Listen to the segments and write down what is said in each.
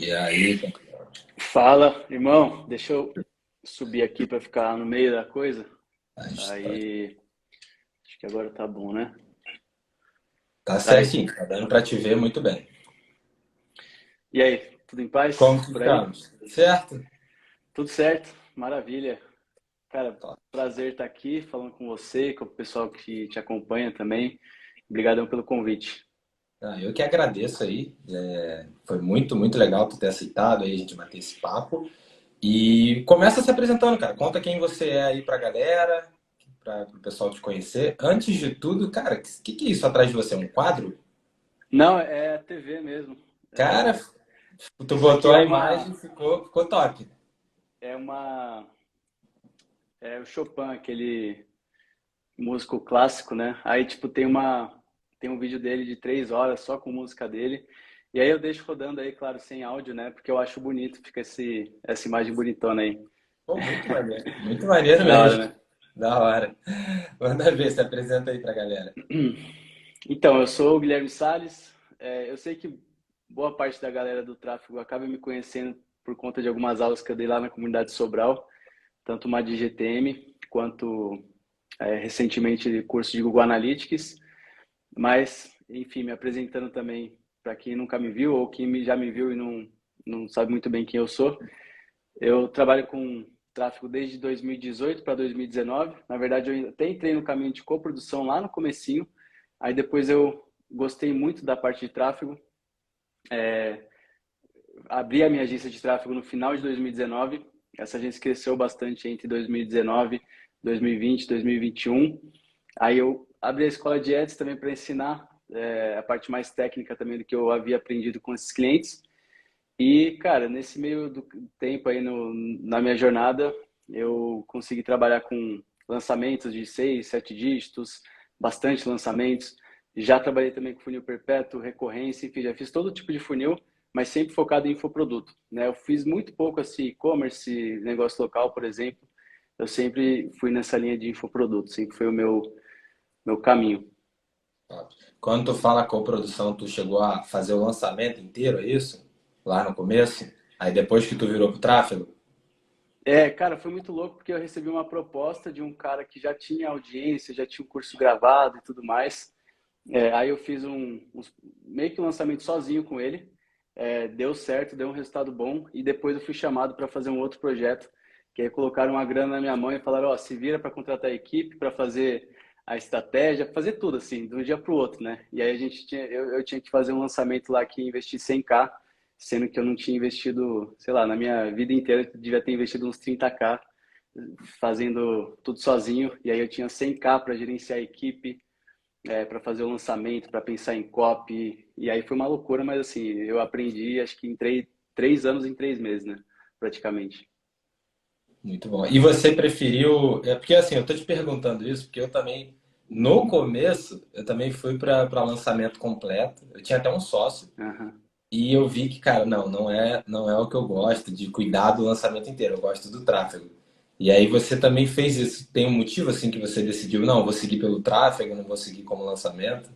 E aí, Fala, irmão. Deixa eu subir aqui para ficar no meio da coisa. a gente Aí, acho que agora tá bom, né? tá Aí, certinho, tá dando pra te ver muito bem. e aí, tudo em paz Como que por aí? estamos? Certo? Tudo certo? Maravilha. Cara, Top. prazer estar aqui falando com você, com o pessoal que te acompanha também. Obrigadão pelo convite. Ah, eu que agradeço aí. Foi muito, muito legal tu ter aceitado aí a gente bater esse papo. E começa se apresentando, cara. Conta quem você é aí pra galera, para o pessoal te conhecer. Antes de tudo, cara, o que é isso atrás de você? Um quadro? Não, é a TV mesmo. Cara, É, tu isso aqui botou a imagem e ficou top. é uma, é o Chopin, aquele músico clássico, né? Aí, tipo, tem um vídeo dele de 3 horas só com música dele. E aí eu deixo rodando aí, claro, sem áudio, né? Porque eu acho bonito, fica essa imagem bonitona aí. Pô, muito maneiro Da hora, mesmo. né? Da hora. Manda ver, se apresenta aí pra galera. Então, eu sou o Guilherme Salles. Eu sei que boa parte da galera do tráfego acaba me conhecendo por conta de algumas aulas que eu dei lá na comunidade Sobral, tanto uma de GTM quanto recentemente curso de Google Analytics. Mas, enfim, me apresentando também para quem nunca me viu ou quem já me viu e não sabe muito bem quem eu sou. Eu trabalho com tráfego desde 2018 para 2019. Na verdade, eu até entrei no caminho de coprodução lá no comecinho. Aí depois eu gostei muito da parte de tráfego. Abri a minha agência de tráfego no final de 2019. Essa agência cresceu bastante entre 2019, 2020, 2021. Aí eu abri a escola de ads também para ensinar a parte mais técnica também do que eu havia aprendido com esses clientes. E, cara, nesse meio do tempo aí na minha jornada, eu consegui trabalhar com lançamentos de 6, 7 dígitos, bastante lançamentos. Já trabalhei também com funil perpétuo, recorrência, enfim, já fiz todo tipo de funil, mas sempre focado em infoproduto, né? Eu fiz muito pouco assim, e-commerce, negócio local, por exemplo. Eu sempre fui nessa linha de infoproduto, sempre foi o meu caminho. Top. Quando tu fala coprodução, tu chegou a fazer o lançamento inteiro, é isso? Lá no começo? Aí depois que tu virou pro tráfego? Cara, foi muito louco porque eu recebi uma proposta de um cara que já tinha audiência, já tinha um curso gravado e tudo mais. Aí eu fiz meio que um lançamento sozinho com ele. Deu certo, deu um resultado bom. E depois eu fui chamado para fazer um outro projeto, que aí colocaram uma grana na minha mão e falaram, ó, se vira para contratar a equipe, para fazer a estratégia, fazer tudo assim, de um dia para o outro, né? E aí eu tinha que fazer um lançamento lá que ia investir 100K, sendo que eu não tinha investido, sei lá, na minha vida inteira eu devia ter investido uns 30K fazendo tudo sozinho. E aí eu tinha 100K para gerenciar a equipe, para fazer o lançamento, para pensar em copy. E aí foi uma loucura, mas assim, eu aprendi, acho que em 3 anos em 3 meses, né? Praticamente. Muito bom. E você preferiu. É porque assim, eu tô te perguntando isso, porque eu também, no começo, eu também fui para lançamento completo. Eu tinha até um sócio. Aham. E eu vi que, cara, não é o que eu gosto de cuidar do lançamento inteiro, eu gosto do tráfego. E aí você também fez isso. Tem um motivo assim que você decidiu, não, vou seguir pelo tráfego, não vou seguir como lançamento?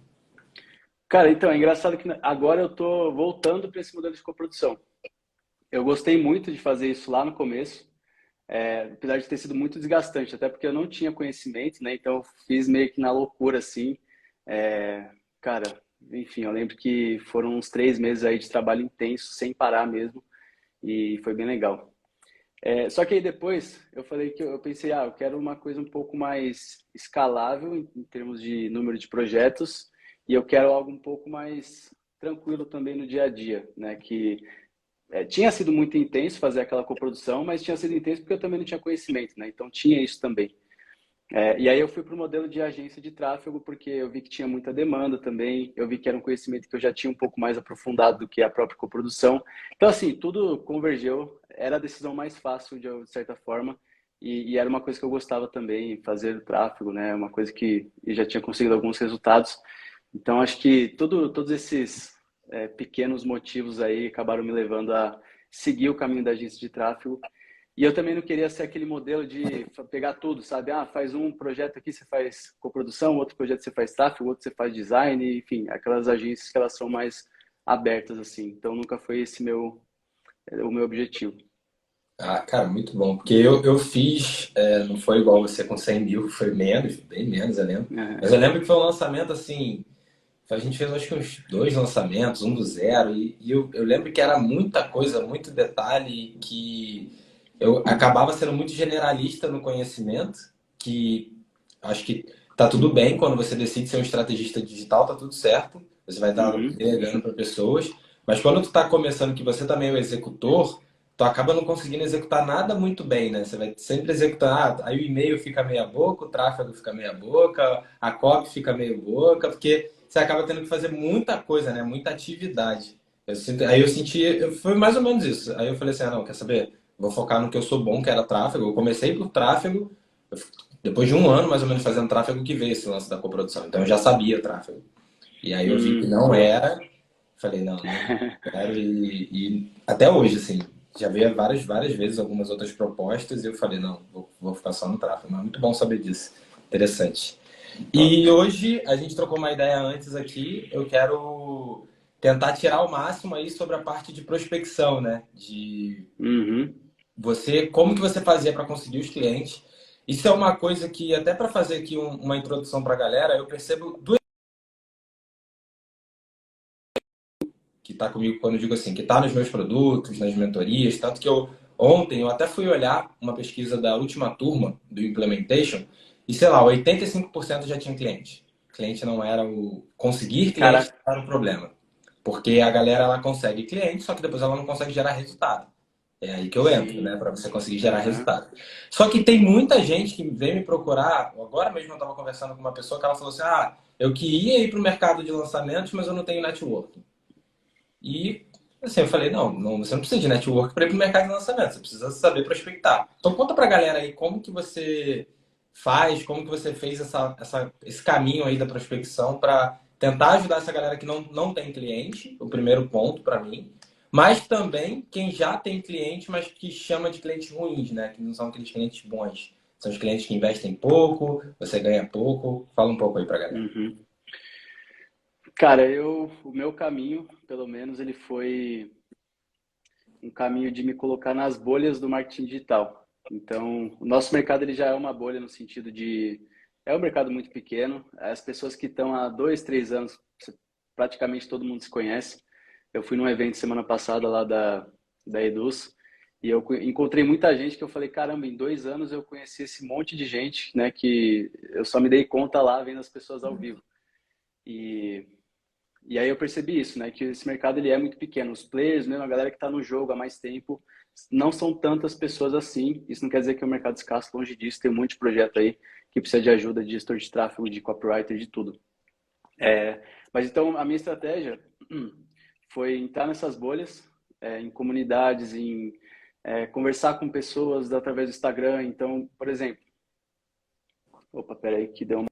Cara, então, é engraçado que agora eu tô voltando para esse modelo de coprodução. Eu gostei muito de fazer isso lá no começo, apesar de ter sido muito desgastante, até porque eu não tinha conhecimento, né? Então eu fiz meio que na loucura, assim. Cara, enfim, eu lembro que foram uns 3 meses aí de trabalho intenso, sem parar mesmo, e foi bem legal. Só que aí depois eu falei que eu pensei, eu quero uma coisa um pouco mais escalável em termos de número de projetos e eu quero algo um pouco mais tranquilo também no dia a dia, né? Que tinha sido muito intenso fazer aquela coprodução, mas tinha sido intenso porque eu também não tinha conhecimento, né? Então tinha isso também. E aí eu fui para o modelo de agência de tráfego porque eu vi que tinha muita demanda também, eu vi que era um conhecimento que eu já tinha um pouco mais aprofundado do que a própria coprodução. Então, assim, tudo convergeu, era a decisão mais fácil de certa forma, e era uma coisa que eu gostava também, fazer tráfego, né? Uma coisa que eu já tinha conseguido alguns resultados. Então, acho que todos esses pequenos motivos aí acabaram me levando a seguir o caminho da agência de tráfego. E eu também não queria ser aquele modelo de pegar tudo, sabe? Faz um projeto aqui, você faz coprodução, outro projeto você faz tráfego, outro você faz design, enfim, aquelas agências que elas são mais abertas, assim. Então nunca foi esse É o meu objetivo. Ah, cara, muito bom. Porque eu fiz, não foi igual você com 100 mil, foi menos, bem menos, eu lembro. É. Mas eu lembro que foi um lançamento assim. A gente fez acho que uns dois lançamentos, um do zero, e eu lembro que era muita coisa, muito detalhe, que eu acabava sendo muito generalista no conhecimento, que acho que tá tudo bem quando você decide ser um estrategista digital, tá tudo certo, você vai estar Uhum. delegando para pessoas, mas quando tu tá começando que você também é o executor, tu acaba não conseguindo executar nada muito bem, né? Você vai sempre executar, aí o e-mail fica meia boca, o tráfego fica meia boca, a copy fica meia boca, porque você acaba tendo que fazer muita coisa, né? Muita atividade. Aí eu senti, foi mais ou menos isso. Aí eu falei assim, ah, não, quer saber? Vou focar no que eu sou bom, que era tráfego. Eu comecei por tráfego, depois de um ano mais ou menos fazendo tráfego que veio esse lance da coprodução. Então eu já sabia tráfego. E aí eu vi que não Boa. era, falei, não, não quero. E até hoje, assim, já veio várias vezes algumas outras propostas e eu falei, não, vou ficar só no tráfego. Mas é muito bom saber disso. Interessante. Top. E hoje a gente trocou uma ideia antes aqui. Eu quero tentar tirar o máximo aí sobre a parte de prospecção, né? De Uhum. você, como que você fazia para conseguir os clientes. Isso é uma coisa que até para fazer aqui uma introdução para a galera, eu percebo duas que está comigo quando eu digo assim, que está nos meus produtos, nas mentorias, tanto que ontem eu até fui olhar uma pesquisa da última turma do Implementation e sei lá, 85% já tinha cliente. Cliente não era o conseguir cliente Caraca. não era o problema. Porque a galera ela consegue cliente, só que depois ela não consegue gerar resultado. É aí que eu entro, né? Sim. Para você conseguir gerar Aham. resultado. Só que tem muita gente que vem me procurar. Agora mesmo eu estava conversando com uma pessoa que ela falou assim: ah, eu queria ir para o mercado de lançamentos, mas eu não tenho network. E assim, eu falei, não, você não precisa de network para ir para o mercado de lançamento, você precisa saber prospectar. Então conta para a galera aí como que você faz, como que você fez esse caminho aí da prospecção para tentar ajudar essa galera que não tem cliente, o primeiro ponto para mim, mas também quem já tem cliente, mas que chama de clientes ruins, né? Que não são aqueles clientes bons. São os clientes que investem pouco, você ganha pouco. Fala um pouco aí para a galera. Uhum. Cara, o meu caminho, pelo menos, ele foi um caminho de me colocar nas bolhas do marketing digital. Então, o nosso mercado ele já é uma bolha no sentido de é um mercado muito pequeno. As pessoas que estão há 2, 3 anos, praticamente todo mundo se conhece. Eu fui num evento semana passada lá da Eduz e eu encontrei muita gente que eu falei, caramba, em 2 anos eu conheci esse monte de gente, né, que eu só me dei conta lá vendo as pessoas ao vivo. E e aí eu percebi isso, né? Que esse mercado ele é muito pequeno. Os players, mesmo a galera que está no jogo há mais tempo, não são tantas pessoas assim. Isso não quer dizer que é um mercado escasso, longe disso. Tem um monte de projeto aí que precisa de ajuda de gestor de tráfego, de copywriter, de tudo. Mas então a minha estratégia foi entrar nessas bolhas, em comunidades, em conversar com pessoas através do Instagram. Então, por exemplo, opa, peraí, que deu uma.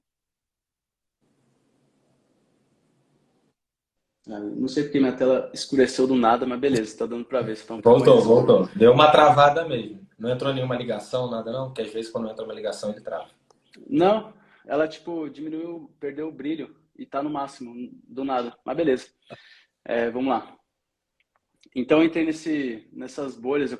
Não sei porque minha tela escureceu do nada, mas beleza, está dando para ver, se está um pouco mais Voltou, escuro. voltou. Deu uma travada mesmo. Não entrou nenhuma ligação, nada não? Porque às vezes quando entra uma ligação ele trava. Não, ela tipo diminuiu, perdeu o brilho e tá no máximo, do nada. Mas beleza. Vamos lá. Então eu entrei nessas bolhas,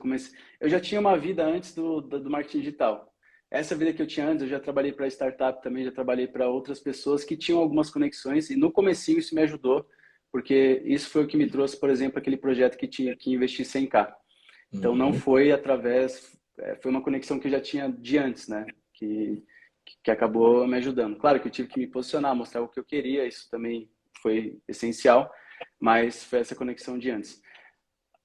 eu já tinha uma vida antes do marketing digital. Essa vida que eu tinha antes, eu já trabalhei para startup também, já trabalhei para outras pessoas que tinham algumas conexões e no comecinho isso me ajudou, porque isso foi o que me trouxe, por exemplo, aquele projeto que tinha que investir 100K. Então não Uhum. foi através, foi uma conexão que eu já tinha de antes, né? Que acabou me ajudando. Claro que eu tive que me posicionar, mostrar o que eu queria, isso também foi essencial, mas foi essa conexão de antes.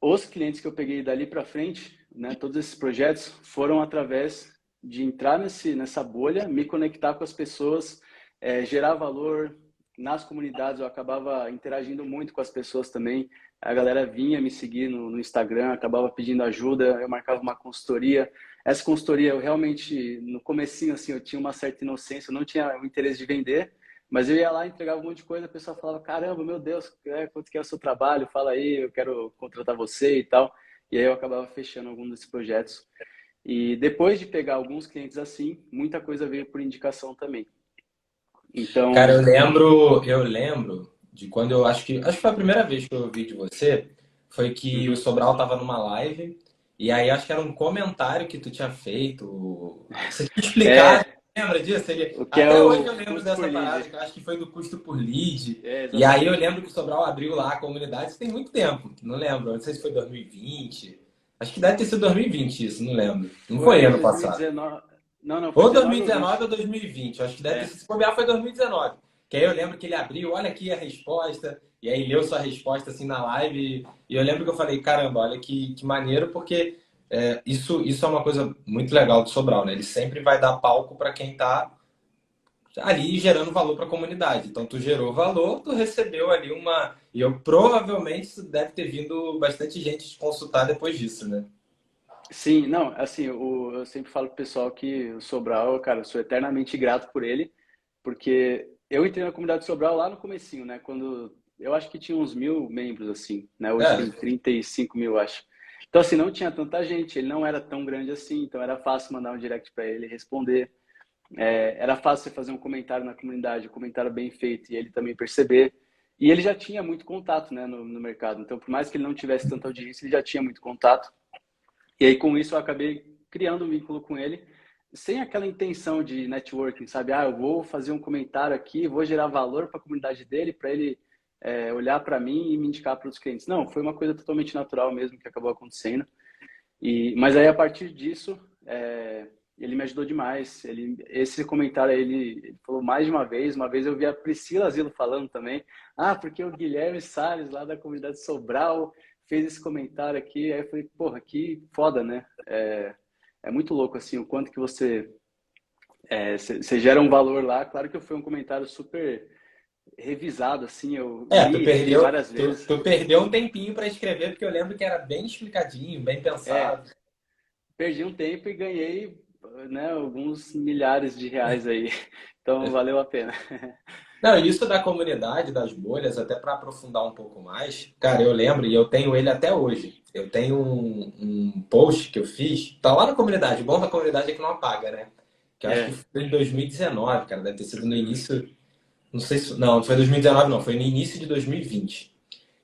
Os clientes que eu peguei dali para frente, né, todos esses projetos foram através de entrar nessa bolha, me conectar com as pessoas, gerar valor nas comunidades. Eu acabava interagindo muito com as pessoas também. A galera vinha me seguir no Instagram, acabava pedindo ajuda, eu marcava uma consultoria. Essa consultoria, eu realmente, no comecinho, assim, eu tinha uma certa inocência, eu não tinha o interesse de vender, mas eu ia lá, entregava um monte de coisa, a pessoa falava, caramba, meu Deus, quanto que é o seu trabalho? Fala aí, eu quero contratar você e tal. E aí eu acabava fechando algum desses projetos. E depois de pegar alguns clientes assim, muita coisa veio por indicação também. Cara, Então, eu lembro de quando eu acho que foi a primeira vez que eu ouvi de você, foi que o Uhum. Sobral tava numa live, e aí acho que era um comentário que tu tinha feito. Você tinha explicado, É, lembra disso? o que é Até hoje eu o lembro custo por dessa parada, lead. que eu acho que foi do custo por lead. É, E aí eu exatamente. lembro que o Sobral abriu lá a comunidade, isso tem muito tempo, não lembro, não sei se foi 2020. Acho que deve ter sido 2020 isso, não lembro. Não foi Foi ano passado. 2019. Não, não, foi Ou 19 ou 2019 ou 20. 2020. Acho que deve ter É. sido. Se bobear, foi 2019. Que aí eu lembro que ele abriu, olha aqui a resposta, e aí leu sua resposta assim na live. E eu lembro que eu falei, caramba, olha que maneiro, porque isso é uma coisa muito legal do Sobral, né? Ele sempre vai dar palco para quem está ali gerando valor para a comunidade. Então, tu gerou valor, tu recebeu ali uma. E eu provavelmente isso deve ter vindo bastante gente te consultar depois disso, né? Sim, não, assim, eu sempre falo pro pessoal que o Sobral, cara, eu sou eternamente grato por ele, porque eu entrei na comunidade Sobral lá no comecinho, né? Quando eu acho que tinha uns 1.000 membros, assim, né? Hoje tem É, 35 mil, acho. Então, assim, não tinha tanta gente, ele não era tão grande assim, então era fácil mandar um direct para ele responder. Era fácil você fazer um comentário na comunidade, um comentário bem feito, e ele também perceber. E ele já tinha muito contato, né, no mercado. Então, por mais que ele não tivesse tanta audiência, ele já tinha muito contato. E aí, com isso, eu acabei criando um vínculo com ele, sem aquela intenção de networking, sabe? Ah, eu vou fazer um comentário aqui, vou gerar valor para a comunidade dele, para ele olhar para mim e me indicar para os clientes. Não, foi uma coisa totalmente natural mesmo que acabou acontecendo. Mas aí, a partir disso, ele me ajudou demais. Esse comentário aí, ele falou mais de uma vez. Uma vez eu vi a Priscila Asilo falando também. Ah, porque o Guilherme Salles, lá da comunidade Sobral, fez esse comentário aqui. Aí eu falei, porra, que foda, né? É muito louco, assim, o quanto que você gera um valor lá. Claro que foi um comentário super revisado, assim, eu Tu li e revi perdeu, várias tu, vezes. tu perdeu um tempinho para escrever, porque eu lembro que era bem explicadinho, bem É, pensado. perdi um tempo e ganhei, né, alguns milhares de reais aí. Então valeu a pena. Não, isso da comunidade, das bolhas, até para aprofundar um pouco mais, cara, eu lembro e eu tenho ele até hoje. Eu tenho um post que eu fiz, tá lá na comunidade. O bom da comunidade é que não apaga, né? Que eu acho que É. foi em 2019, cara, deve ter sido no início. Não sei se. Não, não foi 2019, não, foi no início de 2020.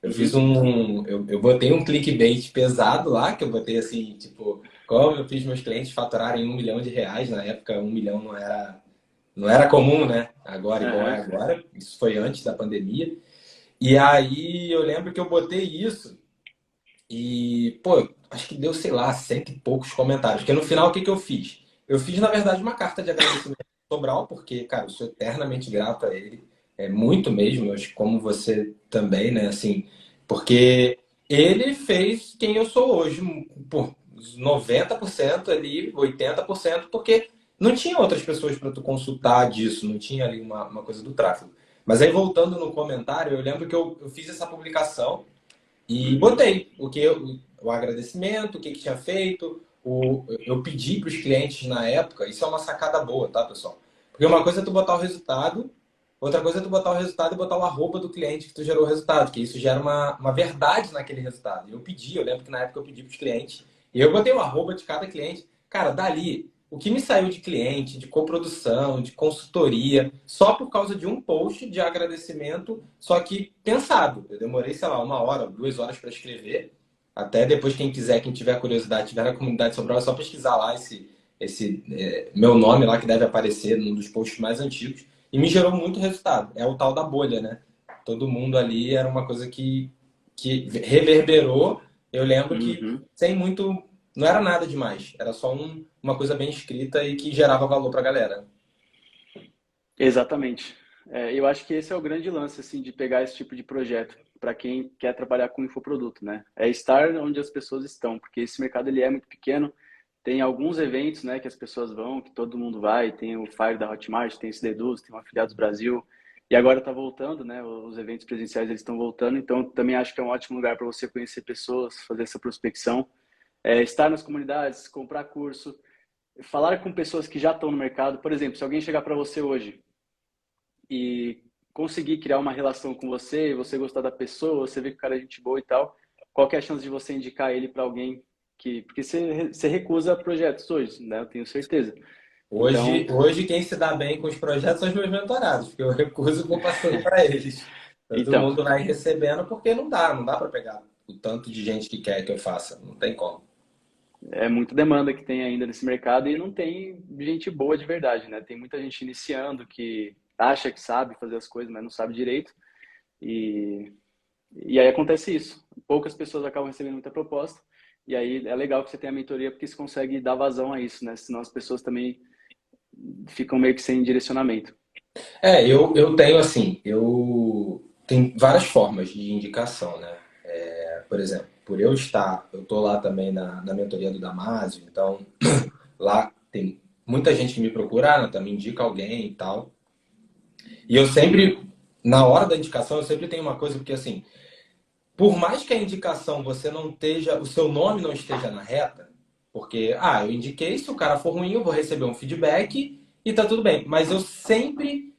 Eu fiz Uhum. um. Eu botei um clickbait pesado lá, que eu botei assim, tipo, como eu fiz meus clientes faturarem R$ 1 milhão. Na época, 1 milhão não era comum, né? Agora, igual é Aham. agora. Isso foi antes da pandemia. E aí eu lembro que eu botei isso e, pô, acho que deu, sei lá, cento e poucos comentários. Porque no final, o que que eu fiz? Eu fiz, na verdade, uma carta de agradecimento ao Sobral, porque, cara, eu sou eternamente grato a ele. É muito mesmo, eu acho que como você também, né? Assim, porque ele fez quem eu sou hoje, por 90% ali, 80%, porque não tinha outras pessoas para tu consultar disso, não tinha ali uma coisa do tráfego. Mas aí, voltando no comentário, eu lembro que eu fiz essa publicação e Uhum. botei o agradecimento, o que tinha feito. Eu pedi para os clientes na época, isso é uma sacada boa, tá, pessoal? Porque uma coisa é tu botar o resultado, outra coisa é tu botar o resultado e botar o arroba do cliente que tu gerou o resultado, que isso gera uma verdade naquele resultado. Eu lembro que na época eu pedi para os clientes, e eu botei o arroba de cada cliente. Cara, dali, o que me saiu de cliente, de coprodução, de consultoria, só por causa de um post de agradecimento, só que pensado. Eu demorei, sei lá, 1 hora, 2 horas para escrever. Até depois, quem quiser, quem tiver curiosidade, tiver na comunidade Sobral, é só pesquisar lá esse meu nome lá que deve aparecer num dos posts mais antigos. E me gerou muito resultado. É o tal da bolha, né? Todo mundo ali era uma coisa que reverberou. Eu lembro que Uhum. sem muito. Não era nada demais. Era só uma coisa bem escrita e que gerava valor pra galera. Exatamente. Eu acho que esse é o grande lance, assim, de pegar esse tipo de projeto para quem quer trabalhar com infoproduto, né? É estar onde as pessoas estão, porque esse mercado ele é muito pequeno. Tem alguns eventos, né, que as pessoas vão, que todo mundo vai. Tem o Fire da Hotmart, tem o Cidaduz, tem o Afiliados Brasil. E agora está voltando, né? Os eventos presenciais eles estão voltando. Então, também acho que é um ótimo lugar para você conhecer pessoas, fazer essa prospecção, estar nas comunidades, comprar curso, falar com pessoas que já estão no mercado. Por exemplo, se alguém chegar para você hoje e conseguir criar uma relação com você, você gostar da pessoa, você vê que o cara é gente boa e tal, qual que é a chance de você indicar ele para alguém que... Porque você recusa projetos hoje, né? Eu tenho certeza. Hoje, Então, hoje quem se dá bem com os projetos são os meus mentorados, porque eu recuso e vou passando para eles. Todo então, mundo vai recebendo porque não dá para pegar. o tanto de gente que quer que eu faça. Não tem como. É muita demanda que tem ainda nesse mercado e não tem gente boa de verdade, né? Tem muita gente iniciando que acha que sabe fazer as coisas, mas não sabe direito. E, e aí acontece isso. Poucas pessoas acabam recebendo muita proposta. E aí é legal que você tenha a mentoria porque você consegue dar vazão a isso, né? Senão as pessoas também ficam meio que sem direcionamento. Eu tenho assim, eu tenho várias formas de indicação, né? Por exemplo, eu tô lá também na mentoria do Damásio, então lá tem muita gente que me procura, ah, Nathan, me indica alguém e tal. E eu sempre, na hora da indicação, eu sempre tenho uma coisa, porque assim, por mais que a indicação você não esteja, o seu nome não esteja na reta, porque, eu indiquei, se o cara for ruim, eu vou receber um feedback e tá tudo bem. Mas eu sempre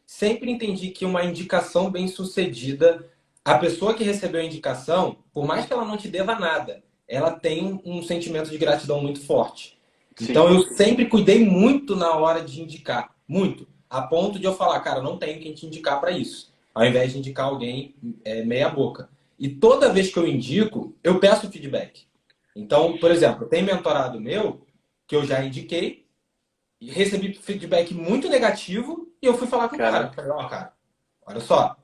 entendi que uma indicação bem sucedida, a pessoa que recebeu a indicação, por mais que ela não te deva nada, ela tem um sentimento de gratidão muito forte. Então Sim. eu sempre cuidei muito na hora de indicar, muito, a ponto de eu falar, cara, não tenho quem te indicar para isso, ao invés de indicar alguém meia boca. E toda vez que eu indico, eu peço feedback. Então, por exemplo, tem mentorado meu que eu já indiquei e recebi feedback muito negativo e eu fui falar com o cara. Caraca. Falei, cara, olha só,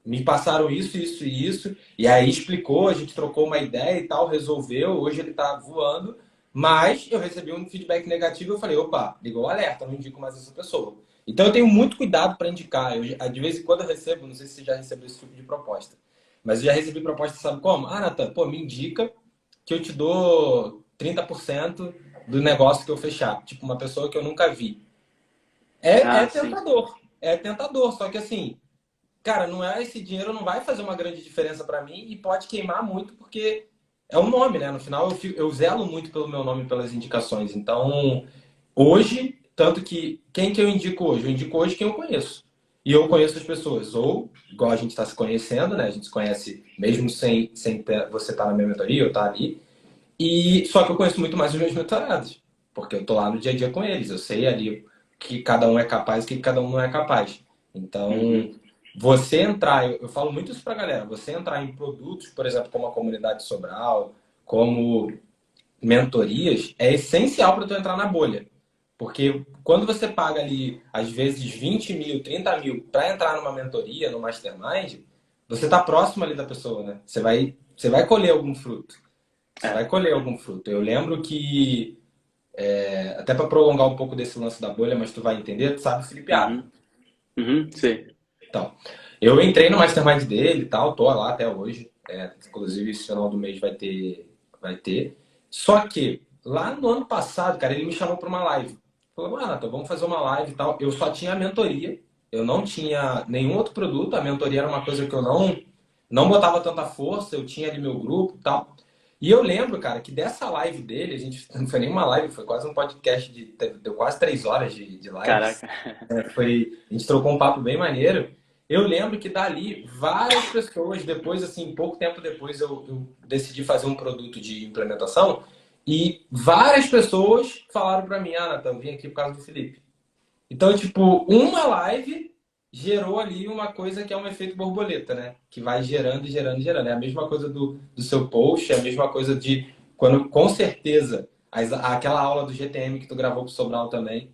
me passaram isso, isso e isso. E aí explicou, a gente trocou uma ideia e tal, resolveu. Hoje ele tá voando. Mas eu recebi um feedback negativo e eu falei, opa, ligou o alerta, não indico mais essa pessoa. Então eu tenho muito cuidado para indicar. De vez em quando eu recebo, não sei se você já recebeu esse tipo de proposta, mas eu já recebi proposta, sabe como? Ah, Nathan, pô, me indica que eu te dou 30% do negócio que eu fechar. Tipo, uma pessoa que eu nunca vi. É Ah, sim. tentador. É tentador. Só que assim, cara, não é esse dinheiro não vai fazer uma grande diferença para mim e pode queimar muito porque é um nome, né? No final eu zelo muito pelo meu nome, pelas indicações. Então, hoje, tanto que quem que eu indico hoje? Eu indico hoje quem eu conheço. E eu conheço as pessoas. Ou, igual a gente está se conhecendo, né? A gente se conhece mesmo sem você estar na minha mentoria, eu estar ali. E só que eu conheço muito mais os meus mentorados. Porque eu tô lá no dia a dia com eles. Eu sei ali que cada um é capaz e que cada um não é capaz. Então, Uhum. você entrar, eu falo muito isso pra galera, você entrar em produtos, por exemplo, como a comunidade Sobral, como mentorias, é essencial para tu entrar na bolha. Porque quando você paga ali, às vezes, 20 mil, 30 mil para entrar numa mentoria, no mastermind, você está próximo ali da pessoa, né? Você vai colher algum fruto. Você vai É. colher algum fruto. Eu lembro que, até para prolongar um pouco desse lance da bolha, mas tu vai entender, tu sabe o Felipe Abel. Uhum. Uhum. Sim. Então, eu entrei no mastermind dele e tal, tô lá até hoje. Inclusive, esse final do mês vai ter. Só que, lá no ano passado, cara, ele me chamou para uma live. Falou, Nathan, vamos fazer uma live e tal. Eu só tinha a mentoria, eu não tinha nenhum outro produto. A mentoria era uma coisa que eu não botava tanta força, eu tinha ali meu grupo e tal. E eu lembro, cara, que dessa live dele, a gente não foi nem uma live, foi quase um podcast deu quase 3 horas de lives. Caraca. A gente trocou um papo bem maneiro. Eu lembro que dali, várias pessoas, depois, assim, pouco tempo depois, eu decidi fazer um produto de implementação e várias pessoas falaram para mim, Nathan, eu vim aqui por causa do Felipe. Então, tipo, uma live gerou ali uma coisa que é um efeito borboleta, né? Que vai gerando, gerando, gerando. É a mesma coisa do seu post, é a mesma coisa de quando, com certeza, aquela aula do GTM que tu gravou pro Sobral também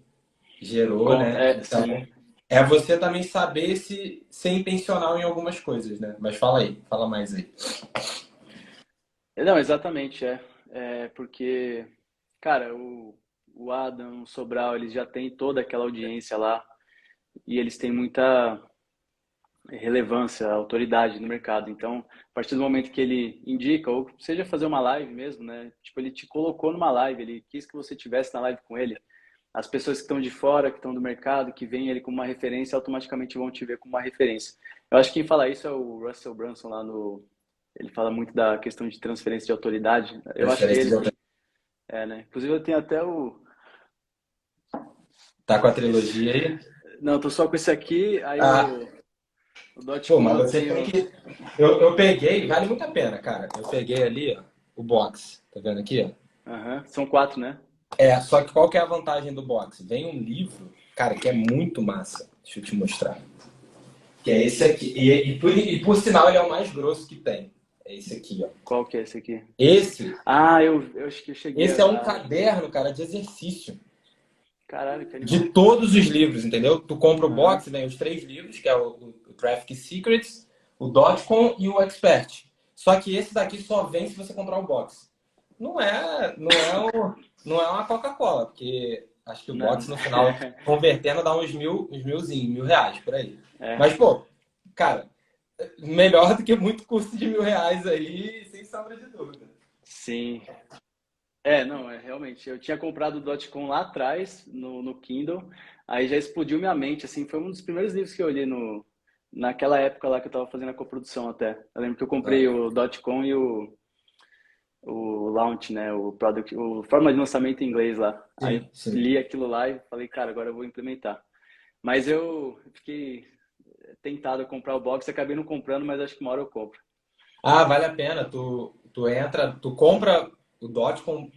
gerou, né? Então, Sim. é você também saber se ser intencional em algumas coisas, né? Mas fala aí, fala mais aí. Não, exatamente, é. É porque, cara, o Adam, o Sobral, eles já têm toda aquela audiência lá e eles têm muita relevância, autoridade no mercado. Então, a partir do momento que ele indica, ou seja fazer uma live mesmo, né? Tipo, ele te colocou numa live, ele quis que você tivesse na live com ele. As pessoas que estão de fora, que estão do mercado, que veem ele como uma referência, automaticamente vão te ver como uma referência. Eu acho que quem fala isso é o Russell Brunson lá no... Ele fala muito da questão de transferência de autoridade. Eu acho que é Transferência ele de outra. que... É, né? Inclusive eu tenho até o... Tá com a Esse... trilogia aí? Não, tô só com esse aqui, aí Ah, o pô, Dotcom mas eu você tem tenho... que. Eu peguei, vale muito a pena, cara. Eu peguei ali, ó, o box. Tá vendo aqui, ó? Aham. São 4, né? Só que qual que é a vantagem do box? Vem um livro, cara, que é muito massa. Deixa eu te mostrar. Que é esse aqui. E por sinal, ele é o mais grosso que tem. É esse aqui, ó. Qual que é esse aqui? Esse, Ah, eu acho que eu cheguei esse é um a... caderno, cara, de exercício. Caralho, que De animal. todos os livros, entendeu? Tu compra o Aham. box, vem os 3 livros, que é o Traffic Secrets, o Dotcom e o Expert. Só que esse daqui só vem se você comprar o box. Não é uma Coca-Cola, porque acho que o Não. box no final, convertendo, dá uns milzinho, R$ 1.000 por aí. É, Mas, pô, cara, melhor do que muito curso de R$ 1.000 aí, sem sombra de dúvida. sim. Não, realmente. Eu tinha comprado o Dotcom lá atrás, no Kindle, aí já explodiu minha mente, assim, foi um dos primeiros livros que eu li naquela época lá que eu tava fazendo a coprodução até. Eu lembro que eu comprei Ah, o Dotcom e o Launch, né, o forma de lançamento em inglês lá. Aí eu sim, sim. li aquilo lá e falei, cara, agora eu vou implementar. Mas eu fiquei tentado a comprar o box, acabei não comprando, mas acho que uma hora eu compro. Ah, vale a pena. Tu entra, tu compra o Dotcom,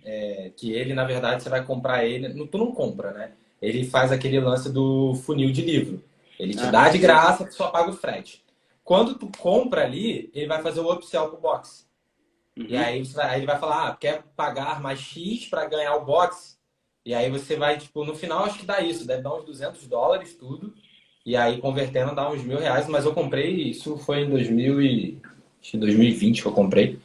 que ele, na verdade, você vai comprar ele. Tu não compra, né? Ele faz aquele lance do funil de livro. Ele te dá Aham, de sim. graça, tu só paga o frete. Quando tu compra ali, ele vai fazer o upsell pro box. E Uhum. aí ele vai falar, quer pagar mais X para ganhar o box? E aí você vai, tipo, no final acho que dá isso, deve dar uns US$ 200 tudo. E aí convertendo dá uns R$ 1.000, mas eu comprei, isso foi em 2020 que eu comprei.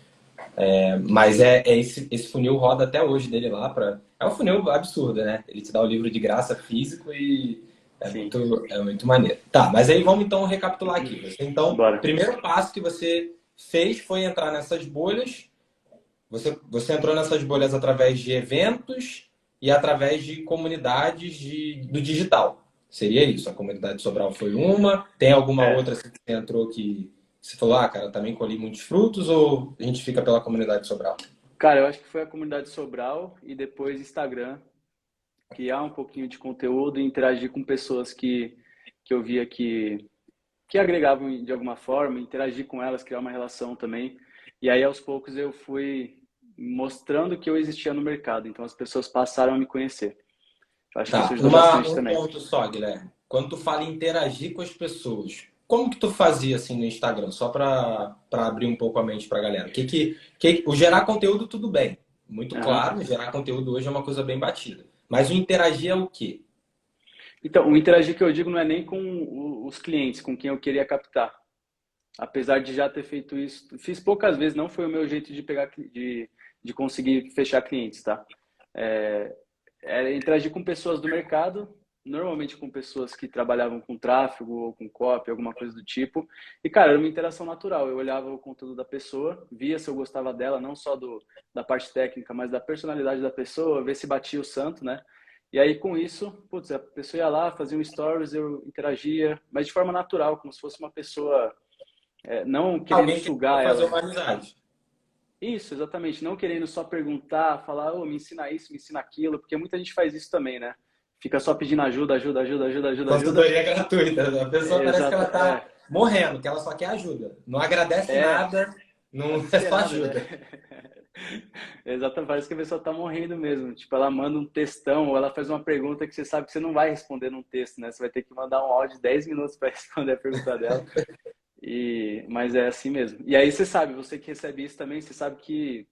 Mas esse funil roda até hoje dele lá. É um funil absurdo, né? Ele te dá o livro de graça físico e Sim. é muito maneiro. Tá, mas aí vamos então recapitular aqui. Então, Bora. primeiro passo que você fez foi entrar nessas bolhas. Você entrou nessas bolhas através de eventos e através de comunidades do digital. Seria isso. A comunidade Sobral foi uma. Tem alguma É. outra assim, que você entrou que você falou, ah, cara, também colhi muitos frutos, ou a gente fica pela comunidade Sobral? Cara, eu acho que foi a comunidade Sobral e depois Instagram, criar um pouquinho de conteúdo e interagir com pessoas que eu via que agregavam de alguma forma, interagir com elas, criar uma relação também. E aí, aos poucos, eu fui mostrando que eu existia no mercado. Então, as pessoas passaram a me conhecer. Eu acho que isso Tá, ajudou bastante um também. ponto só, Guilherme. Quando tu fala em interagir com as pessoas, como que tu fazia assim no Instagram? Só para abrir um pouco a mente para a galera. O gerar conteúdo, tudo bem. Muito Aham. claro, gerar conteúdo hoje é uma coisa bem batida. Mas o interagir é o quê? Então, o interagir que eu digo não é nem com os clientes, com quem eu queria captar. Apesar de já ter feito isso, fiz poucas vezes, não foi o meu jeito de pegar, de conseguir fechar clientes, tá? É, Era interagir com pessoas do mercado, normalmente com pessoas que trabalhavam com tráfego ou com copy, alguma coisa do tipo. E, cara, era uma interação natural. Eu olhava o conteúdo da pessoa, via se eu gostava dela, não só da parte técnica, mas da personalidade da pessoa, ver se batia o santo, né? E aí, com isso, putz, a pessoa ia lá, fazia um stories, eu interagia, mas de forma natural, como se fosse uma pessoa, não querendo Alguém que sugar quer fazer ela. uma amizade. Isso, exatamente. Não querendo só perguntar, falar, me ensina isso, me ensina aquilo, porque muita gente faz isso também, né? Fica só pedindo ajuda, ajuda, ajuda, ajuda, ajuda, ajuda. Consultoria gratuita. A pessoa parece que ela Exata, tá morrendo, que ela só quer ajuda. Não agradece é, nada, tá não é só desesperada, né? ajuda. Exato, parece que a pessoa tá morrendo mesmo. Tipo, ela manda um textão ou ela faz uma pergunta que você sabe que você não vai responder num texto, né? Você vai ter que mandar um áudio de 10 minutos para responder a pergunta dela. Mas é assim mesmo. E aí você sabe, você que recebe isso também, você sabe que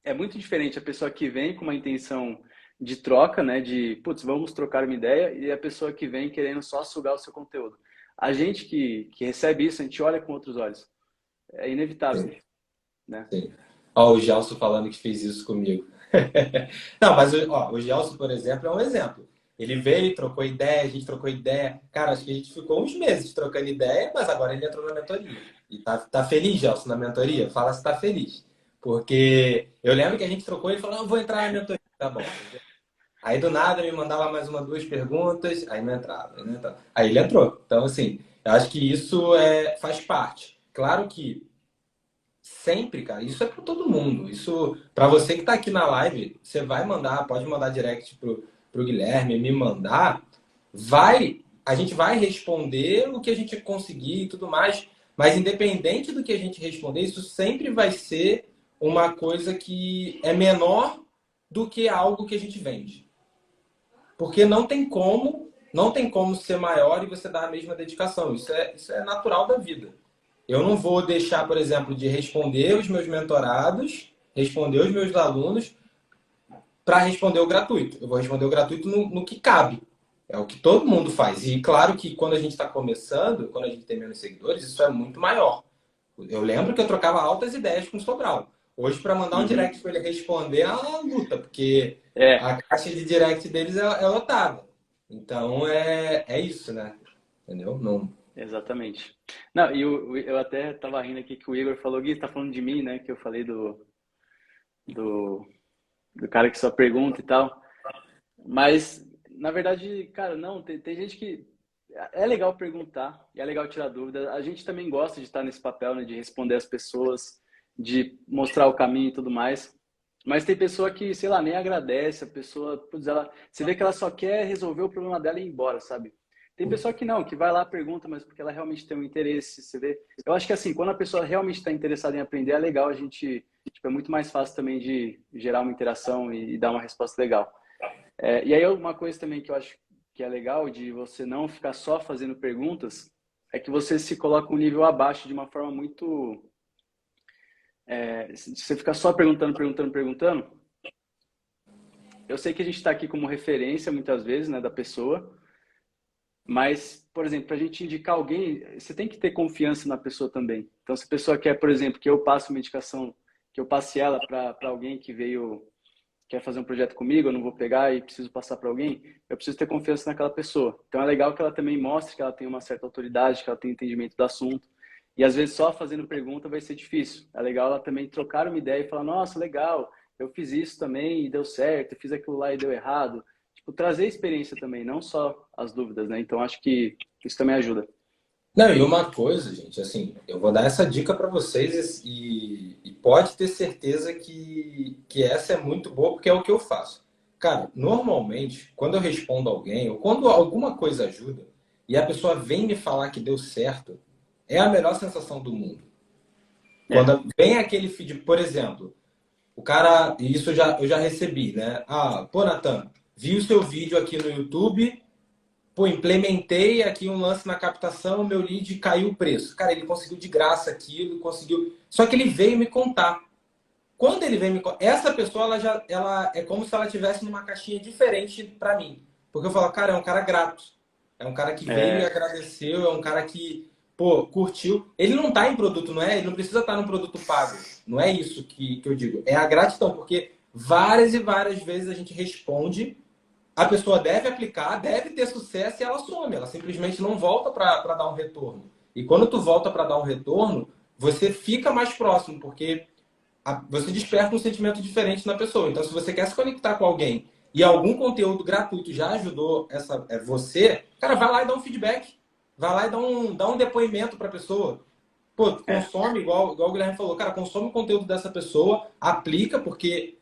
é muito diferente a pessoa que vem com uma intenção de troca, né? De, putz, vamos trocar uma ideia, e a pessoa que vem querendo só sugar o seu conteúdo. A gente que recebe isso, a gente olha com outros olhos. É inevitável, Sim, né? sim. Ó, o Gelson falando que fez isso comigo. Não, mas ó, o Gelson, por exemplo, é um exemplo. Ele veio, trocou ideia, a gente trocou ideia. Cara, acho que a gente ficou uns meses trocando ideia, mas agora ele entrou na mentoria. E tá feliz, Gelson, na mentoria? Fala se tá feliz. Porque eu lembro que a gente trocou e ele falou, não, eu vou entrar na mentoria. Tá bom. Aí do nada me mandava mais uma, duas perguntas, aí não entrava, aí não entrava. Aí ele entrou. Então, assim, eu acho que isso faz parte. Claro que sempre, cara, isso é para todo mundo. Isso, para você que está aqui na live, você vai mandar, pode mandar direct pro Guilherme, me mandar, a gente vai responder o que a gente conseguir e tudo mais, mas independente do que a gente responder, isso sempre vai ser uma coisa que é menor do que algo que a gente vende. Porque não tem como ser maior e você dar a mesma dedicação. Isso é natural da vida. eu não vou deixar, por exemplo, de responder os meus mentorados, responder os meus alunos para responder o gratuito. Eu vou responder o gratuito no que cabe. É o que todo mundo faz. E claro que quando a gente está começando, quando a gente tem menos seguidores, isso é muito maior. Eu lembro que eu trocava altas ideias com o Sobral. Hoje, para mandar um Uhum. direct para ele responder, é uma luta, porque É, a caixa de direct deles é lotada. Então, é isso, né? Entendeu? Não... exatamente. Não, e eu até tava rindo aqui que o Igor falou, Gui, tá falando de mim, né? Que eu falei do, do cara que só pergunta e tal. Mas, na verdade, cara, não, tem gente que é legal perguntar e é legal tirar dúvida. A gente também gosta de estar nesse papel, né, de responder as pessoas, de mostrar o caminho e tudo mais. Mas tem pessoa que, sei lá, nem agradece, a pessoa, putz, ela, você vê que ela só quer resolver o problema dela e ir embora, sabe? Tem pessoa que não, que vai lá, pergunta, mas porque ela realmente tem um interesse, você vê. Eu acho que assim, quando a pessoa realmente está interessada em aprender, é legal a gente, tipo, é muito mais fácil também de gerar uma interação e dar uma resposta legal. E aí uma coisa também que eu acho que é legal de você não ficar só fazendo perguntas é que você se coloca um nível abaixo de uma forma muito... se você ficar só perguntando, perguntando, perguntando, eu sei que a gente está aqui como referência muitas vezes, né, da pessoa, mas, por exemplo, para a gente indicar alguém, você tem que ter confiança na pessoa também. Então, se a pessoa quer, por exemplo, que eu passe uma indicação, que eu passe ela para alguém que veio quer fazer um projeto comigo, eu não vou pegar e preciso passar para alguém, eu preciso ter confiança naquela pessoa. Então é legal que ela também mostre que ela tem uma certa autoridade, que ela tem entendimento do assunto. E às vezes só fazendo pergunta vai ser difícil. É legal ela também trocar uma ideia e falar: nossa, legal, eu fiz isso também e deu certo, eu fiz aquilo lá e deu errado. Tipo, trazer experiência também, não só as dúvidas, né? Então acho que isso também ajuda. Não, e uma coisa, gente, assim, eu vou dar essa dica para vocês e pode ter certeza que essa é muito boa, porque é o que eu faço. Cara, normalmente, quando eu respondo alguém, ou quando alguma coisa ajuda, e a pessoa vem me falar que deu certo, é a melhor sensação do mundo. É, Quando vem aquele feed, por exemplo, o cara, e isso eu já recebi, né? Ah, pô, Natan, vi o seu vídeo aqui no YouTube. Pô, implementei aqui um lance na captação, meu lead caiu o preço. Cara, ele conseguiu de graça aquilo, conseguiu. Só que ele veio me contar. Quando ele veio me contar, essa pessoa ela é como se ela tivesse numa caixinha diferente para mim. Porque eu falo, cara, é um cara grato. É um cara que veio e é, agradeceu, é um cara que, pô, curtiu. Ele não tá em produto, não é? Ele não precisa estar num produto pago. Não é isso que eu digo. É a gratidão, porque várias e várias vezes a gente responde, a pessoa deve aplicar, deve ter sucesso e ela some. Ela simplesmente não volta para dar um retorno. E quando tu volta para dar um retorno, você fica mais próximo, porque você desperta um sentimento diferente na pessoa. Então, se você quer se conectar com alguém e algum conteúdo gratuito já ajudou você, cara, vai lá e dá um feedback. Vai lá e dá um depoimento para a pessoa. Pô, é. consome, igual o Guilherme falou, cara, consome o conteúdo dessa pessoa, aplica, porque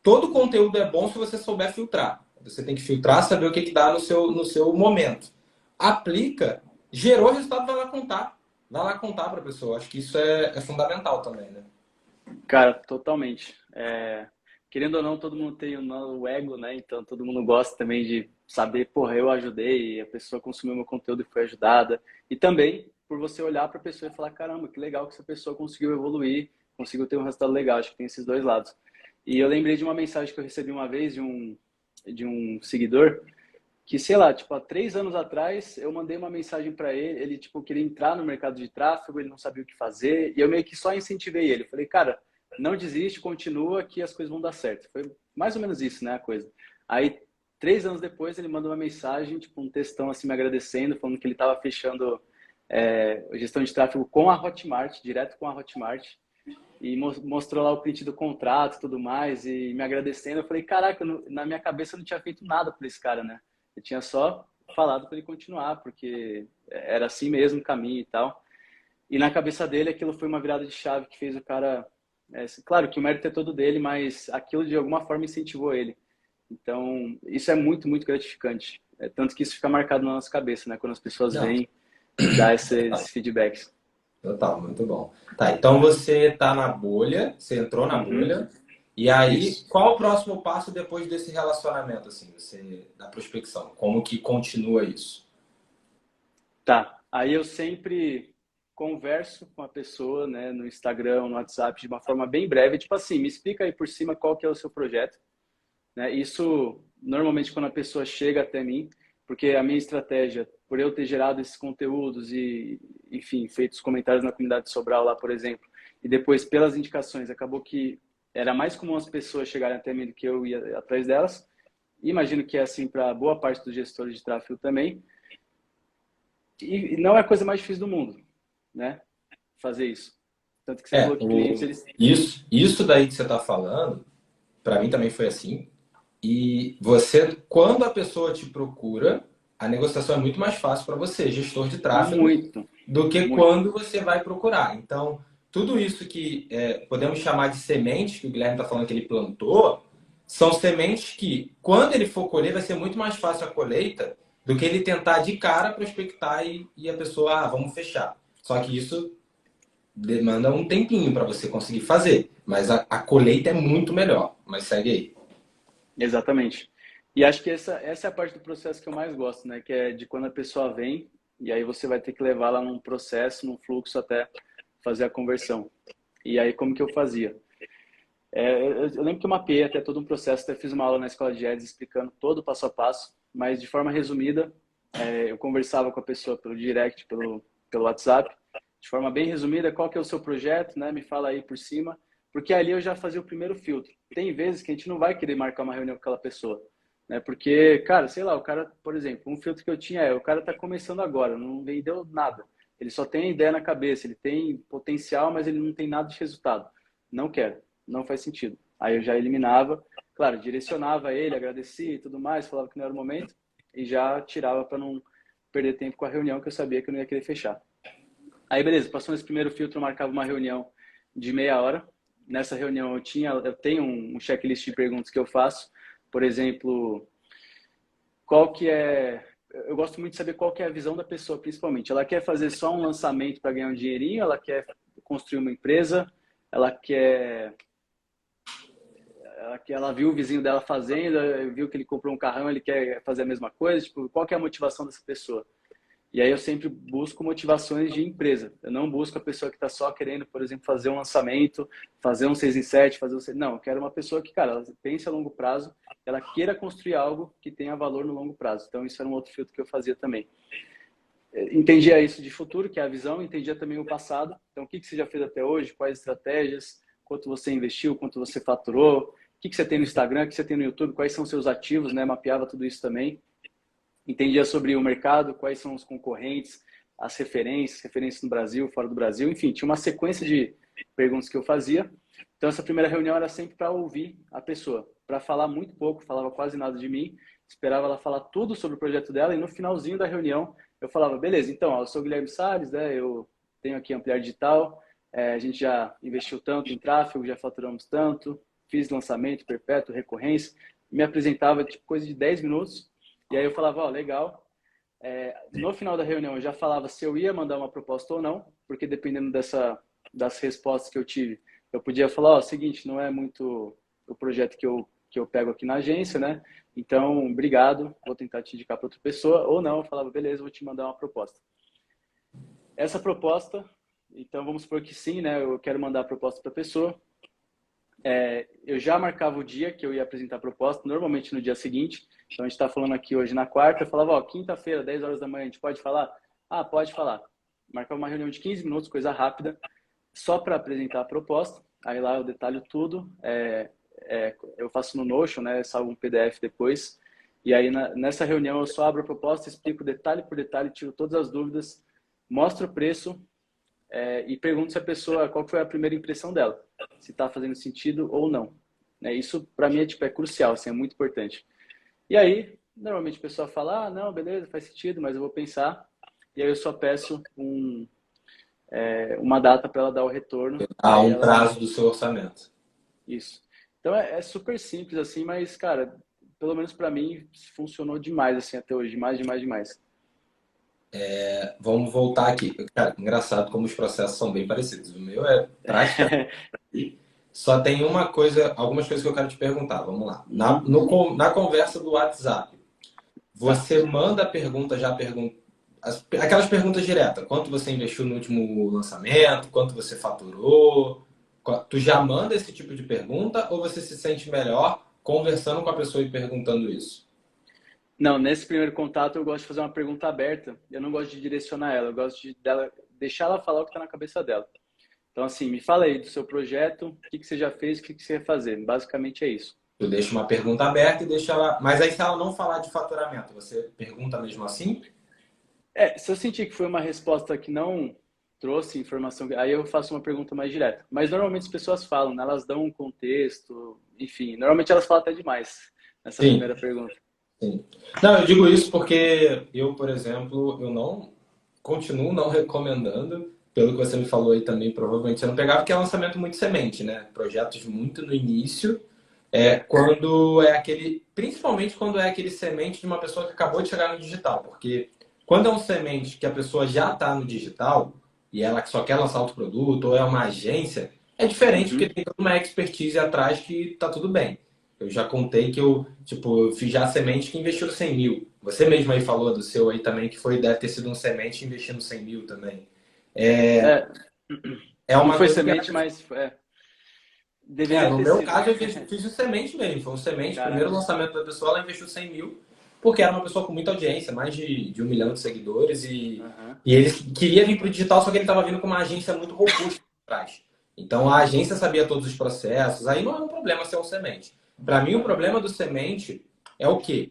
todo conteúdo é bom se você souber filtrar. Você tem que filtrar, saber o que, que dá no seu momento. Aplica, gerou resultado, vai lá contar. Vai lá contar para a pessoa. Acho que isso é fundamental também, né? Cara, totalmente. Querendo ou não, todo mundo tem o ego, né? Então todo mundo gosta também de saber, porra, eu ajudei, a pessoa consumiu meu conteúdo e foi ajudada. E também por você olhar para a pessoa e falar, caramba, que legal que essa pessoa conseguiu evoluir, conseguiu ter um resultado legal. Acho que tem esses dois lados. E eu lembrei de uma mensagem que eu recebi uma vez de um seguidor que, sei lá, tipo, há 3 anos atrás, eu mandei uma mensagem para ele, tipo, queria entrar no mercado de tráfego, ele não sabia o que fazer, e eu meio que só incentivei ele. Falei, cara, não desiste, continua que as coisas vão dar certo. Foi mais ou menos isso, né, a coisa. Aí, 3 anos depois, ele mandou uma mensagem, tipo, um textão assim, me agradecendo, falando que ele estava fechando gestão de tráfego com a Hotmart, direto com a Hotmart, e mostrou lá o print do contrato e tudo mais, e me agradecendo. Eu falei, caraca, na minha cabeça eu não tinha feito nada por esse cara, né? Eu tinha só falado para ele continuar, porque era assim mesmo o caminho e tal. E na cabeça dele aquilo foi uma virada de chave que fez o cara... claro que o mérito é todo dele, mas aquilo de alguma forma incentivou ele. Então, isso é muito, muito gratificante. Tanto que isso fica marcado na nossa cabeça, né? Quando as pessoas Não, vêm e dão esses feedbacks. total, muito bom. Tá, então você tá na bolha, você entrou na Uhum, bolha, e aí, isso. qual o próximo passo depois desse relacionamento, assim, você, da prospecção? Como que continua isso? Tá. Aí eu sempre. converso com a pessoa, né, no Instagram, no WhatsApp, de uma forma bem breve, tipo assim, me explica aí por cima qual que é o seu projeto, né? Isso, normalmente, quando a pessoa chega até mim, porque a minha estratégia, por eu ter gerado esses conteúdos e, enfim, feito os comentários na comunidade Sobral lá, por exemplo, e depois, pelas indicações, acabou que era mais comum as pessoas chegarem até mim do que eu ia atrás delas. Imagino que é assim para boa parte dos gestores de tráfego também. E não é a coisa mais difícil do mundo, né? Fazer isso. Tanto que você É, falou que clientes, eles... isso daí que você está falando, para mim também foi assim. E você, quando a pessoa te procura, a negociação é muito mais fácil para você, gestor de tráfego, Muito, do que muito. quando você vai procurar. Então, tudo isso que podemos chamar de sementes, que o Guilherme está falando que ele plantou, são sementes que, quando ele for colher, vai ser muito mais fácil a colheita do que ele tentar de cara prospectar e a pessoa, vamos fechar. Só que isso demanda um tempinho para você conseguir fazer. Mas a colheita é muito melhor. Mas segue aí. Exatamente. E acho que essa é a parte do processo que eu mais gosto, né? Que é de quando a pessoa vem e aí você vai ter que levar ela num processo, num fluxo até fazer a conversão. E aí, como que eu fazia? Eu lembro que eu mapeei até todo um processo, até fiz uma aula na escola de Ads explicando todo o passo a passo, mas de forma resumida, eu conversava com a pessoa pelo direct, pelo WhatsApp, de forma bem resumida, qual que é o seu projeto, né? Me fala aí por cima, porque ali eu já fazia o primeiro filtro. Tem vezes que a gente não vai querer marcar uma reunião com aquela pessoa, né? Porque, cara, sei lá, o cara, por exemplo, um filtro que eu tinha o cara tá começando agora, não vendeu nada. Ele só tem ideia na cabeça, ele tem potencial, mas ele não tem nada de resultado. Não quero, não faz sentido. Aí eu já eliminava, claro, direcionava ele, agradecia e tudo mais, falava que não era o momento e já tirava para não perder tempo com a reunião que eu sabia que eu não ia querer fechar. Aí beleza, passou nesse primeiro filtro, eu marcava uma reunião de meia hora. Nessa reunião eu tenho um checklist de perguntas que eu faço. Por exemplo, qual que é... Eu gosto muito de saber qual que é a visão da pessoa, principalmente. Ela quer fazer só um lançamento para ganhar um dinheirinho? Ela quer construir uma empresa? Ela quer... Ela viu o vizinho dela fazendo, viu que ele comprou um carrão, ele quer fazer a mesma coisa? Tipo, qual que é a motivação dessa pessoa? E aí eu sempre busco motivações de empresa. Eu não busco a pessoa que está só querendo, por exemplo, fazer um lançamento, fazer um 6 em 7, fazer um... Não, eu quero uma pessoa que, cara, ela pense a longo prazo, ela queira construir algo que tenha valor no longo prazo. Então, isso era um outro filtro que eu fazia também. Entendia isso de futuro, que é a visão, entendia também o passado. Então, o que você já fez até hoje, quais estratégias, quanto você investiu, quanto você faturou, o que você tem no Instagram, o que você tem no YouTube, quais são seus ativos, né? Mapeava tudo isso também. Entendia sobre o mercado, quais são os concorrentes, as referências no Brasil, fora do Brasil, enfim, tinha uma sequência de perguntas que eu fazia. Então, essa primeira reunião era sempre para ouvir a pessoa, para falar muito pouco, falava quase nada de mim, esperava ela falar tudo sobre o projeto dela e no finalzinho da reunião eu falava, beleza, então, eu sou o Guilherme Salles, né, eu tenho aqui Ampliar Digital, a gente já investiu tanto em tráfego, já faturamos tanto, fiz lançamento perpétuo, recorrência, me apresentava tipo coisa de 10 minutos. E aí eu falava, legal. No final da reunião eu já falava se eu ia mandar uma proposta ou não, porque dependendo das respostas que eu tive, eu podia falar, seguinte, não é muito o projeto que eu pego aqui na agência, né? Então, obrigado, vou tentar te indicar para outra pessoa. Ou não, eu falava, beleza, vou te mandar uma proposta. Essa proposta, então vamos supor que sim, né? Eu quero mandar a proposta para a pessoa. Eu já marcava o dia que eu ia apresentar a proposta, normalmente no dia seguinte. Então, a gente está falando aqui hoje na quarta. Eu falava, quinta-feira, 10 horas da manhã, a gente pode falar? Pode falar. Marcava uma reunião de 15 minutos, coisa rápida, só para apresentar a proposta. Aí lá eu detalho tudo. Eu faço no Notion, né? Salvo um PDF depois. E aí, nessa reunião, eu só abro a proposta, explico detalhe por detalhe, tiro todas as dúvidas, mostro o preço e pergunto se a pessoa, qual foi a primeira impressão dela, se está fazendo sentido ou não. Isso, para mim, é crucial, assim, é muito importante. E aí, normalmente a pessoa fala, não, beleza, faz sentido, mas eu vou pensar. E aí eu só peço uma data para ela dar o retorno. Há um prazo do seu orçamento. Isso. Então é super simples assim, mas, cara, pelo menos para mim, funcionou demais assim até hoje. Demais. Vamos voltar aqui. Cara, engraçado como os processos são bem parecidos. O meu é prática. Só tem algumas coisas que eu quero te perguntar. Vamos lá. Na conversa do WhatsApp, você manda a pergunta aquelas perguntas diretas. Quanto você investiu no último lançamento? Quanto você faturou? Tu já manda esse tipo de pergunta ou você se sente melhor conversando com a pessoa e perguntando isso? Não, nesse primeiro contato eu gosto de fazer uma pergunta aberta. Eu não gosto de direcionar ela, eu gosto de deixar ela falar o que está na cabeça dela. Então, assim, me fala aí do seu projeto, o que você já fez, o que você quer fazer. Basicamente é isso. Tu deixa uma pergunta aberta e deixa ela. Mas aí, se ela não falar de faturamento, você pergunta mesmo assim? Se eu sentir que foi uma resposta que não trouxe informação, aí eu faço uma pergunta mais direta. Mas normalmente as pessoas falam, né? Elas dão um contexto, enfim. Normalmente elas falam até demais nessa Sim, primeira pergunta. sim. Não, eu digo isso porque eu, por exemplo, eu não continuo não recomendando, pelo que você me falou aí também, provavelmente você não pegava, porque é lançamento muito semente, né? Projetos muito no início. Quando é aquele, principalmente quando é aquele semente de uma pessoa que acabou de chegar no digital, porque quando é um semente que a pessoa já está no digital e ela só quer lançar outro produto ou é uma agência, é diferente porque Uhum. tem toda uma expertise atrás que tá tudo bem. Eu já contei que eu fiz já semente que investiu 100 mil. Você mesmo aí falou do seu aí também, que deve ter sido um semente investindo 100 mil também. É, É, é não uma foi coisa que semente, mas deveria no ter meu sido. caso, eu fiz o semente mesmo. Foi um semente, primeiro Caraca. lançamento da pessoa, ela investiu 100 mil, porque era uma pessoa com muita audiência, mais de 1 milhão de seguidores, Aham. e ele queria vir para o digital, só que ele estava vindo com uma agência muito robusta atrás. Então a agência sabia todos os processos, aí não é um problema ser um semente. Para mim, o problema do semente é o quê?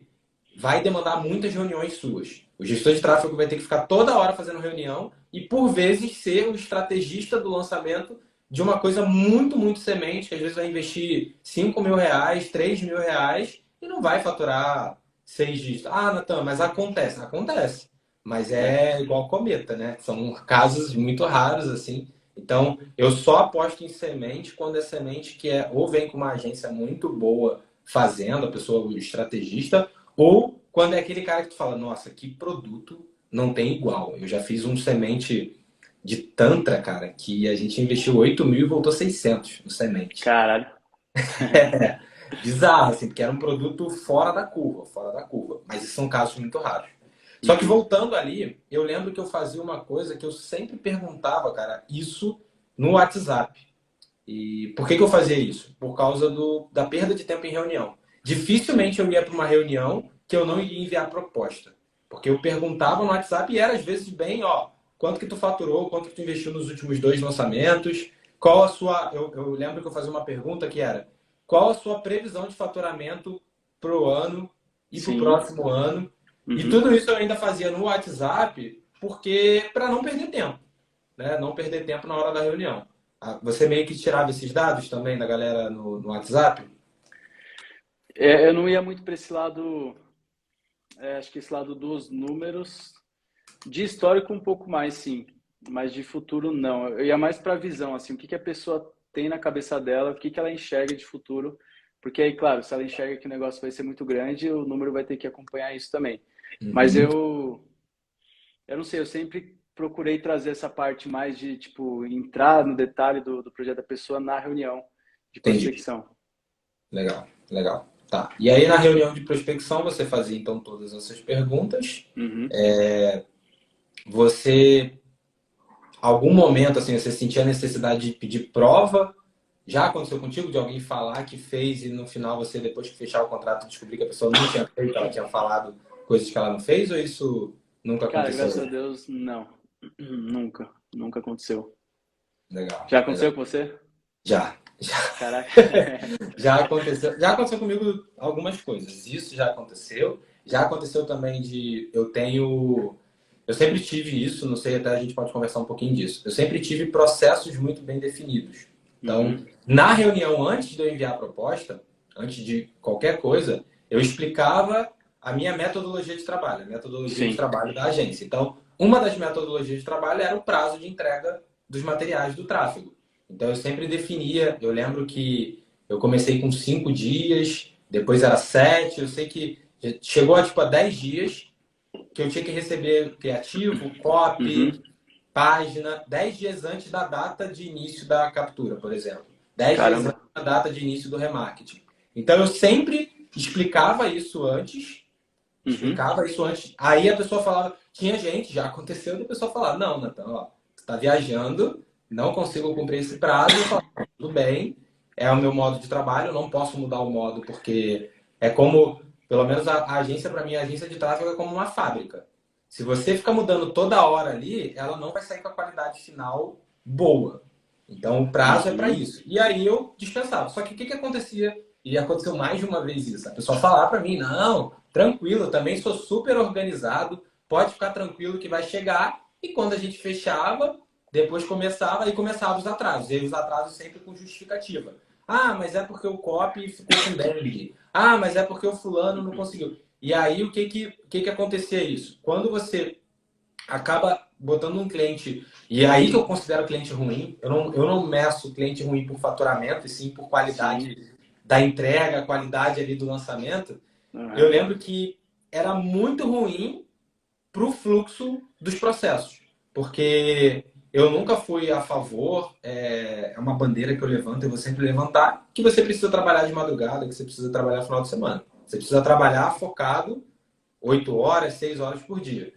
Vai demandar muitas reuniões suas. O gestor de tráfego vai ter que ficar toda hora fazendo reunião e, por vezes, ser o estrategista do lançamento de uma coisa muito, muito semente, que às vezes vai investir 5 mil reais, 3 mil reais e não vai faturar 6 dígitos. Ah, Natan, mas acontece. Acontece. Mas É. é igual cometa, né? São casos muito raros, assim. Então, eu só aposto em semente quando é semente que ou vem com uma agência muito boa fazendo, a pessoa, o estrategista, ou quando é aquele cara que tu fala, nossa, que produto não tem igual. Eu já fiz um semente de Tantra, cara, que a gente investiu 8 mil e voltou 600 no semente. Caralho. Bizarro, assim, porque era um produto fora da curva, fora da curva. Mas isso são casos muito raros. Só que Uhum. voltando ali, eu lembro que eu fazia uma coisa que eu sempre perguntava, cara, isso no WhatsApp. E por que eu fazia isso? Por causa da perda de tempo em reunião. Sim. Dificilmente eu ia para uma reunião que eu não iria enviar proposta. Porque eu perguntava no WhatsApp e era às vezes bem, ó, quanto que tu faturou, quanto que tu investiu nos últimos 2 lançamentos, qual a sua. Eu lembro que eu fazia uma pergunta que era: qual a sua previsão de faturamento para o ano e para o Sim. próximo ano? E Uhum. tudo isso eu ainda fazia no WhatsApp, porque para não perder tempo, né? Não perder tempo na hora da reunião. Você meio que tirava esses dados também da galera no WhatsApp? Eu não ia muito para esse lado, acho que esse lado dos números. De histórico um pouco mais, sim, mas de futuro não. Eu ia mais para a visão, assim, o que que a pessoa tem na cabeça dela, o que que ela enxerga de futuro, porque aí, claro, se ela enxerga que o negócio vai ser muito grande, o número vai ter que acompanhar isso também. Mas Uhum. eu não sei, eu sempre procurei trazer essa parte mais de, tipo, entrar no detalhe do projeto da pessoa na reunião de Entendi. prospecção. Legal, legal. Tá. E aí na reunião de prospecção você fazia então todas essas perguntas. Uhum. Você, algum momento assim, você sentia a necessidade de pedir prova? Já aconteceu contigo de alguém falar que fez e no final você, depois que fechar o contrato, descobrir que a pessoa não tinha feito, ela tinha falado coisas que ela não fez, ou isso nunca Cara, aconteceu? graças a Deus, não. Nunca, nunca aconteceu. Legal, Já legal. aconteceu com você? Já. Caraca. Já aconteceu comigo algumas coisas. Isso já aconteceu. Já aconteceu também eu sempre tive isso, não sei, até a gente pode conversar um pouquinho disso. Eu sempre tive processos muito bem definidos. Então, Uhum. na reunião antes de eu enviar a proposta, antes de qualquer coisa, eu explicava a minha metodologia de trabalho, a metodologia de Sim. trabalho da agência. Então, uma das metodologias de trabalho era o prazo de entrega dos materiais do tráfego. Então eu sempre definia, eu lembro que eu comecei com 5 dias, depois era 7, eu sei que chegou a, tipo, a 10 dias que eu tinha que receber criativo, Uhum. copy, página, 10 dias antes da data de início da captura, por exemplo. 10 dias Caramba. antes da data de início do remarketing. Então eu sempre explicava isso antes, Uhum. aí a pessoa falava, tinha gente, já aconteceu, da pessoa falar, não, Natan, ó, você está viajando, não consigo cumprir esse prazo. Eu falo, tudo bem, é o meu modo de trabalho, eu não posso mudar o modo, porque é como, pelo menos a agência, para mim, a agência de tráfego é como uma fábrica. Se você ficar mudando toda hora ali, ela não vai sair com a qualidade final boa. Então, o prazo é para Uhum. isso. E aí eu dispensava. Só que o que acontecia? E aconteceu mais de uma vez isso. A pessoa falar para mim, não, tranquilo, eu também sou super organizado, pode ficar tranquilo que vai chegar. E quando a gente fechava, depois começava, aí começava os atrasos. E aí os atrasos sempre com justificativa. Ah, mas é porque o copy ficou com dengue. Ah, mas é porque o fulano não conseguiu. E aí o que acontecia isso? Quando você acaba botando um cliente, e é aí que eu considero cliente ruim, eu não meço cliente ruim por faturamento, e sim por Sim. qualidade da entrega, qualidade ali do lançamento. Eu Uhum. lembro que era muito ruim para o fluxo dos processos, porque eu nunca fui a favor, é uma bandeira que eu levanto e vou sempre levantar, que você precisa trabalhar de madrugada, que você precisa trabalhar no final de semana. Você precisa trabalhar focado 8 horas, 6 horas por dia.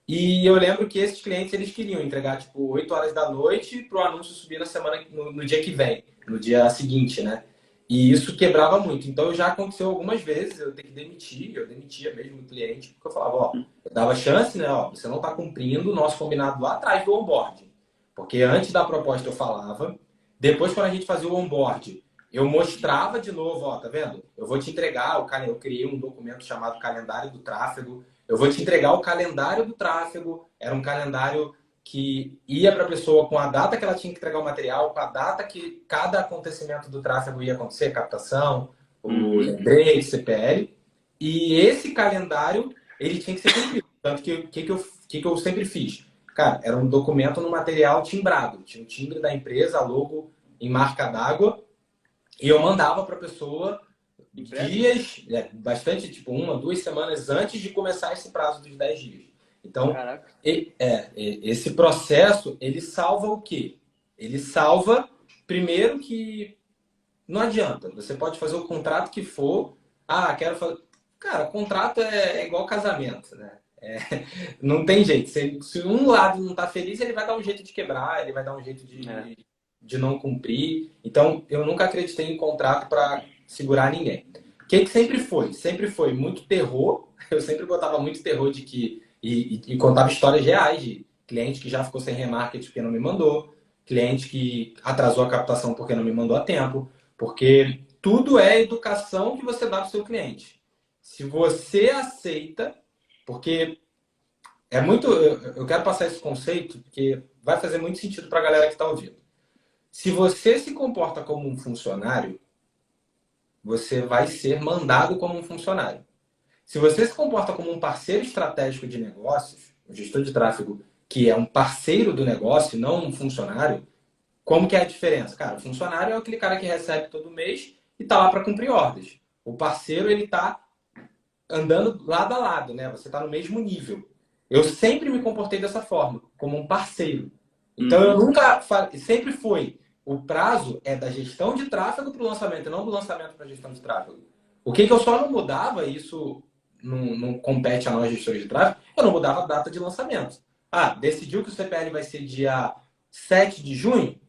E eu lembro que esses clientes eles queriam entregar tipo 8 horas da noite para o anúncio subir na semana no dia que vem, no dia seguinte, né? E isso quebrava muito. Então já aconteceu algumas vezes eu ter que demitir, eu demitia mesmo o cliente, porque eu falava, ó, eu dava chance, né? Ó, você não está cumprindo o nosso combinado lá atrás do onboard. Porque antes da proposta eu falava, depois quando a gente fazia o onboard, eu mostrava de novo, ó, tá vendo? Eu vou te entregar, eu criei um documento chamado Calendário do Tráfego, eu vou te entregar o calendário do tráfego. Era um calendário que ia para a pessoa com a data que ela tinha que entregar o material, com a data que cada acontecimento do tráfego ia acontecer, captação, o Uhum. lembrete, CPL. E esse calendário, ele tinha que ser cumprido. Tanto que o que eu sempre fiz? Cara, era um documento no material timbrado. Tinha o timbre da empresa, logo em marca d'água. E eu mandava para a pessoa Impresso? dias, bastante, tipo, 1, 2 semanas antes de começar esse prazo dos 10 dias. Então, Caraca. esse processo, ele salva o quê? Ele salva, primeiro, que não adianta. Você pode fazer o contrato que for. Ah, quero fazer. Cara, contrato é igual casamento, né? É, não tem jeito. Se um lado não está feliz, ele vai dar um jeito de quebrar, ele vai dar um jeito É. de não cumprir. Então, eu nunca acreditei em contrato para segurar ninguém. O que sempre foi? Sempre foi muito terror. Eu sempre botava muito terror de que. E contava histórias reais de cliente que já ficou sem remarketing porque não me mandou, cliente que atrasou a captação porque não me mandou a tempo. Porque tudo é educação que você dá para o seu cliente. Se você aceita, porque é muito. Eu quero passar esse conceito, porque vai fazer muito sentido para a galera que está ouvindo. Se você se comporta como um funcionário, você vai ser mandado como um funcionário. Se você se comporta como um parceiro estratégico de negócios, um gestor de tráfego que é um parceiro do negócio, não um funcionário, como que é a diferença? Cara, o funcionário é aquele cara que recebe todo mês e está lá para cumprir ordens. O parceiro, ele está andando lado a lado, né? Você está no mesmo nível. Eu sempre me comportei dessa forma, como um parceiro. Então eu Uhum. nunca, sempre foi. O prazo é da gestão de tráfego para o lançamento, não do lançamento para a gestão de tráfego. O que eu só não mudava, isso não compete a nós gestores de tráfego, eu não mudava a data de lançamento. Ah, decidiu que o CPL vai ser dia 7 de junho?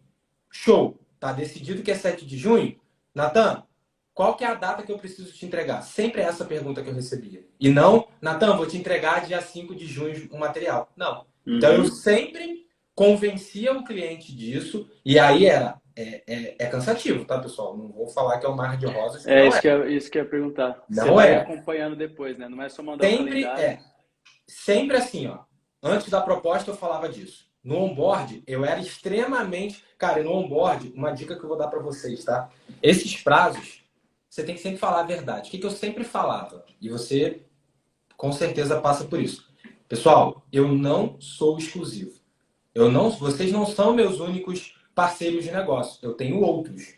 Show! Tá decidido que é 7 de junho? Natan, qual que é a data que eu preciso te entregar? Sempre é essa pergunta que eu recebia. E não, Natan, vou te entregar dia 5 de junho o material. Não. Então eu Uhum. sempre convencia o cliente disso, e aí é cansativo, tá, pessoal? Não vou falar que é um mar de rosas, que É não isso é. que eu ia perguntar. Você Não vai é. acompanhando depois, né? Não é só mandar o Sempre calendário. é. Sempre assim, ó. Antes da proposta eu falava disso. No onboard, eu era extremamente. Cara, no onboard, uma dica que eu vou dar para vocês, tá? Esses prazos, você tem que sempre falar a verdade. O que eu sempre falava? E você, com certeza, passa por isso. Pessoal, eu não sou exclusivo. Vocês não são meus únicos parceiros de negócio. Eu tenho outros.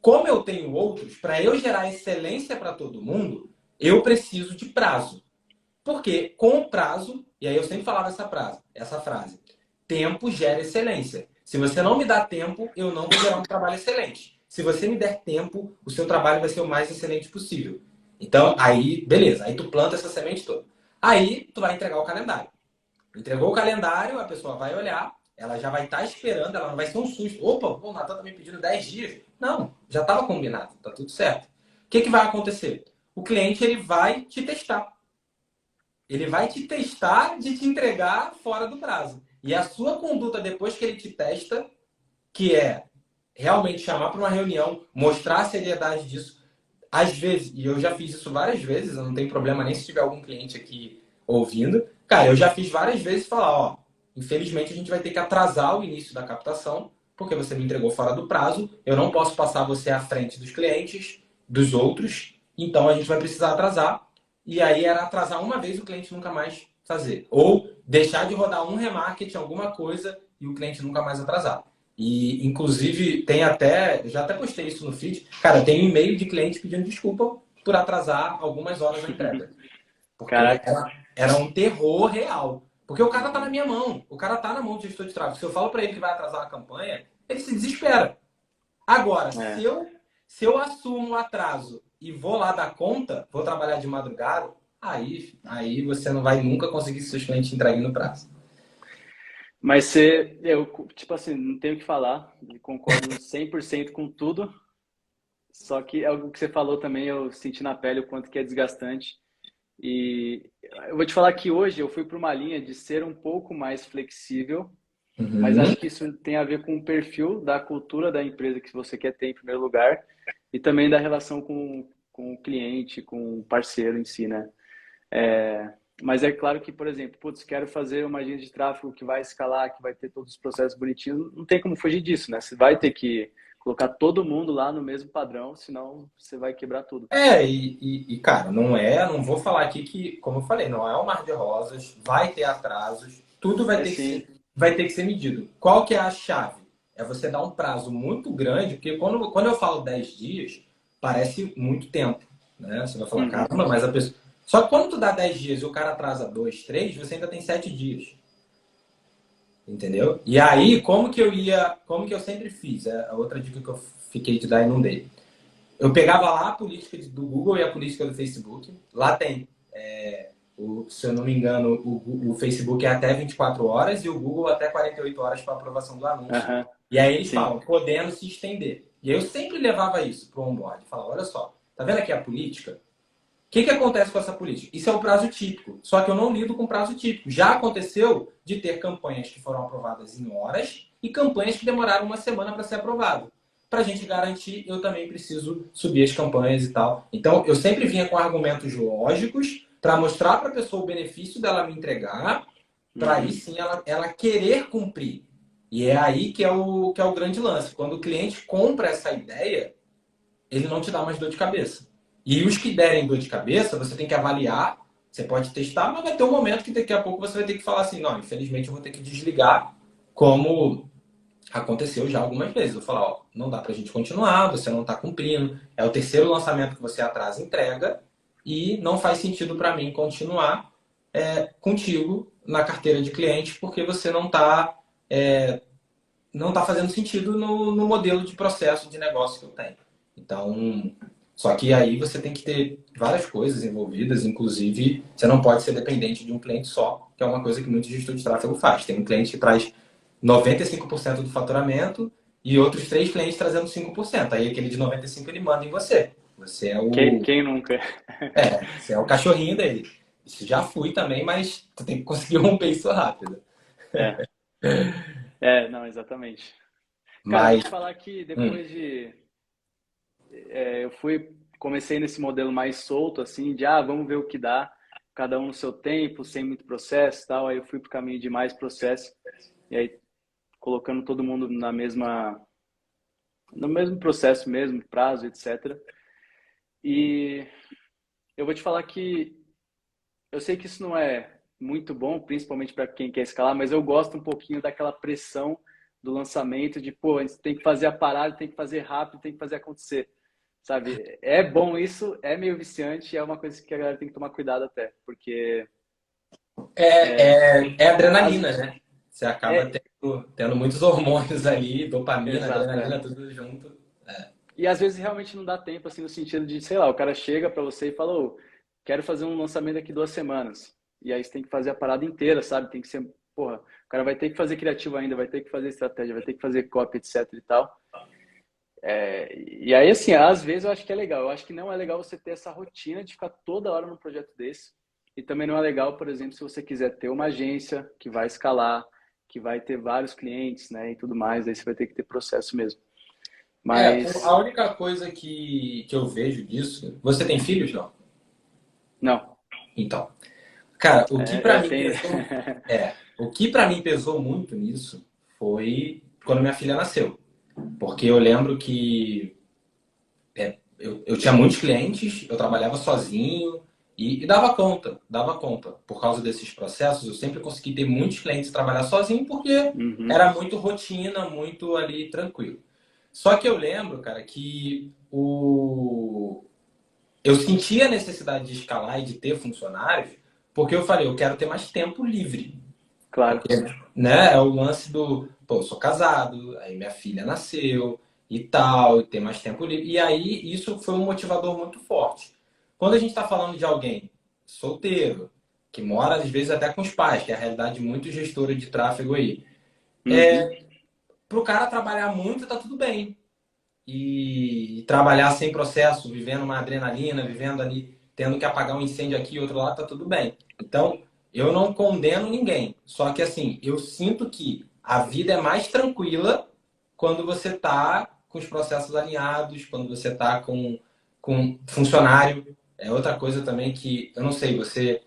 Como eu tenho outros, para eu gerar excelência para todo mundo, eu preciso de prazo. Porque com o prazo, e aí eu sempre falava essa frase, tempo gera excelência. Se você não me dá tempo, eu não vou gerar um trabalho excelente. Se você me der tempo, o seu trabalho vai ser o mais excelente possível. Então, aí, beleza, aí tu planta essa semente toda. Aí, tu vai entregar o calendário. Entregou o calendário, a pessoa vai olhar, ela já vai estar esperando, ela não vai ser um susto. Opa, o Natan tá me pedindo 10 dias. Não, já estava combinado, tá tudo certo. O que vai acontecer? O cliente ele vai te testar. Ele vai te testar de te entregar fora do prazo. E a sua conduta depois que ele te testa, que é realmente chamar para uma reunião, mostrar a seriedade disso. Às vezes, e eu já fiz isso várias vezes, eu não tenho problema nem se tiver algum cliente aqui ouvindo. Cara, eu já fiz várias vezes falar, ó, infelizmente a gente vai ter que atrasar o início da captação, porque você me entregou fora do prazo, eu não posso passar você à frente dos clientes, dos outros, então a gente vai precisar atrasar. E aí era atrasar uma vez o cliente nunca mais fazer. Ou deixar de rodar um remarketing, alguma coisa, e o cliente nunca mais atrasar. E, inclusive, tem até, já até postei isso no feed, cara, tem um e-mail de cliente pedindo desculpa por atrasar algumas horas na entrega. Porque Caraca. era um terror real. Porque o cara tá na minha mão, o cara tá na mão do gestor de tráfego. Se eu falo para ele que vai atrasar uma campanha, ele se desespera. Agora, É. se eu assumo o atraso e vou lá dar conta, vou trabalhar de madrugada, aí você não vai nunca conseguir que seus clientes entreguem no prazo. Mas você, eu, tipo assim, não tenho o que falar, eu concordo 100% com tudo, só que é o que você falou também, eu senti na pele o quanto que é desgastante. E eu vou te falar que hoje eu fui para uma linha de ser um pouco mais flexível, mas Uhum. acho que isso tem a ver com o perfil da cultura da empresa que você quer ter em primeiro lugar e também da relação com o cliente, com o parceiro em si, né? Mas é claro que, por exemplo, putz, quero fazer uma agência de tráfego que vai escalar, que vai ter todos os processos bonitinhos, não tem como fugir disso, né? Você vai ter que colocar todo mundo lá no mesmo padrão, senão você vai quebrar tudo. Cara, não vou falar aqui que, como eu falei, não é um mar de rosas, vai ter atrasos, tudo É sim. vai ter que ser medido. Qual que é a chave? É você dar um prazo muito grande, porque quando eu falo 10 dias, parece muito tempo, né? Você vai falar, Uhum. caramba, mas a pessoa... Só que quando tu dá 10 dias e o cara atrasa 2, 3, você ainda tem 7 dias. Entendeu? E aí, como que eu sempre fiz? É a outra dica que eu fiquei de dar e não dei. Eu pegava lá a política do Google e a política do Facebook. Lá tem, se eu não me engano, o Facebook é até 24 horas e o Google até 48 horas para aprovação do anúncio. Aham. E aí eles Sim. falam, podendo se estender. E eu sempre levava isso para o onboard. Falava, olha só, tá vendo aqui a política? Que acontece com essa política? Isso é o prazo típico. Só que eu não lido com prazo típico. Já aconteceu de ter campanhas que foram aprovadas em horas e campanhas que demoraram uma semana para ser aprovado. Para a gente garantir, eu também preciso subir as campanhas e tal. Então, eu sempre vinha com argumentos lógicos para mostrar para a pessoa o benefício dela me entregar, para aí Uhum. sim ela querer cumprir. E é aí que é o grande lance. Quando o cliente compra essa ideia, ele não te dá mais dor de cabeça. E os que derem dor de cabeça, você tem que avaliar, você pode testar, mas vai ter um momento que daqui a pouco você vai ter que falar assim, não, infelizmente eu vou ter que desligar, como aconteceu já algumas vezes. Eu vou falar, ó, não dá pra gente continuar, você não tá cumprindo, é o terceiro lançamento que você atrasa entrega e não faz sentido para mim continuar contigo na carteira de clientes porque você não tá fazendo sentido no modelo de processo de negócio que eu tenho. Então, só que aí você tem que ter várias coisas envolvidas, inclusive você não pode ser dependente de um cliente só, que é uma coisa que muitos gestores de tráfego faz. Tem um cliente que traz 95% do faturamento e outros três clientes trazendo 5%. Aí aquele de 95% ele manda em você. Você é o, Quem nunca? você é o cachorrinho dele. Isso já fui também, mas tu tem que conseguir romper isso rápido. É, não, exatamente. Cara, eu vou Mas, te falar que hum, depois de eu comecei nesse modelo mais solto, assim, de vamos ver o que dá, cada um no seu tempo, sem muito processo e tal. Aí eu fui pro caminho de mais processo, e aí colocando todo mundo no mesmo processo mesmo, prazo, etc. E eu vou te falar que eu sei que isso não é muito bom, principalmente para quem quer escalar, mas eu gosto um pouquinho daquela pressão do lançamento, de, pô, a gente tem que fazer a parada, tem que fazer rápido, tem que fazer acontecer. Sabe? É bom isso, é meio viciante, é uma coisa que a galera tem que tomar cuidado até, porque é as, adrenalina, né? Você acaba é tendo muitos hormônios ali, dopamina, exato, adrenalina, tudo junto. E às vezes realmente não dá tempo, assim, no sentido de, sei lá, o cara chega para você e fala, ô, quero fazer um lançamento daqui 2 semanas. e aí você tem que fazer a parada inteira, sabe? Tem que ser, porra, o cara vai ter que fazer criativo ainda, vai ter que fazer estratégia, vai ter que fazer copy, etc e tal. E aí, assim, às vezes eu acho que é legal. Eu acho que não é legal você ter essa rotina de ficar toda hora num projeto desse. E também não é legal, por exemplo, se você quiser ter uma agência que vai escalar, que vai ter vários clientes, né, e tudo mais, aí você vai ter que ter processo mesmo. A Mas, única coisa que eu vejo disso. Você tem filhos, não? não. Então. Cara, o que pra mim Tem... pesou. O que para mim pesou muito nisso foi quando minha filha nasceu. Porque eu lembro que eu tinha muitos clientes, eu trabalhava sozinho e dava conta, dava conta. Por causa desses processos, eu sempre consegui ter muitos clientes e trabalhar sozinho porque Uhum, era muito rotina, muito ali tranquilo. Só que eu lembro, cara, que eu sentia a necessidade de escalar e de ter funcionários porque eu falei, eu quero ter mais tempo livre. claro. Porque, né, é o lance do, pô, eu sou casado, aí minha filha nasceu e tal, e tem mais tempo livre. E aí isso foi um motivador muito forte. Quando a gente está falando de alguém solteiro, que mora às vezes até com os pais, que é a realidade de muitos gestores de tráfego aí, Uhum. para o cara trabalhar muito, tá tudo bem. E trabalhar sem processo, vivendo uma adrenalina, vivendo ali, tendo que apagar um incêndio aqui e outro lá, tá tudo bem. Então, eu não condeno ninguém. Só que assim, eu sinto que a vida é mais tranquila quando você tá com os processos alinhados, quando você tá com funcionário. É outra coisa também que, eu não sei, você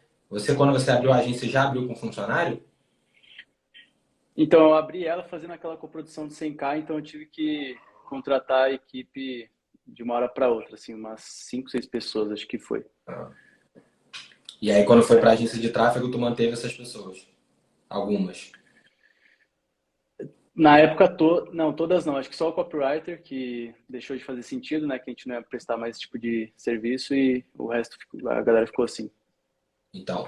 quando você abriu a agência já abriu com funcionário? Então, eu abri ela fazendo aquela coprodução de 100K, então eu tive que contratar a equipe de uma hora para outra, assim, umas 5, 6 pessoas, acho que foi. E aí quando foi para a É. agência de tráfego, tu manteve essas pessoas? Algumas. Na época, não, todas não. Acho que só o copywriter que deixou de fazer sentido, né? Que a gente não ia prestar mais esse tipo de serviço e o resto, a galera ficou assim. Então,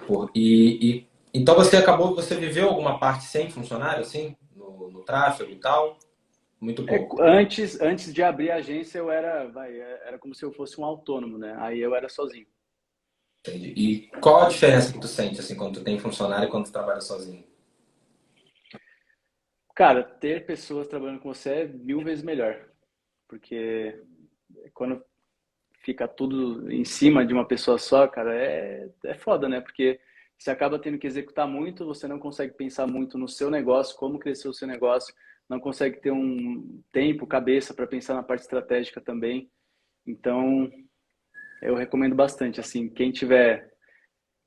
então você viveu alguma parte sem funcionário, assim, no tráfego e tal? Muito pouco. Antes de abrir a agência, era como se eu fosse um autônomo, né? Aí eu era sozinho. Entendi. E qual a diferença que tu sente, assim, quando tu tem funcionário e quando tu trabalha sozinho? Cara, ter pessoas trabalhando com você é 1000 vezes melhor, porque quando fica tudo em cima de uma pessoa só, cara, é foda, né? Porque você acaba tendo que executar muito, você não consegue pensar muito no seu negócio, como crescer o seu negócio, não consegue ter um tempo, cabeça para pensar na parte estratégica também. Então, eu recomendo bastante, assim, quem tiver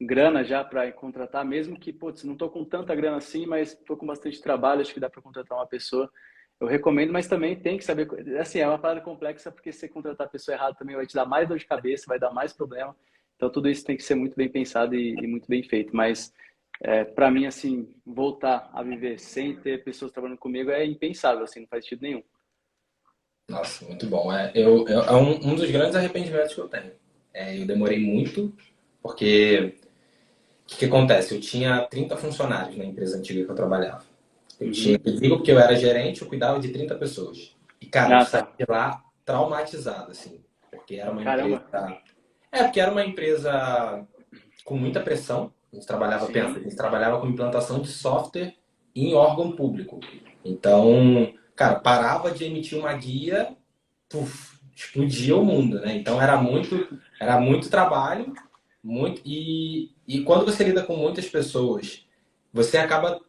grana já para contratar, mesmo que, putz, não tô com tanta grana assim, mas tô com bastante trabalho, acho que dá para contratar uma pessoa. Eu recomendo, mas também tem que saber, assim, é uma parada complexa porque se você contratar a pessoa errada também vai te dar mais dor de cabeça, vai dar mais problema. Então tudo isso tem que ser muito bem pensado e muito bem feito. Mas para mim, assim, voltar a viver sem ter pessoas trabalhando comigo é impensável, assim, não faz sentido nenhum. Nossa, muito bom. É um dos grandes arrependimentos que eu tenho. Eu demorei muito, porque o que acontece? Eu tinha 30 funcionários na empresa antiga que eu trabalhava. Uhum. Eu digo porque eu era gerente, eu cuidava de 30 pessoas. E, cara, eu Ah, saí tá. de lá traumatizado, assim, porque era uma empresa. Caramba. Porque era uma empresa com muita pressão. A gente trabalhava, pensa, a Sim. gente trabalhava com implantação de software em órgão público. Então, cara, parava de emitir uma guia, puf, explodia o mundo, né? Então era muito trabalho, e quando você lida com muitas pessoas, você acaba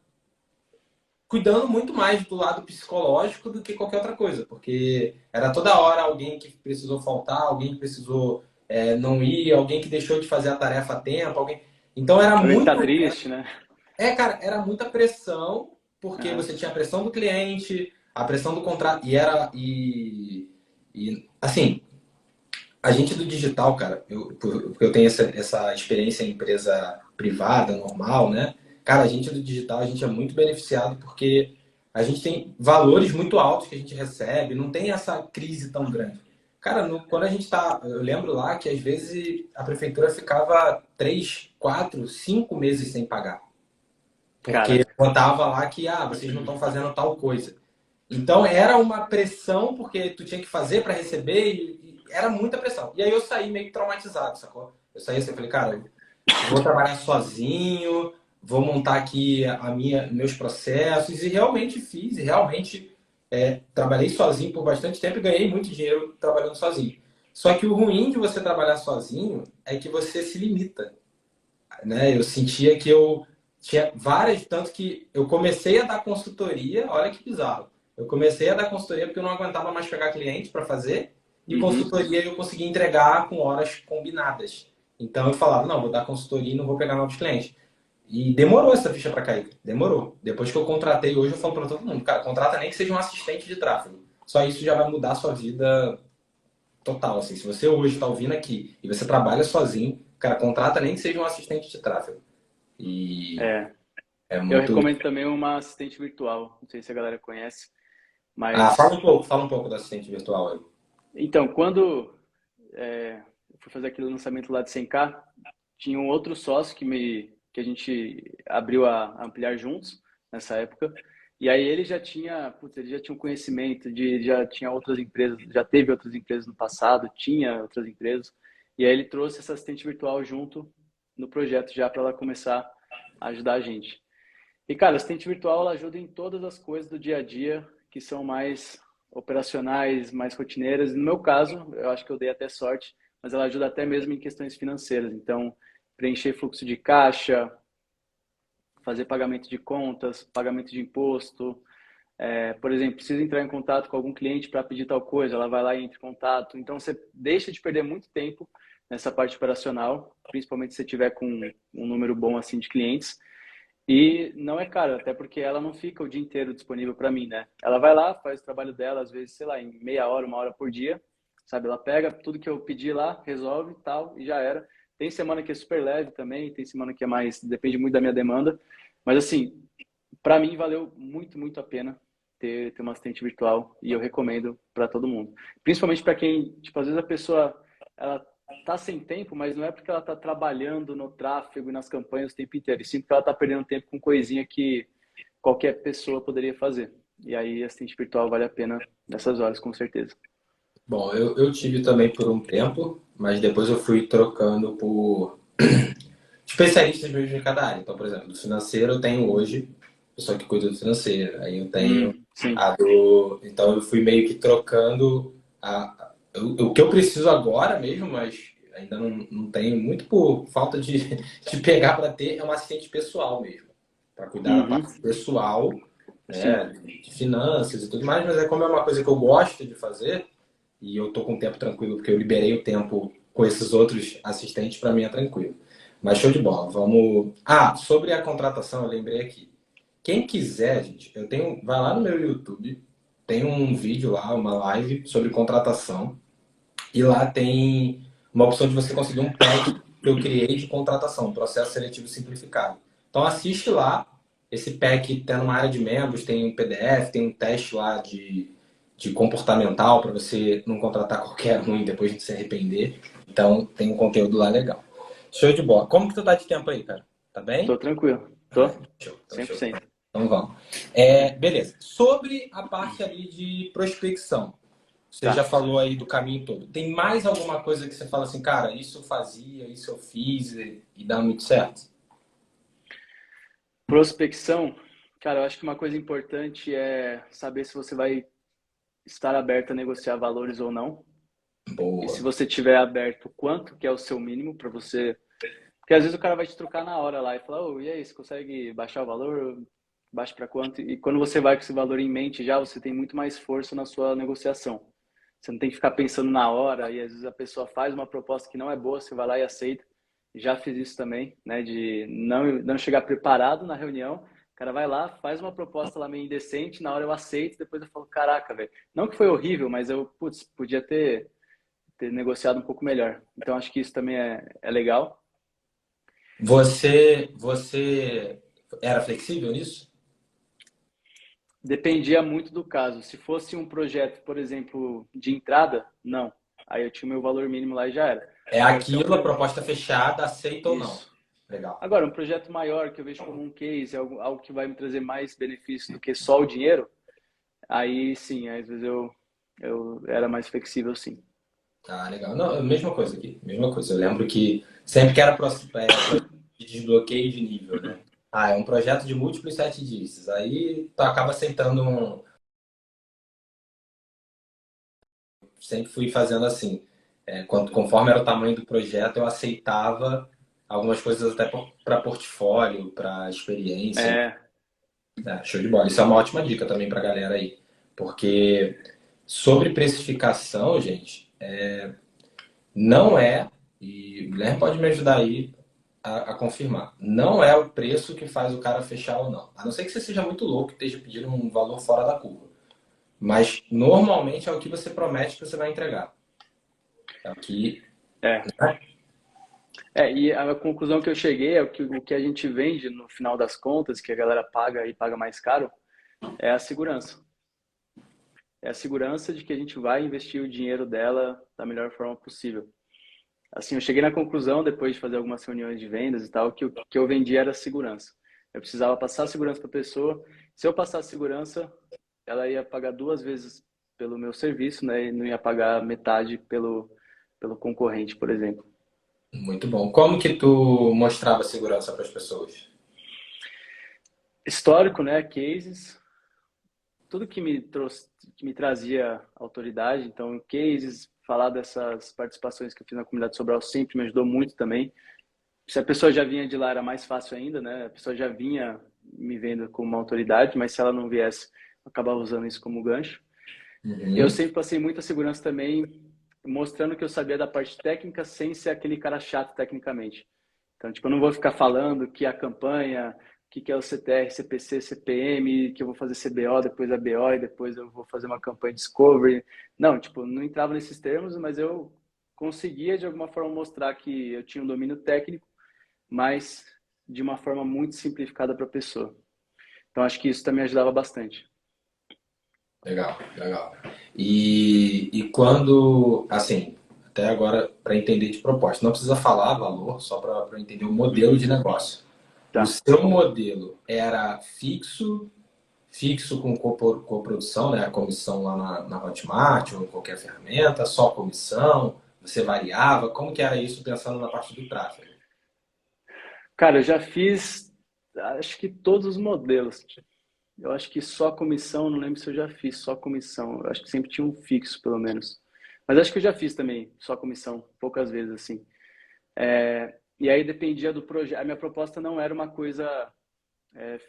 cuidando muito mais do lado psicológico do que qualquer outra coisa, porque era toda hora alguém que precisou faltar, alguém que precisou não ir, alguém que deixou de fazer a tarefa a tempo, alguém. Então era Alguém que tá muito. triste, né? Cara, era muita pressão, porque Aham. você tinha a pressão do cliente, a pressão do contrato, e assim, a gente do digital, cara, porque eu tenho essa experiência em empresa privada, normal, né? Cara, a gente do digital, a gente é muito beneficiado porque a gente tem valores muito altos que a gente recebe, não tem essa crise tão grande. Cara, quando a gente tá. Eu lembro lá que às vezes a prefeitura ficava 3, 4, 5 meses sem pagar. Porque Caramba. botava lá que, vocês não estão fazendo tal coisa. Então era uma pressão, porque tu tinha que fazer para receber, e era muita pressão. E aí eu saí meio que traumatizado, sacou? Eu saí assim, falei, cara, vou trabalhar sozinho, vou montar aqui meus processos, e realmente fiz, e realmente trabalhei sozinho por bastante tempo e ganhei muito dinheiro trabalhando sozinho. Só que o ruim de você trabalhar sozinho é que você se limita, né? Eu sentia que eu tinha várias, tanto que eu comecei a dar consultoria, olha que bizarro. Eu comecei a dar consultoria porque eu não aguentava mais pegar cliente para fazer, e Uhum. consultoria eu conseguia entregar com horas combinadas. Então eu falava, não, vou dar consultoria e não vou pegar novos clientes. E demorou essa ficha para cair, demorou. Depois que eu contratei, hoje eu falo para todo mundo, cara, contrata nem que seja um assistente de tráfego. Só isso já vai mudar a sua vida total, assim. Se você hoje está ouvindo aqui e você trabalha sozinho, cara, contrata nem que seja um assistente de tráfego. E É, é eu muito. recomendo também uma assistente virtual. Não sei se a galera conhece, Ah, mas fala um pouco do assistente virtual aí. então, quando eu fui fazer aquele lançamento lá de 100K, tinha um outro sócio que a gente abriu a Ampliar juntos nessa época. E aí ele já tinha, putz, ele já tinha um conhecimento já tinha outras empresas, já teve outras empresas no passado, tinha outras empresas. E aí ele trouxe essa assistente virtual junto no projeto já para ela começar a ajudar a gente. E cara, a assistente virtual ela ajuda em todas as coisas do dia a dia que são mais operacionais, mais rotineiras. No meu caso, eu acho que eu dei até sorte, mas ela ajuda até mesmo em questões financeiras. Então, preencher fluxo de caixa, fazer pagamento de contas, pagamento de imposto. Por exemplo, precisa entrar em contato com algum cliente para pedir tal coisa, ela vai lá e entra em contato. Então, você deixa de perder muito tempo nessa parte operacional, principalmente se você tiver com um número bom assim de clientes. E não é caro, até porque ela não fica o dia inteiro disponível para mim, né? Ela vai lá, faz o trabalho dela, às vezes, sei lá, em meia hora, uma hora por dia, sabe? Ela pega tudo que eu pedi lá, resolve tal, e já era. Tem semana que é super leve também, tem semana que é mais, depende muito da minha demanda. Mas assim, para mim valeu muito, muito a pena ter uma assistente virtual e eu recomendo para todo mundo. Principalmente para quem, tipo, às vezes a pessoa ela tá sem tempo, mas não é porque ela tá trabalhando no tráfego e nas campanhas o tempo inteiro, e sim porque ela tá perdendo tempo com coisinha que qualquer pessoa poderia fazer. E aí assistente virtual vale a pena nessas horas, com certeza. Bom, eu tive também por um tempo, mas depois eu fui trocando por especialistas mesmo em cada área. Então, por exemplo, do financeiro eu tenho hoje pessoa que cuida do financeiro. Aí eu tenho Sim. a do. Então eu fui meio que trocando o que eu preciso agora mesmo, mas ainda não tenho, muito por falta de pegar para ter, é um assistente pessoal mesmo. Para cuidar da Uhum. parte pessoal, Sim. né, de finanças e tudo mais, mas é como é uma coisa que eu gosto de fazer, e eu tô com o tempo tranquilo, porque eu liberei o tempo com esses outros assistentes, para mim é tranquilo. Mas show de bola, vamos. Ah, sobre a contratação, eu lembrei aqui. Quem quiser, gente, vai lá no meu YouTube, tem um vídeo lá, uma live sobre contratação, e lá tem uma opção de você conseguir um pack que eu criei de contratação, um processo seletivo simplificado. Então assiste lá, esse pack tem uma área de membros, tem um PDF, tem um teste lá de comportamental para você não contratar qualquer um e depois de se arrepender. Então tem um conteúdo lá legal. Show de bola. Como que tu tá de tempo aí, cara? Tá Tô bem? tranquilo. Ah, Tô show, então show. 100%. Então vamos. Beleza. Sobre a parte ali de prospecção, você já Tá. falou aí do caminho todo. Tem mais alguma coisa que você fala assim, cara, isso eu fazia, isso eu fiz e dá muito certo? Prospecção, cara, eu acho que uma coisa importante é saber se você vai estar aberto a negociar valores ou não. E se Boa. você tiver aberto, quanto que é o seu mínimo para você. Porque às vezes o cara vai te trucar na hora lá e falar, oh, e aí, você consegue baixar o valor? Baixa para quanto? E quando você vai com esse valor em mente já, você tem muito mais força na sua negociação. Você não tem que ficar pensando na hora e às vezes a pessoa faz uma proposta que não é boa, você vai lá e aceita. Já fiz isso também, né, de não chegar preparado na reunião. O cara vai lá, faz uma proposta lá meio indecente, na hora eu aceito, depois eu falo, caraca, velho. Não que foi horrível, mas eu, putz, podia ter negociado um pouco melhor. Então acho que isso também é legal. Você era flexível nisso? Dependia muito do caso. Se fosse um projeto, por exemplo, de entrada, não. Aí eu tinha o meu valor mínimo lá e já era. É Agora, se é um aquilo, a pro... proposta fechada, aceita ou não? Isso. Legal. Agora, um projeto maior que eu vejo como um case, algo que vai me trazer mais benefícios do que só o dinheiro, aí sim, às vezes eu era mais flexível, sim. Ah, legal. Não, mesma coisa aqui, mesma coisa. Eu lembro que Sempre que era de desbloqueio de nível, né? Ah, é um projeto de múltiplos 7 dígitos. Aí tu acaba aceitando um. Sempre fui fazendo assim. Conforme era o tamanho do projeto, eu aceitava algumas coisas até para portfólio, para experiência. É, Show de bola. Isso é uma ótima dica também para a galera aí. Porque sobre precificação, gente, não é, e o Guilherme pode me ajudar aí a confirmar, não é o preço que faz o cara fechar ou não. A não ser que você seja muito louco e esteja pedindo um valor fora da curva. Mas normalmente é o que você promete que você vai entregar. É o que. é. E a conclusão que eu cheguei é o que a gente vende no final das contas, que a galera paga e paga mais caro, é a segurança. É a segurança de que a gente vai investir o dinheiro dela da melhor forma possível. Assim, eu cheguei na conclusão, depois de fazer algumas reuniões de vendas e tal, que o que eu vendia era segurança. Eu precisava passar segurança para a pessoa. Se eu passasse segurança, ela ia pagar 2 vezes pelo meu serviço, né? E não ia pagar metade pelo concorrente, por exemplo. Muito bom. Como que tu mostrava segurança para as pessoas? Histórico, né? Cases, tudo que me trouxe, que me trazia autoridade. Então, cases, falar dessas participações que eu fiz na comunidade Sobral sempre me ajudou muito também. Se a pessoa já vinha de lá, era mais fácil ainda, né? A pessoa já vinha me vendo como uma autoridade, mas se ela não viesse, eu acabava usando isso como gancho. Eu Uhum. sempre passei muita segurança também, mostrando que eu sabia da parte técnica sem ser aquele cara chato tecnicamente. Então, tipo, eu não vou ficar falando que a campanha, o que é o CTR, CPC, CPM, que eu vou fazer CBO, depois ABO e depois eu vou fazer uma campanha Discovery. Não, tipo, não entrava nesses termos, mas eu conseguia de alguma forma mostrar que eu tinha um domínio técnico, mas de uma forma muito simplificada para a pessoa. Então, acho que isso também ajudava bastante. Legal, legal. E quando, assim, até agora, para entender de proposta, não precisa falar valor, só para entender o modelo de Uhum. negócio. O Tá. seu modelo era fixo, fixo com coprodução, né? A comissão lá na Hotmart ou em qualquer ferramenta, só comissão, você variava, como que era isso pensando na parte do tráfego? Cara, eu já fiz, acho que todos os modelos. Eu acho que só comissão, não lembro se eu já fiz só comissão. Eu acho que sempre tinha um fixo, pelo menos. Mas acho que eu já fiz também só comissão, poucas vezes assim. E aí dependia do projeto. A minha proposta não era uma coisa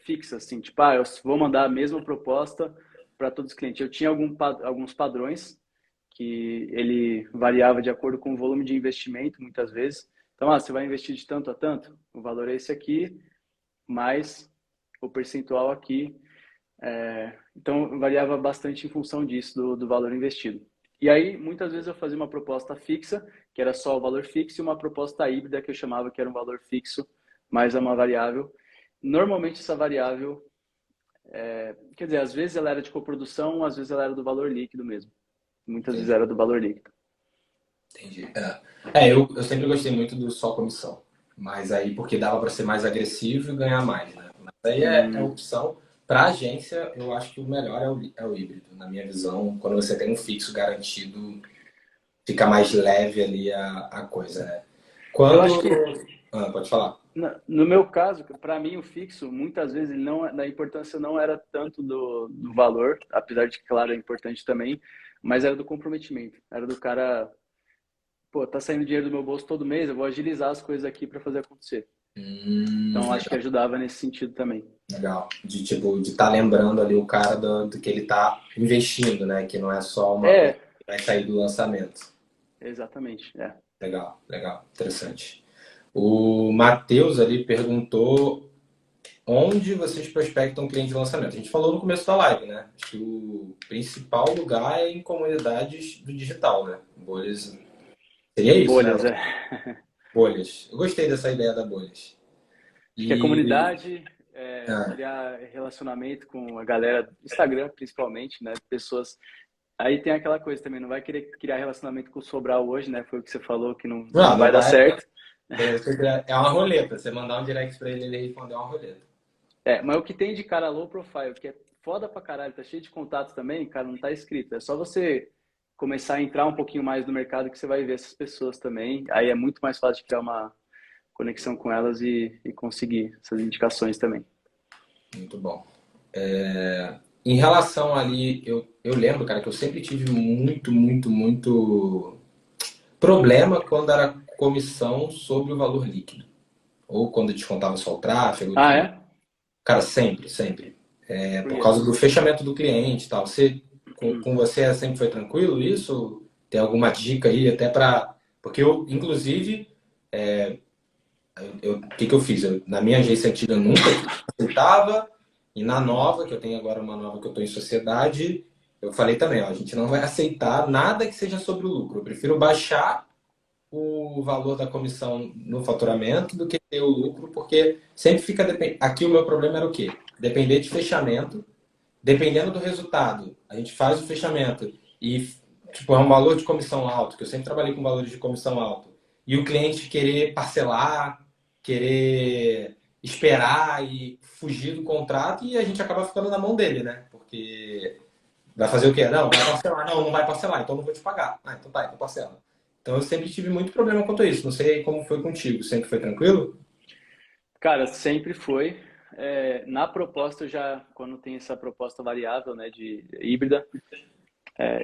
fixa, assim, tipo, eu vou mandar a mesma proposta para todos os clientes. Eu tinha alguns padrões que ele variava de acordo com o volume de investimento, muitas vezes. Então, você vai investir de tanto a tanto, o valor é esse aqui, mais o percentual aqui. Então, variava bastante em função disso, do valor investido. E aí, muitas vezes eu fazia uma proposta fixa, que era só o valor fixo, e uma proposta híbrida, que eu chamava que era um valor fixo, mais uma variável. Normalmente, essa variável, quer dizer, às vezes ela era de coprodução, às vezes ela era do valor líquido mesmo. Muitas vezes Entendi, era do valor líquido. entendi. Eu sempre gostei muito do só comissão, mas aí porque dava para ser mais agressivo e ganhar mais, né? Mas aí é Hum, opção. Para agência, eu acho que o melhor é o híbrido, na minha visão. Quando você tem um fixo garantido, fica mais leve ali a coisa, né? eu Quando. acho que Pode falar. no meu caso, para mim o fixo, muitas vezes ele não, a importância não era tanto do valor, apesar de que, claro, é importante também, mas era do comprometimento. Era do cara, pô, tá saindo dinheiro do meu bolso todo mês, eu vou agilizar as coisas aqui para fazer acontecer. Então acho que Legal, ajudava nesse sentido também. legal. De tipo, de estar lembrando ali o cara do que ele tá investindo, né? Que não é só uma coisa É, que vai sair do lançamento. exatamente. Legal, legal, interessante. O Matheus ali perguntou onde vocês prospectam cliente de lançamento. A gente falou no começo da live, né? Acho que o principal lugar é em comunidades do digital, né? Bolhas. Seria isso, né? Bolhas, é. Bolhas. Eu gostei dessa ideia da bolhas. Acho que a E. comunidade, Ah, criar relacionamento com a galera, Instagram principalmente, né? Pessoas. Aí tem aquela coisa também, não vai querer criar relacionamento com o Sobral hoje, né? Foi o que você falou que não não, vai não dar vai. certo. É uma roleta. Você mandar um direct pra ele, ele responder uma roleta. Mas o que tem de cara low profile, que é foda pra caralho, tá cheio de contatos também, cara, não tá escrito. É só você começar a entrar um pouquinho mais no mercado que você vai ver essas pessoas também. Aí é muito mais fácil de criar conexão com elas e conseguir essas indicações também. Muito bom. Em relação ali, eu lembro, cara, que eu sempre tive muito problema quando era comissão sobre o valor líquido. Ou quando descontava só o tráfego e Ah, tudo. é? Cara, sempre, sempre. Por Por quê? causa do fechamento do cliente e tal. Com você sempre foi tranquilo isso? Tem alguma dica aí até para... Porque eu, inclusive, o que eu fiz? Na minha agência antiga eu nunca aceitava, e na nova, que eu tenho agora uma nova que eu estou em sociedade, eu falei também, ó, a gente não vai aceitar nada que seja sobre o lucro. Eu prefiro baixar o valor da comissão no faturamento do que ter o lucro, porque sempre fica... Aqui o meu problema era o quê? Depender de fechamento, dependendo do resultado, a gente faz o fechamento e tipo, é um valor de comissão alto, que eu sempre trabalhei com valores de comissão alto, e o cliente querer parcelar, querer esperar e fugir do contrato, e a gente acaba ficando na mão dele, né? Porque vai fazer o quê? Não, vai parcelar. Não, não vai parcelar, então não vou te pagar. Ah, então tá, então parcela. Então eu sempre tive muito problema quanto a isso. Não sei como foi contigo. Sempre foi tranquilo? Cara, sempre foi. Na proposta, eu já, quando tem essa proposta variável, né, de híbrida,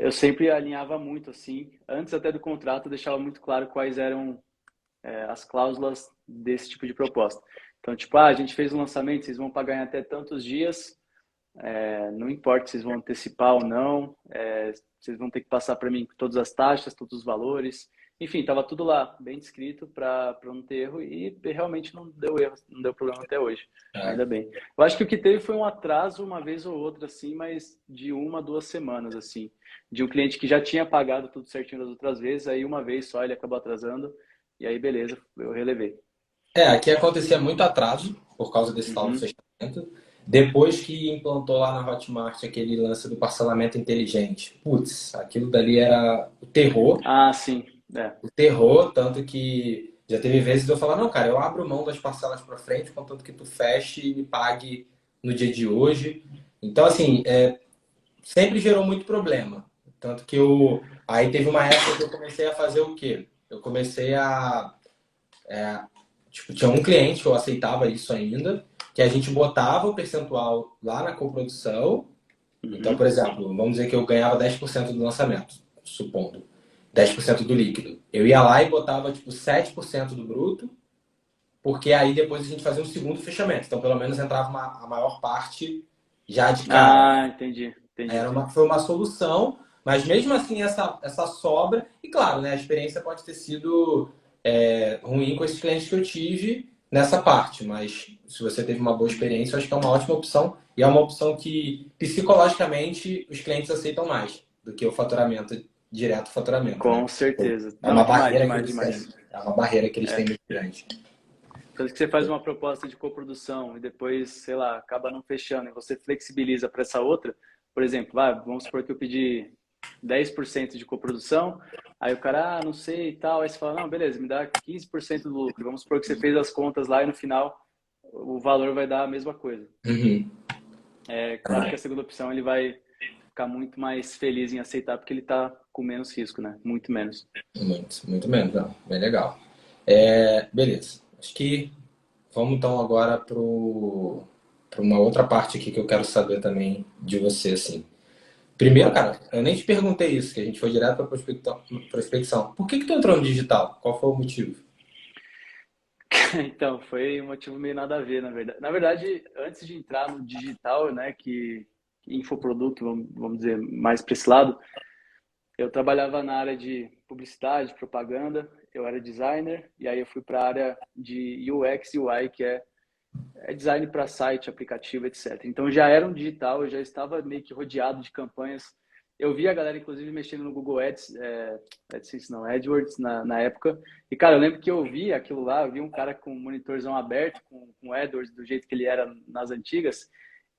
eu sempre alinhava muito, assim, antes até do contrato, eu deixava muito claro quais eram as cláusulas desse tipo de proposta. Então, tipo, a gente fez um lançamento, vocês vão pagar em até tantos dias, não importa se vocês vão antecipar ou não, vocês vão ter que passar para mim todas as taxas, todos os valores. Enfim, estava tudo lá, bem descrito para não ter erro e realmente não deu erro, não deu problema até hoje. É. Ainda bem. Eu acho que o que teve foi um atraso uma vez ou outra, assim, mas de 1 a 2 semanas, assim. De um cliente que já tinha pagado tudo certinho das outras vezes, aí uma vez só ele acabou atrasando, e aí beleza, eu relevei. Aqui acontecia muito atraso por causa desse tal do Uhum. fechamento. Depois que implantou lá na Hotmart aquele lance do parcelamento inteligente. Putz, aquilo dali era o terror. Ah, sim. O terror, tanto que já teve vezes de eu falar, não, cara, eu abro mão das parcelas para frente, contanto que tu feche e me pague no dia de hoje. Então, assim, sempre gerou muito problema. Tanto que aí teve uma época que eu comecei a fazer o quê? Eu comecei a... Tipo, tinha um cliente que eu aceitava isso ainda, que a gente botava o percentual lá na coprodução. Então, por Uhum. exemplo, vamos dizer que eu ganhava 10% do lançamento, supondo. 10% do líquido. Eu ia lá e botava, tipo, 7% do bruto, porque aí depois a gente fazia um segundo fechamento. Então, pelo menos entrava a maior parte já de cara. Ah, entendi, entendi. Foi uma solução, mas mesmo assim essa sobra, e claro, né, a experiência pode ter sido ruim com esses clientes que eu tive nessa parte, mas se você teve uma boa experiência, eu acho que é uma ótima opção e é uma opção que psicologicamente os clientes aceitam mais do que o faturamento, direto faturamento, né? Com certeza. É Não, uma demais, barreira que demais, eles têm, demais. é uma barreira que eles têm muito grande. Tanto que você faz uma proposta de coprodução e depois, sei lá, acaba não fechando e você flexibiliza para essa outra, por exemplo, vamos supor que eu pedi 10% de coprodução, aí o cara, não sei e tal, aí você fala, não, beleza, me dá 15% do lucro. Vamos supor que você fez as contas lá e no final o valor vai dar a mesma coisa. Uhum. É claro que a segunda opção ele vai ficar muito mais feliz em aceitar porque ele está com menos risco, né? Muito menos. Muito menos, não. Bem legal. Beleza. Acho que vamos então agora para uma outra parte aqui que eu quero saber também de você, assim. Primeiro, Bora. cara, eu nem te perguntei isso, que a gente foi direto para prospecção. Por que tu entrou no digital? Qual foi o motivo? Então, foi um motivo meio nada a ver, na verdade. Na verdade, antes de entrar no digital, né, que infoproduto, vamos dizer, mais para esse lado, eu trabalhava na área de publicidade, propaganda, eu era designer, e aí eu fui para a área de UX e UI, que é design para site, aplicativo, etc. Então já era um digital, eu já estava meio que rodeado de campanhas. Eu vi a galera, inclusive, mexendo no Google Ads, AdSense não, AdWords na época. E, cara, eu lembro que eu vi aquilo lá, eu vi um cara com um monitorzão aberto, com AdWords, do jeito que ele era nas antigas.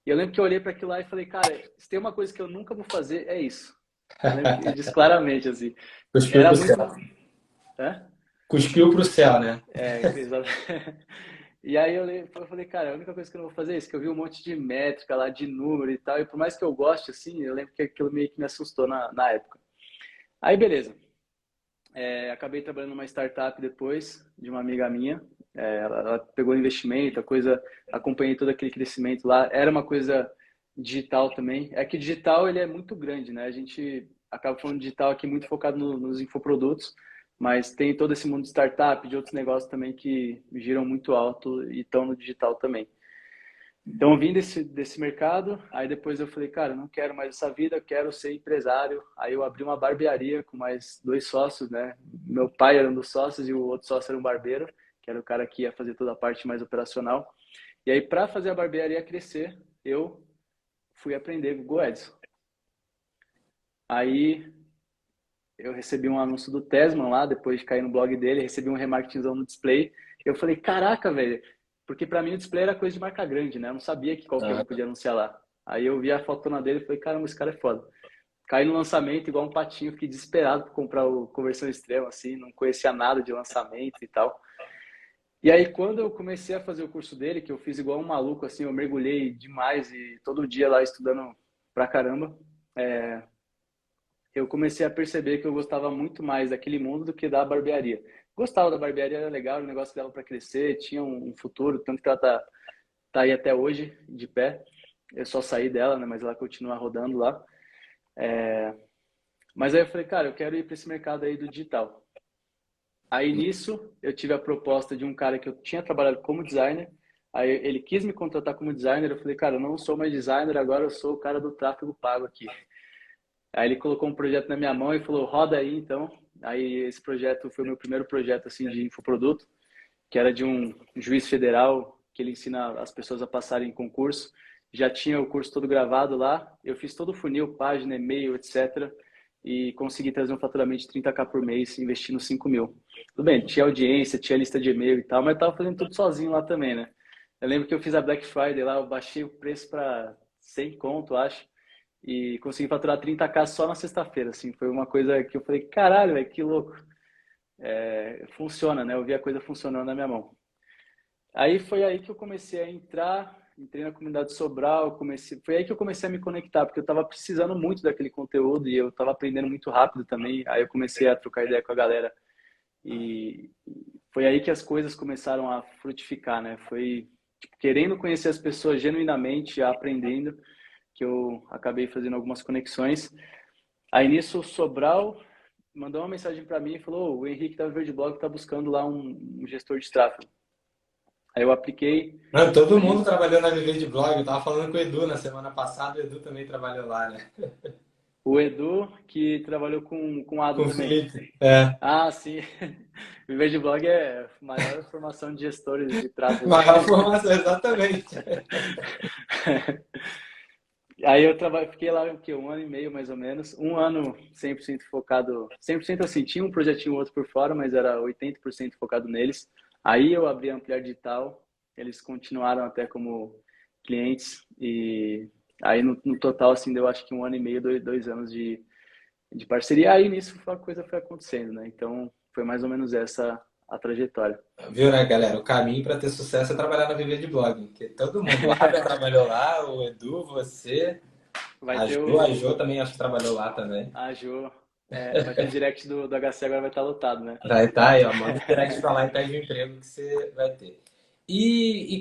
E eu lembro que eu olhei para aquilo lá e falei, cara, se tem uma coisa que eu nunca vou fazer, é isso. Eu lembro que eu disse claramente, assim. Cuspiu Era pro muito... céu. Hã? Cuspiu pro céu, né? Exato. E aí eu falei, cara, a única coisa que eu não vou fazer é isso, que eu vi um monte de métrica lá, de número e tal, e por mais que eu goste, assim, eu lembro que aquilo meio que me assustou na época. Aí, beleza. Acabei trabalhando numa startup depois, de uma amiga minha. Ela pegou investimento, a coisa, acompanhei todo aquele crescimento lá. Era uma coisa digital também. É que digital ele é muito grande, né? A gente acaba falando digital aqui muito focado nos infoprodutos, mas tem todo esse mundo de startup, de outros negócios também que giram muito alto e estão no digital também. Então, eu vim desse mercado, aí depois eu falei, cara, eu não quero mais essa vida, eu quero ser empresário. Aí eu abri uma barbearia com mais dois sócios, né? Meu pai era um dos sócios e o outro sócio era um barbeiro, que era o cara que ia fazer toda a parte mais operacional. E aí, para fazer a barbearia crescer, eu fui aprender Google Ads. Aí eu recebi um anúncio do Tesman lá, depois de cair no blog dele, recebi um remarketingzão no display. Eu falei, caraca, velho, porque para mim o display era coisa de marca grande, né? Eu não sabia que qualquer um podia anunciar lá. Aí eu vi a fotona dele e falei, caramba, esse cara é foda. Caí no lançamento igual um patinho, fiquei desesperado por comprar o Conversão Extrema, assim, não conhecia nada de lançamento e tal. E aí, quando eu comecei a fazer o curso dele, que eu fiz igual um maluco, assim, eu mergulhei demais e todo dia lá estudando pra caramba, eu comecei a perceber que eu gostava muito mais daquele mundo do que da barbearia. Gostava da barbearia, era legal, o negócio dela para crescer, tinha um futuro, tanto que ela tá aí até hoje, de pé. Eu só saí dela, né, mas ela continua rodando lá. Mas aí eu falei, cara, eu quero ir para esse mercado aí do digital. Aí nisso, eu tive a proposta de um cara que eu tinha trabalhado como designer. Aí ele quis me contratar como designer. Eu falei, cara, eu não sou mais designer, agora eu sou o cara do tráfego pago aqui. Aí ele colocou um projeto na minha mão e falou, roda aí então. Aí esse projeto foi o meu primeiro projeto assim de infoproduto, que era de um juiz federal que ele ensina as pessoas a passarem em concurso. Já tinha o curso todo gravado lá. Eu fiz todo o funil, página, e-mail, etc. E consegui trazer um faturamento de 30k por mês, investindo 5 mil. Tudo bem, tinha audiência, tinha lista de e-mail e tal, mas eu tava fazendo tudo sozinho lá também, né? Eu lembro que eu fiz a Black Friday lá, eu baixei o preço para 100 conto, acho, e consegui faturar 30k só na sexta-feira, assim. Foi uma coisa que eu falei, caralho, velho, que louco. Funciona, né? Eu vi a coisa funcionando na minha mão. Aí foi aí que eu comecei a entrar, entrei na comunidade Sobral, foi aí que eu comecei a me conectar, porque eu estava precisando muito daquele conteúdo e eu estava aprendendo muito rápido também. Aí eu comecei a trocar ideia com a galera e foi aí que as coisas começaram a frutificar, né? Foi tipo, querendo conhecer as pessoas genuinamente, aprendendo, que eu acabei fazendo algumas conexões. Aí nisso o Sobral mandou uma mensagem para mim e falou: o Henrique da Verde Blog está buscando lá um gestor de tráfego. Aí eu apliquei. Não, todo A mundo gente, trabalhou na Viver de Blog. Eu tava falando com o Edu na semana passada, o Edu também trabalhou lá, né? o Edu, que trabalhou com o Ado Com o também. Felipe. É. Ah, sim. O Verde Blog é a maior formação de gestores de tráfego que Maior tem. formação, exatamente. Aí eu fiquei lá o quê? Um ano e meio, mais ou menos. Um ano 100% focado, 100% assim, tinha um projetinho outro por fora, mas era 80% focado neles. Aí eu abri a Ampliar Digital, eles continuaram até como clientes e aí no total, assim, deu acho que um ano e meio, dois anos de parceria. Aí nisso a coisa foi acontecendo, né? Então foi mais ou menos essa a trajetória. Viu, né, galera? O caminho para ter sucesso é trabalhar na Viver de Blog. Porque todo mundo, o Abel trabalhou lá, o Edu, você, Vai a ter Jo, a Jo também acho que trabalhou lá também. a Jo, vai ter o direct do HC agora vai estar lotado, né? Vai tá aí, ó, manda o direct pra lá e pede o emprego que você vai ter.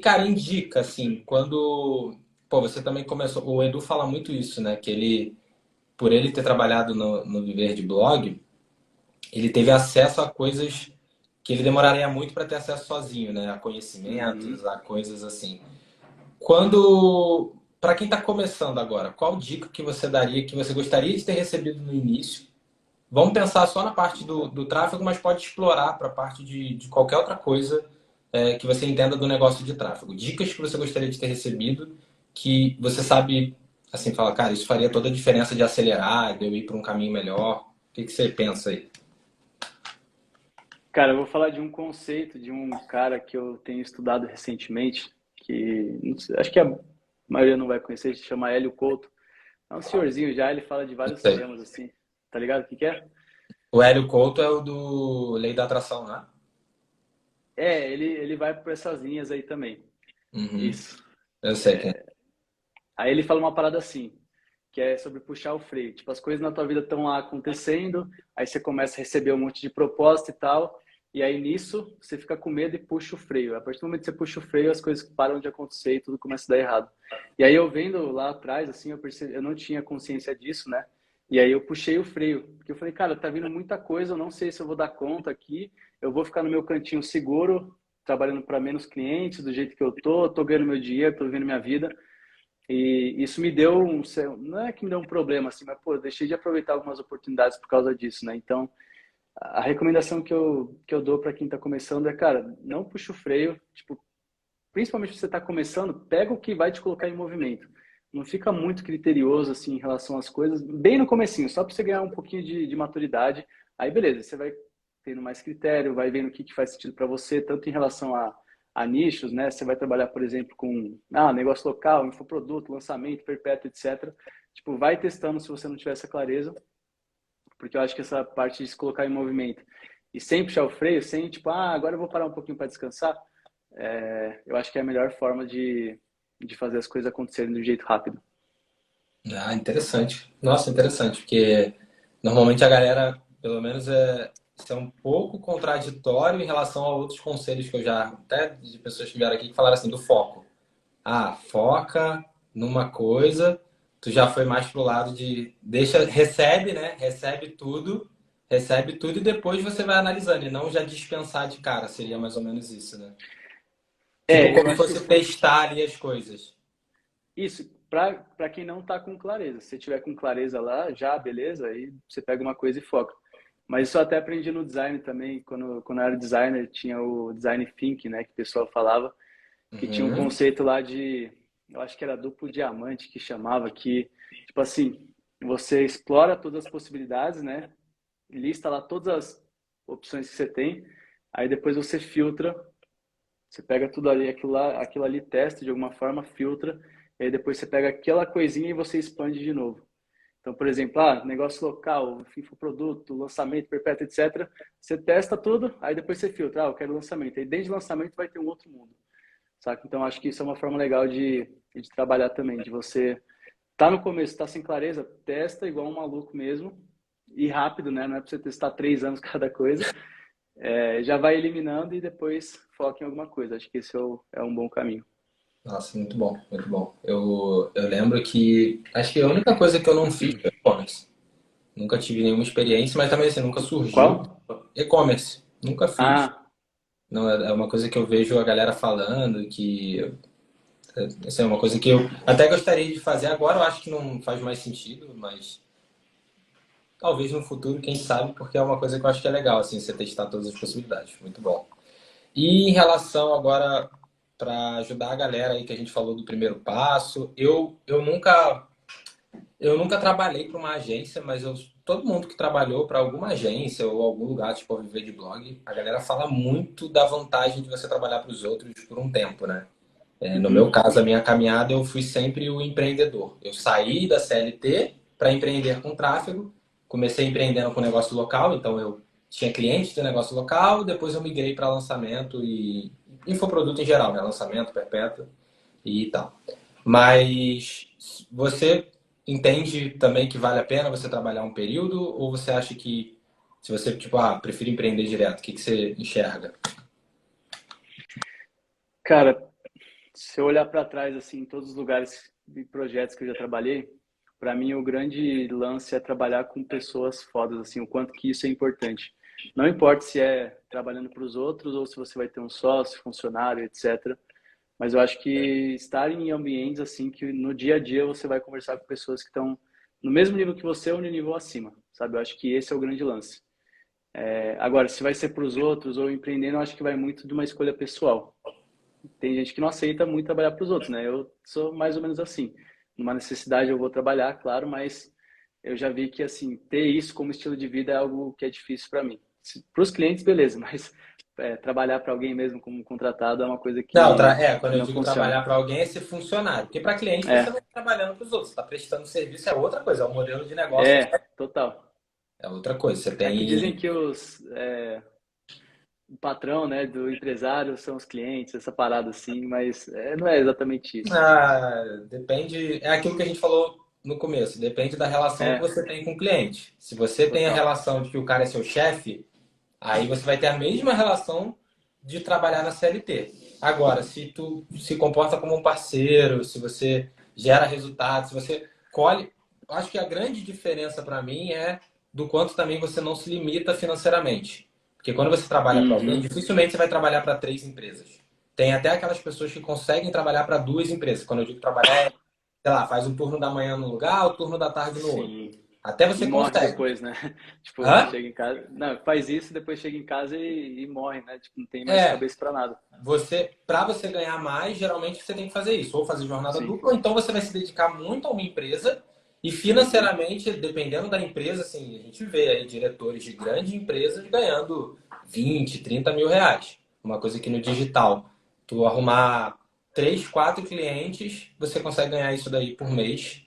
Cara, indica, assim, quando. Pô, você também começou. O Edu fala muito isso, né? Que ele, por ele ter trabalhado no Viver de Blog, ele teve acesso a coisas que ele demoraria muito para ter acesso sozinho, né? A Uhum. conhecimentos, a coisas assim. Quando. Para quem está começando agora, qual dica que você daria que você gostaria de ter recebido no início? Vamos pensar só na parte do tráfego, mas pode explorar para a parte de qualquer outra coisa que você entenda do negócio de tráfego. Dicas que você gostaria de ter recebido, que você sabe, assim, fala, cara, isso faria toda a diferença de acelerar, de eu ir para um caminho melhor. O que você pensa aí? Cara, eu vou falar de um conceito de um cara que eu tenho estudado recentemente, que não sei, acho que a maioria não vai conhecer, se chama Hélio Couto. É um senhorzinho já, ele fala de Não vários sei. temas assim. Tá ligado o que que é? O Hélio Couto é o do Lei da Atração, né? Ele vai por essas linhas aí também. Uhum. Isso. Eu sei quem é. Aí ele fala uma parada assim: que é sobre puxar o freio. Tipo, as coisas na tua vida estão lá acontecendo, aí você começa a receber um monte de proposta e tal, e aí nisso você fica com medo e puxa o freio. A partir do momento que você puxa o freio, as coisas param de acontecer e tudo começa a dar errado. E aí eu vendo lá atrás, assim, eu não tinha consciência disso, né? E aí eu puxei o freio, porque eu falei, cara, tá vindo muita coisa, eu não sei se eu vou dar conta aqui, eu vou ficar no meu cantinho seguro, trabalhando para menos clientes, do jeito que eu tô ganhando meu dinheiro, tô vivendo minha vida. E isso me deu não é que me deu um problema assim, mas pô, eu deixei de aproveitar algumas oportunidades por causa disso, né? Então, a recomendação que eu dou para quem está começando é, cara, não puxa o freio, tipo, principalmente se você está começando, pega o que vai te colocar em movimento. Não fica muito criterioso assim em relação às coisas, bem no comecinho, só para você ganhar um pouquinho de maturidade. Aí beleza, você vai tendo mais critério, vai vendo o que faz sentido para você, tanto em relação a nichos, né? Você vai trabalhar, por exemplo, com negócio local, infoproduto, lançamento, perpétuo, etc. Tipo, vai testando se você não tiver essa clareza, porque eu acho que essa parte de se colocar em movimento e sem puxar o freio, sem tipo, agora eu vou parar um pouquinho para descansar, eu acho que é a melhor forma de fazer as coisas acontecerem de um jeito rápido. Ah, interessante. Nossa, interessante, porque normalmente a galera, pelo menos, isso é um pouco contraditório em relação a outros conselhos que eu já, até de pessoas que vieram aqui que falaram assim, do foco. Ah, foca numa coisa, tu já foi mais pro lado de deixa, recebe, né? Recebe tudo e depois você vai analisando, e não já dispensar de cara, seria mais ou menos isso, né? Tipo, Eu como se acho que fosse testar ali as coisas. isso, para quem não está com clareza. Se você tiver com clareza lá, já, beleza, aí você pega uma coisa e foca. Mas isso eu até aprendi no design também, quando eu era designer, tinha o design thinking, né, que o pessoal falava, que tinha um Uhum. conceito lá eu acho que era duplo diamante que chamava, que, tipo assim, você explora todas as possibilidades, né, lista lá todas as opções que você tem, aí depois você filtra, você pega tudo ali, aquilo ali testa de alguma forma, filtra, e aí depois você pega aquela coisinha e você expande de novo. Então, por exemplo, negócio local, infoproduto, lançamento, perpétuo, etc. Você testa tudo, aí depois você filtra, eu quero lançamento. Aí dentro de lançamento vai ter um outro mundo, saca? Então, acho que isso é uma forma legal de trabalhar também, de você tá no começo, tá sem clareza, testa igual um maluco mesmo, e rápido, né? Não é para você testar 3 anos cada coisa. Já vai eliminando e depois foca em alguma coisa. Acho que esse é um bom caminho. Nossa, muito bom, muito bom. Eu lembro que acho que a única coisa que eu não fiz foi e-commerce. Nunca tive nenhuma experiência, mas também assim, nunca surgiu. Qual? E-commerce, nunca fiz. Ah, Não, é uma coisa que eu vejo a galera falando, que assim, é uma coisa que eu até gostaria de fazer agora, eu acho que não faz mais sentido, mas talvez no futuro, quem sabe, porque é uma coisa que eu acho que é legal, assim, você testar todas as possibilidades. Muito bom. E em relação agora, para ajudar a galera aí que a gente falou do primeiro passo, eu nunca trabalhei para uma agência, mas todo mundo que trabalhou para alguma agência ou algum lugar, tipo a Viver de Blog, a galera fala muito da vantagem de você trabalhar para os outros por um tempo, né? No meu uhum, caso, a minha caminhada, eu fui sempre o empreendedor. Eu saí da CLT para empreender com tráfego. Comecei empreendendo com negócio local, então eu tinha clientes de negócio local, depois eu migrei para lançamento e infoproduto em geral, né? Lançamento, perpétuo e tal. Mas você entende também que vale a pena você trabalhar um período ou você acha que se você, tipo, prefere empreender direto, o que você enxerga? cara, se eu olhar para trás, assim, em todos os lugares e projetos que eu já trabalhei, para mim o grande lance é trabalhar com pessoas fodas, assim, o quanto que isso é importante. Não importa se é trabalhando para os outros ou se você vai ter um sócio, funcionário, etc. Mas eu acho que estar em ambientes assim que no dia a dia você vai conversar com pessoas que estão no mesmo nível que você ou no nível acima, sabe? Eu acho que esse é o grande lance. Agora, se vai ser para os outros ou empreendendo, eu acho que vai muito de uma escolha pessoal. Tem gente que não aceita muito trabalhar para os outros, né? Eu sou mais ou menos assim. Numa necessidade eu vou trabalhar, claro, mas eu já vi que assim ter isso como estilo de vida é algo que é difícil para mim. Para os clientes, beleza, mas trabalhar para alguém mesmo como contratado é uma coisa Não, que quando eu não digo funciona. trabalhar para alguém é ser funcionário. Porque para cliente você não É, está trabalhando para os outros, você está prestando serviço, é outra coisa, é um modelo de negócio, total. é outra coisa. Você É que dizem tem. que o patrão, né, do empresário são os clientes, essa parada assim, mas não é exatamente isso. Depende. É aquilo que a gente falou no começo, depende da relação que É, você tem com o cliente. Se você tem a total. relação de que o cara é seu chefe, aí você vai ter a mesma relação de trabalhar na CLT. Agora, se tu se comporta como um parceiro, se você gera resultados, se você colhe, acho que a grande diferença para mim é do quanto também você não se limita financeiramente. Porque quando você trabalha para alguém, Uhum. dificilmente você vai trabalhar para 3 empresas. Tem até aquelas pessoas que conseguem trabalhar para 2 empresas. Quando eu digo trabalhar, sei lá, faz um turno da manhã num lugar, o turno da tarde no outro. Sim. Até E você morre consegue. depois, né? Tipo, Hã? chega em casa. Não, faz isso, depois chega em casa e morre, né? Tipo, não tem mais É, cabeça pra nada. para você ganhar mais, geralmente você tem que fazer isso, ou fazer jornada Sim. dupla, ou então você vai se dedicar muito a uma empresa e Uhum. financeiramente, dependendo da empresa, assim, a gente vê aí diretores de grandes empresas ganhando 20, 30 mil reais. Uma coisa que no digital, tu arrumar 3, 4 clientes, você consegue ganhar isso daí por mês,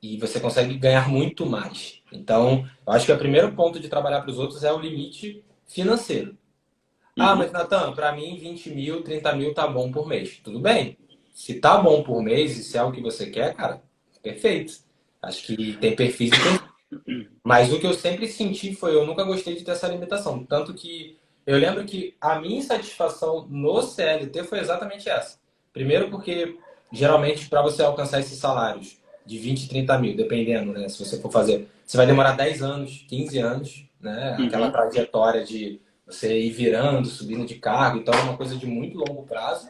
e você consegue ganhar muito mais. Então, eu acho que o primeiro ponto de trabalhar para os outros é o limite financeiro. Ah, mas Uhum. Natan, para mim 20 mil, 30 mil tá bom por mês. Tudo bem. Se tá bom por mês e se é o que você quer, cara, perfeito. Acho que tem perfis e perfis. Mas o que eu sempre senti foi, eu nunca gostei de ter essa limitação. Tanto que eu lembro que a minha insatisfação no CLT foi exatamente essa. Primeiro porque, geralmente, para você alcançar esses salários de 20, 30 mil, dependendo, né? Se você for fazer, você vai demorar 10 anos, 15 anos, né? Aquela Uhum. trajetória de você ir virando, subindo de cargo, então é uma coisa de muito longo prazo.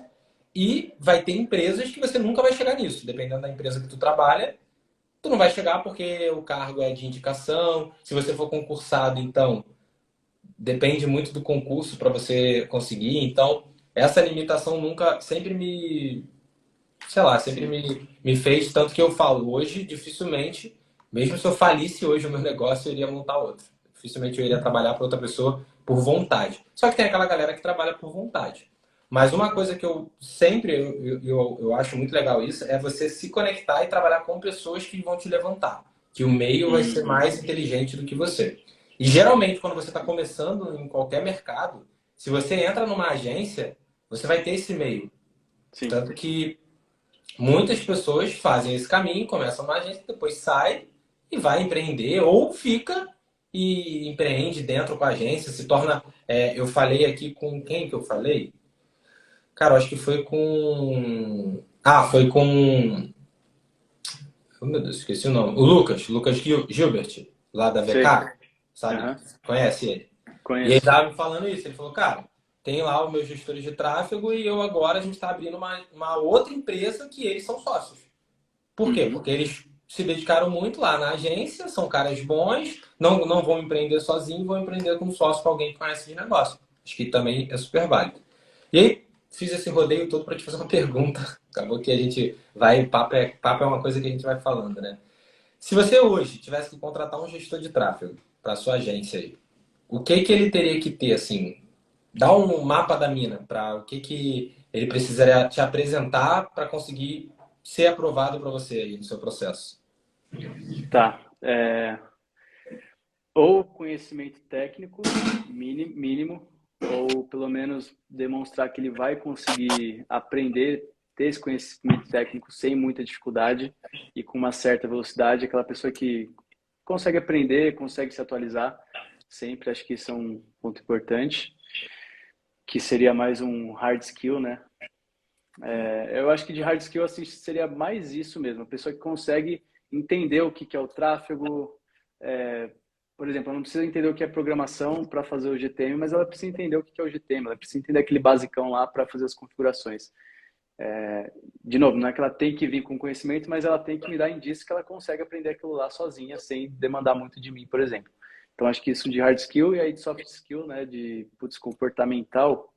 E vai ter empresas que você nunca vai chegar nisso. Dependendo da empresa que tu trabalha, tu não vai chegar porque o cargo é de indicação. Se você for concursado, então depende muito do concurso para você conseguir. Então, essa limitação nunca, sempre me, sei lá, sempre Sim. me fez tanto que eu falo hoje, dificilmente, mesmo se eu falisse hoje o meu negócio, eu iria montar outro. Dificilmente eu iria trabalhar para outra pessoa por vontade. Só que tem aquela galera que trabalha por vontade. Mas uma coisa que eu sempre eu acho muito legal isso é você se conectar e trabalhar com pessoas que vão te levantar. Que o meio vai ser Uhum. mais inteligente do que você. E geralmente, quando você está começando em qualquer mercado, se você entra numa agência, você vai ter esse meio. Sim. Tanto que muitas pessoas fazem esse caminho, começam uma agência, depois sai e vai empreender, ou fica e empreende dentro com a agência, se torna. Eu falei aqui com quem que eu falei? Cara, eu acho que foi com. Ah, foi com. Oh, meu Deus, esqueci o nome. O Lucas Gilbert, lá da Sei. VK, sabe? Aham. Conhece ele? E ele Conheço. estava me falando isso. Ele falou, cara, tem lá os meus gestores de tráfego e eu agora a gente está abrindo uma outra empresa que eles são sócios. Por quê? Uhum. Porque eles se dedicaram muito lá na agência, são caras bons, não vão empreender sozinhos, vão empreender com sócio com alguém que conhece de negócio. Acho que também é super válido. E aí, fiz esse rodeio todo para te fazer uma pergunta. Acabou que a gente vai, papo é uma coisa que a gente vai falando, né? Se você hoje tivesse que contratar um gestor de tráfego para sua agência aí, o que que ele teria que ter, assim? Dá um mapa da mina para o que que ele precisaria te apresentar para conseguir ser aprovado para você aí no seu processo. Tá. Ou conhecimento técnico mínimo, ou pelo menos demonstrar que ele vai conseguir aprender, ter esse conhecimento técnico sem muita dificuldade e com uma certa velocidade, aquela pessoa que consegue aprender, consegue se atualizar, sempre acho que isso é um ponto importante, que seria mais um hard skill, né? Eu acho que de hard skill assim seria mais isso mesmo, a pessoa que consegue entender o que é o tráfego, é, por exemplo, ela não precisa entender o que é programação para fazer o GTM, mas ela precisa entender o que é o GTM, ela precisa entender aquele basicão lá para fazer as configurações. De novo, não é que ela tem que vir com conhecimento, mas ela tem que me dar indício que ela consegue aprender aquilo lá sozinha, sem demandar muito de mim, por exemplo. Então, acho que isso de hard skill e aí de soft skill, né, de putz, comportamental.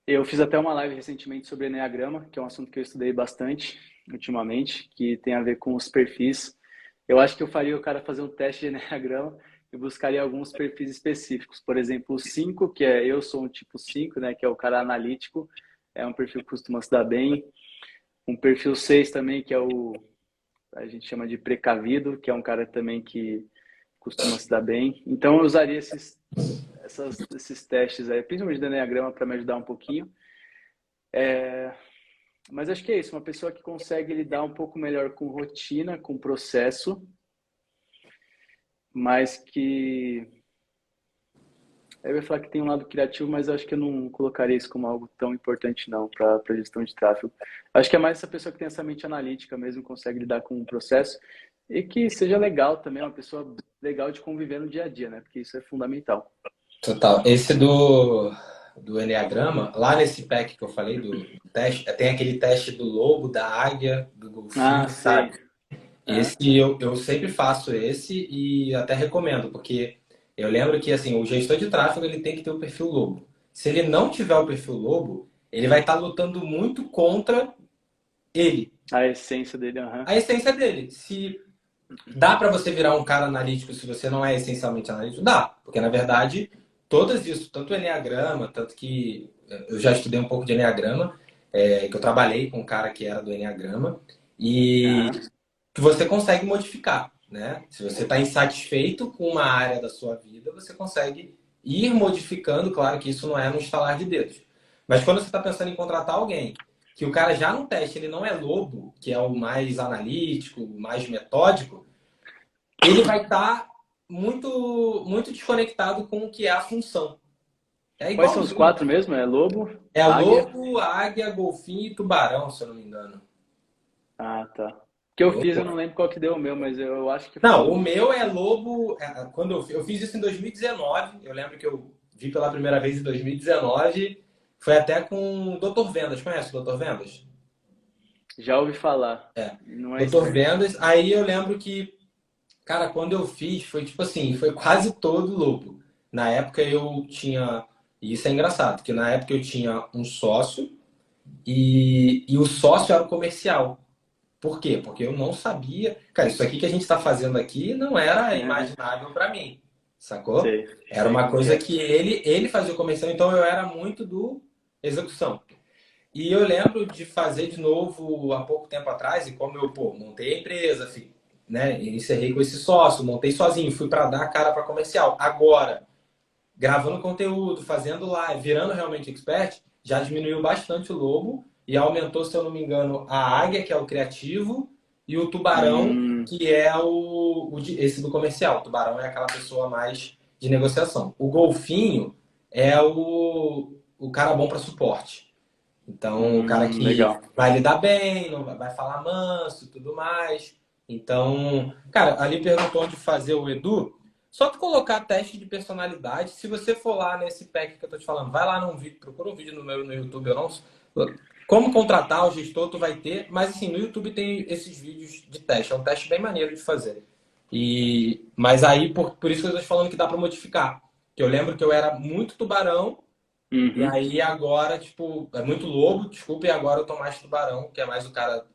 Eu fiz até uma live recentemente sobre Enneagrama, que é um assunto que eu estudei bastante ultimamente, que tem a ver com os perfis. Eu acho que eu faria o cara fazer um teste de Enneagrama e buscaria alguns perfis específicos. Por exemplo, o 5, que é eu sou um tipo 5, né, que é o cara analítico, é um perfil que costuma se dar bem. Um perfil 6 também, que é o a gente chama de precavido, que é um cara também que costuma se dar bem. Então eu usaria esses testes aí, principalmente do Enneagrama, para me ajudar um pouquinho. Mas acho que é isso, uma pessoa que consegue lidar um pouco melhor com rotina, com processo, mas que eu ia falar que tem um lado criativo, mas eu acho que eu não colocaria isso como algo tão importante não para gestão de tráfego. Acho que é mais essa pessoa que tem essa mente analítica mesmo, consegue lidar com o processo e que seja legal também, uma pessoa legal de conviver no dia a dia, né? Porque isso é fundamental. Total. Esse do Enneagrama, lá nesse pack que eu falei do teste, tem aquele teste do lobo, da águia, do Ah, golfinho, sabe? sei. Esse Aham. eu sempre faço esse e até recomendo, porque eu lembro que assim, o gestor de tráfego ele tem que ter o perfil lobo. Se ele não tiver o perfil lobo, ele vai estar lutando muito contra ele, A essência dele, aham. a essência dele. Se dá para você virar um cara analítico se você não é essencialmente analítico? Dá, porque na verdade, todas isso, tanto o Enneagrama, tanto que eu já estudei um pouco de Enneagrama, que eu trabalhei com um cara que era do Enneagrama, e Aham. que você consegue modificar, né? Se você está insatisfeito com uma área da sua vida, você consegue ir modificando, claro que isso não é no estalar de dedos. Mas quando você está pensando em contratar alguém, que o cara já no teste ele não é lobo, que é o mais analítico, o mais metódico, ele vai estar muito desconectado com o que é a função. É Quais são os igualzinho. quatro mesmo? É lobo, É águia? lobo, águia, golfinho e tubarão, se eu não me engano. Ah, tá. O que eu fiz, eu não lembro qual que deu o meu, mas eu acho que foi Não, o lobo. meu é lobo. Quando eu fiz isso em 2019, eu lembro que eu vi pela primeira vez em 2019. Foi até com o Dr. Vendas. Conhece o Dr. Vendas? Já ouvi falar. É. Não é Dr. estranho. Vendas. Aí eu lembro que, cara, quando eu fiz, foi tipo assim, foi quase todo lobo. Na época eu tinha. E isso é engraçado, porque na época eu tinha um sócio e o sócio era o comercial. Por quê? Porque eu não sabia. Cara, isso aqui que a gente está fazendo aqui não era imaginável para mim, sacou? Sei, Era sei uma como que coisa é. que ele fazia o comercial, então eu era muito do execução. E eu lembro de fazer de novo há pouco tempo atrás, e como eu, pô, montei a empresa, né, encerrei com esse sócio, montei sozinho, fui para dar a cara para comercial. Agora, gravando conteúdo, fazendo live, virando realmente expert, já diminuiu bastante o lobo e aumentou, se eu não me engano, a águia, que é o criativo, e o tubarão, Hum, que é esse do comercial. O tubarão é aquela pessoa mais de negociação. O golfinho é o cara bom para suporte. Então, o cara que legal. vai lidar bem, não vai falar manso e tudo mais. Então, cara, ali perguntou onde fazer o Edu. Só tu colocar teste de personalidade. Se você for lá nesse pack que eu tô te falando, vai lá num vídeo, procura um vídeo no meu no YouTube. Eu não, como contratar o gestor, tu vai ter. Mas assim, no YouTube tem esses vídeos de teste. É um teste bem maneiro de fazer. Mas aí, por isso que eu tô te falando que dá para modificar. Que eu lembro que eu era muito tubarão e Uhum. aí agora, tipo, é muito lobo, desculpa, e agora eu tô mais tubarão, que é mais o cara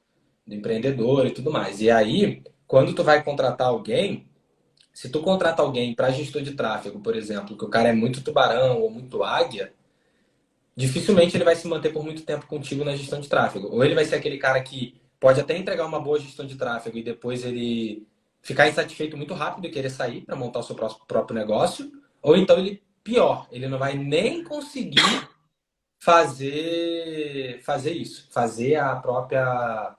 do empreendedor e tudo mais. E aí, quando tu vai contratar alguém, se tu contrata alguém para gestor de tráfego, por exemplo, que o cara é muito tubarão ou muito águia, dificilmente ele vai se manter por muito tempo contigo na gestão de tráfego. Ou ele vai ser aquele cara que pode até entregar uma boa gestão de tráfego e depois ele ficar insatisfeito muito rápido e querer sair para montar o seu próprio negócio, ou então ele pior, ele não vai nem conseguir fazer isso, fazer a própria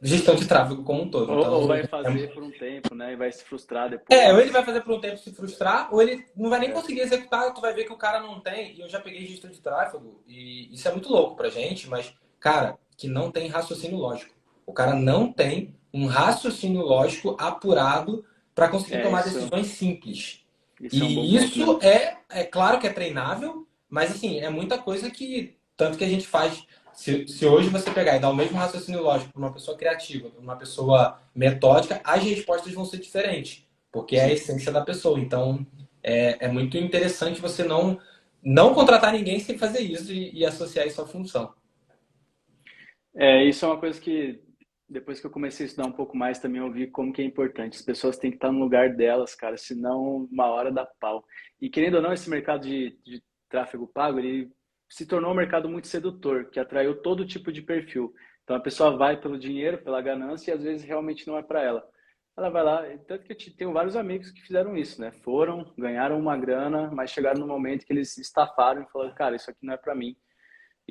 gestão de tráfego como um todo. Ou Então, vai fazer por um tempo, né? E vai se frustrar depois. ou ele vai fazer por um tempo se frustrar, ou ele não vai nem É, conseguir executar, tu vai ver que o cara não tem, e eu já peguei gestão de tráfego, e isso é muito louco pra gente, mas, cara, que não tem raciocínio lógico. O cara não tem um raciocínio lógico apurado para conseguir tomar isso, decisões simples. isso é um bom E ponto isso mesmo. é claro que é treinável, mas assim, é muita coisa que, tanto que a gente faz. Se hoje você pegar e dar o mesmo raciocínio lógico para uma pessoa criativa, para uma pessoa metódica, as respostas vão ser diferentes, porque é a Sim. essência da pessoa. Então, é muito interessante você não contratar ninguém sem fazer isso e associar isso à função. É, isso é uma coisa que depois que eu comecei a estudar um pouco mais também eu vi como que é importante. As pessoas têm que estar no lugar delas, cara, senão uma hora dá pau. E querendo ou não, esse mercado de tráfego pago, ele se tornou um mercado muito sedutor, que atraiu todo tipo de perfil. Então a pessoa vai pelo dinheiro, pela ganância e às vezes realmente não é para ela. Ela vai lá, tanto que tenho vários amigos que fizeram isso, né? Foram, ganharam uma grana, mas chegaram no momento que eles estafaram e falaram, cara, isso aqui não é para mim.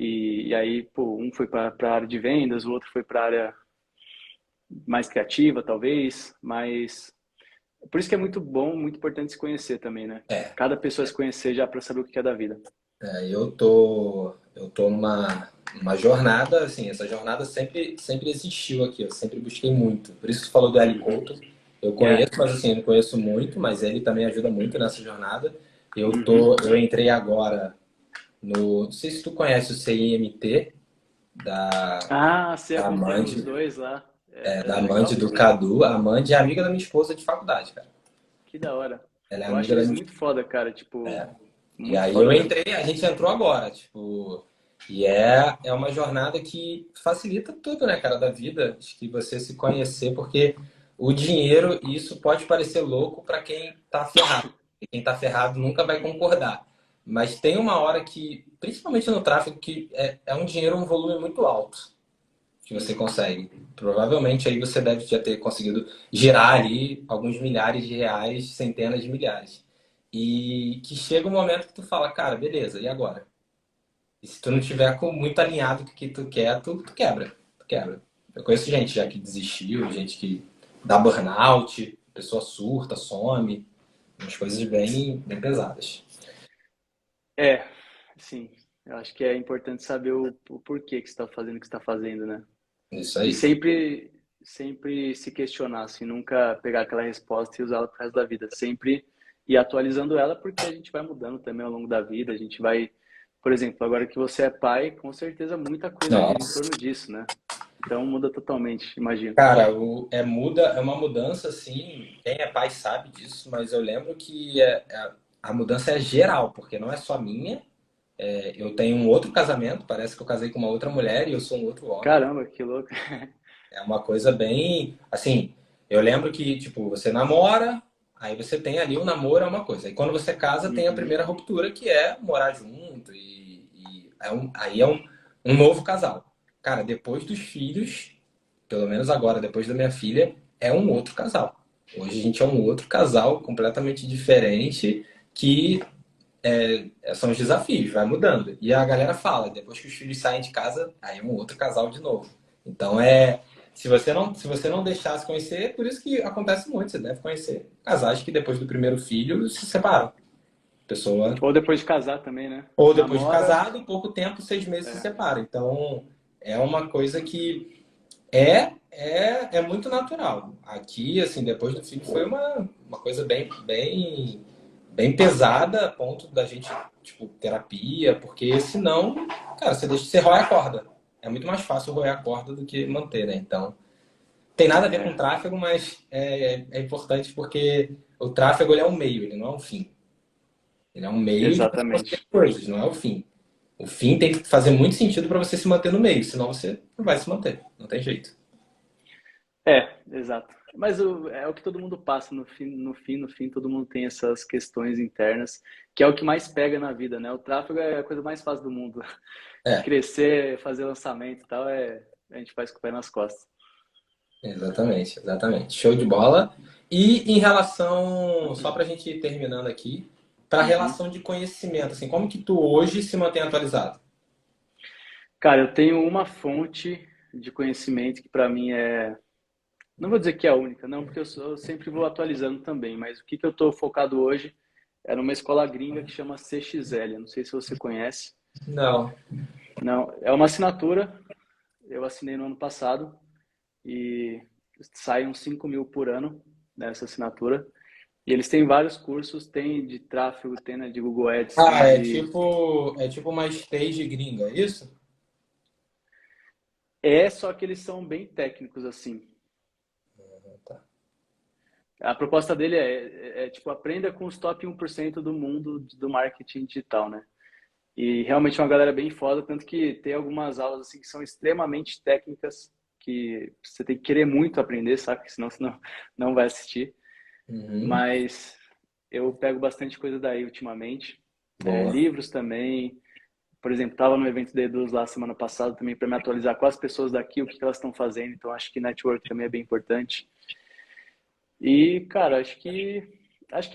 E aí, pô, um foi para a área de vendas, o outro foi para a área mais criativa, talvez, mas por isso que é muito bom, muito importante se conhecer também, né? É, Cada pessoa se conhecer já para saber o que é da vida. eu tô numa jornada, assim, essa jornada sempre existiu aqui, eu sempre busquei muito. Por isso que tu falou do L Uhum. Couto, eu É. conheço, mas assim, eu não conheço muito, mas ele também ajuda muito nessa jornada. Uhum. Eu entrei agora não sei se tu conhece o CIMT da, Ah, você da acompanha os Amande, dois lá. É da Amande legal? do Cadu. A Amande é amiga da minha esposa de faculdade, cara. Que da hora. Ela é Eu acho amiga da eles minha muito foda, cara. Tipo, E muito aí foda eu mesmo. entrei, a gente entrou agora, tipo, é uma jornada que facilita tudo, né, cara, da vida, acho que você se conhecer, porque o dinheiro, isso pode parecer louco para quem tá ferrado. E quem tá ferrado nunca vai concordar. Mas tem uma hora que, principalmente no tráfego, que é um dinheiro, um volume muito alto que você consegue. Provavelmente aí você deve já ter conseguido girar ali alguns milhares de reais, centenas de milhares. E que chega um momento que tu fala, cara, beleza, e agora? E se tu não tiver com muito alinhado com o que tu quer, tu quebra. Tu quebra. Eu conheço gente já que desistiu, gente que dá burnout, a pessoa surta, some, umas coisas bem pesadas. É, sim. Eu acho que é importante saber o porquê que você está fazendo o que você está fazendo, né? Isso E aí. sempre se questionar, assim, nunca pegar aquela resposta e usá-la pro resto da vida. Sempre ir atualizando ela, porque a gente vai mudando também ao longo da vida. A gente vai, por exemplo, agora que você é pai, com certeza muita coisa gira em Nossa. torno disso, né? Então muda totalmente, imagino. Cara, é uma mudança assim. Quem é pai sabe disso, mas eu lembro que a mudança é geral, porque não é só minha. Eu tenho um outro casamento, parece que eu casei com uma outra mulher e eu sou um outro homem. Caramba, que louco. É uma coisa bem, assim, eu lembro que, tipo, você namora, aí você tem ali o namoro é uma coisa. Aí quando você casa, tem a Uhum. primeira ruptura, que é morar junto aí é um novo casal. Cara, depois dos filhos, pelo menos agora, depois da minha filha, é um outro casal. Hoje a gente é um outro casal completamente diferente que são os desafios, vai mudando. E a galera fala, depois que os filhos saem de casa, aí é um outro casal de novo. Então se você não deixar se conhecer, é por isso que acontece muito, você deve conhecer casais que depois do primeiro filho se separam. Pessoa Ou depois de casar também, né? ou depois de Namora, casado, pouco tempo, 6 meses se é, separa. Então é uma coisa que é muito natural. Aqui, assim, depois do filho foi uma coisa bem pesada, a ponto da gente, tipo, terapia, porque senão, cara, você rói a corda. É muito mais fácil roer a corda do que manter, né? Então, tem nada a ver com é, tráfego, mas é importante porque o tráfego ele é um meio, ele não é um fim. Ele é um meio de você conseguir exatamente. coisas, não é o fim. O fim tem que fazer muito sentido para você se manter no meio, senão você não vai se manter, não tem jeito. Exato. Mas é o que todo mundo passa no fim, todo mundo tem essas questões internas, que é o que mais pega na vida, né? O tráfego é a coisa mais fácil do mundo. É, Crescer, fazer lançamento e tal, a gente faz com o pé nas costas. exatamente, exatamente. Show de bola. E em relação, só para a gente ir terminando aqui, para a Uhum. relação de conhecimento, assim, como que tu hoje se mantém atualizado? Cara, eu tenho uma fonte de conhecimento que para mim não vou dizer que é a única, não, porque eu sempre vou atualizando também, mas o que que eu estou focado hoje é numa escola gringa que chama CXL, não sei se você conhece. Não. Não, é uma assinatura, eu assinei no ano passado e sai uns 5 mil por ano nessa assinatura. E eles têm vários cursos, tem de tráfego, tem né, de Google Ads, Ah, tem de... é tipo uma stage gringa, é isso? Só que eles são bem técnicos, assim. Tá. A proposta dele tipo, aprenda com os top 1% do mundo do marketing digital, né? E realmente é uma galera bem foda, tanto que tem algumas aulas assim que são extremamente técnicas, que você tem que querer muito aprender, sabe? Porque senão você não vai assistir. Uhum. Mas eu pego bastante coisa daí ultimamente. Boa. Livros também. Por exemplo, estava no evento da Eduz lá semana passada também para me atualizar com as pessoas daqui, o que elas estão fazendo. Então acho que network também é bem importante. E, cara,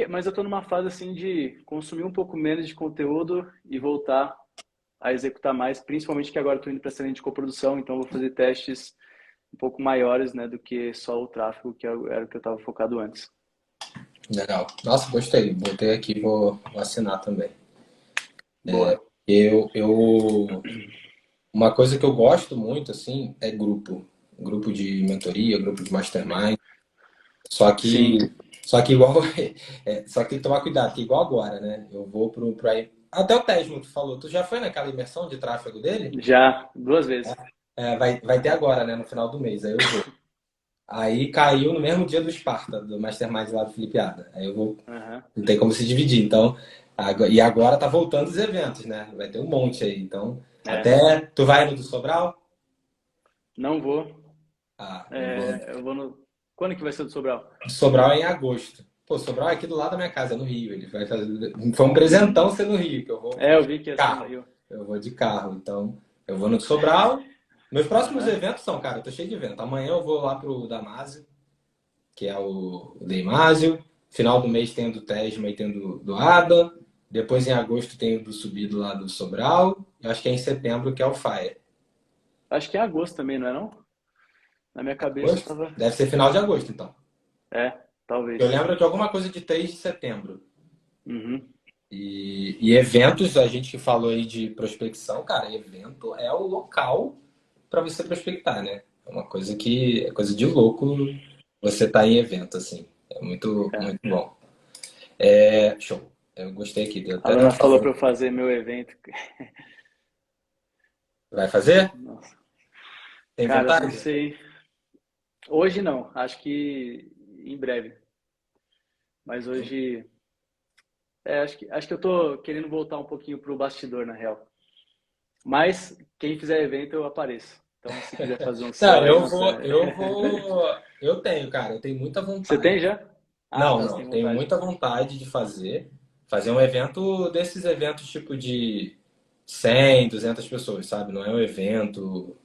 mas eu tô numa fase assim de consumir um pouco menos de conteúdo e voltar. a executar mais, principalmente que agora estou indo para a de coprodução, então vou fazer testes um pouco maiores, né, do que só o tráfego, que era o que eu estava focado antes. Legal. Nossa, gostei. Botei aqui, vou assinar também. Boa. Eu, uma coisa que eu gosto muito, assim, é grupo. Grupo de mentoria, grupo de mastermind. Só que, Sim, só que igual, só que tem que tomar cuidado, que igual agora, né? Eu vou até o Tesmo que falou, tu já foi naquela imersão de tráfego dele? já 2 vezes. Vai ter agora, né? No final do mês, aí eu vou. Aí caiu no mesmo dia do Esparta, do Mastermind lá do Felipe Ada. Aí eu vou, Uhum. não tem como se dividir. Então, e agora tá voltando os eventos, né? Vai ter um monte aí. Então, É, até tu vai no do Sobral? não vou. Ah, eu vou. Eu vou no. Quando que vai ser o do Sobral? Sobral é em agosto. Pô, Sobral é aqui do lado da minha casa, no Rio. Ele vai fazer. Foi um presentão Hum, ser no Rio, que eu vou eu de vi que ia ser no carro. Rio. Eu vou de carro. Então, eu vou no Sobral. Meus próximos Aham. eventos são, cara, eu tô cheio de evento. Amanhã eu vou lá pro Damásio, que é o Deimásio. Final do mês tem o do Tesma e tem o do Ada. Depois em agosto tem o do Subido lá do Sobral. Eu acho que é em setembro que é o Fire. Acho que é agosto também, não é não? Na minha cabeça Agosto? tava. Deve ser final de agosto, então. É, Eu talvez. lembro de alguma coisa de 3 de setembro. Uhum. E eventos, a gente que falou aí de prospecção, cara, evento é o local para você prospectar, né? É uma coisa que é coisa de louco você tá em evento, assim. É muito, É. muito bom. É, show. Eu gostei aqui. Deu A até Luna falou para eu fazer meu evento. vai fazer? Nossa. Tem Cara, não vontade? sei. Hoje não, acho que em breve. Mas hoje, acho que eu tô querendo voltar um pouquinho pro bastidor, na real. Mas quem fizer evento, eu apareço. Então, se quiser fazer um Não, seu aí, nossa. eu tenho, cara, eu tenho muita Você vontade. tem já? Ah, Não, tá, você não, tem tenho vontade. muita vontade de fazer um evento desses eventos tipo de 100, 200 pessoas, sabe? Não é um evento,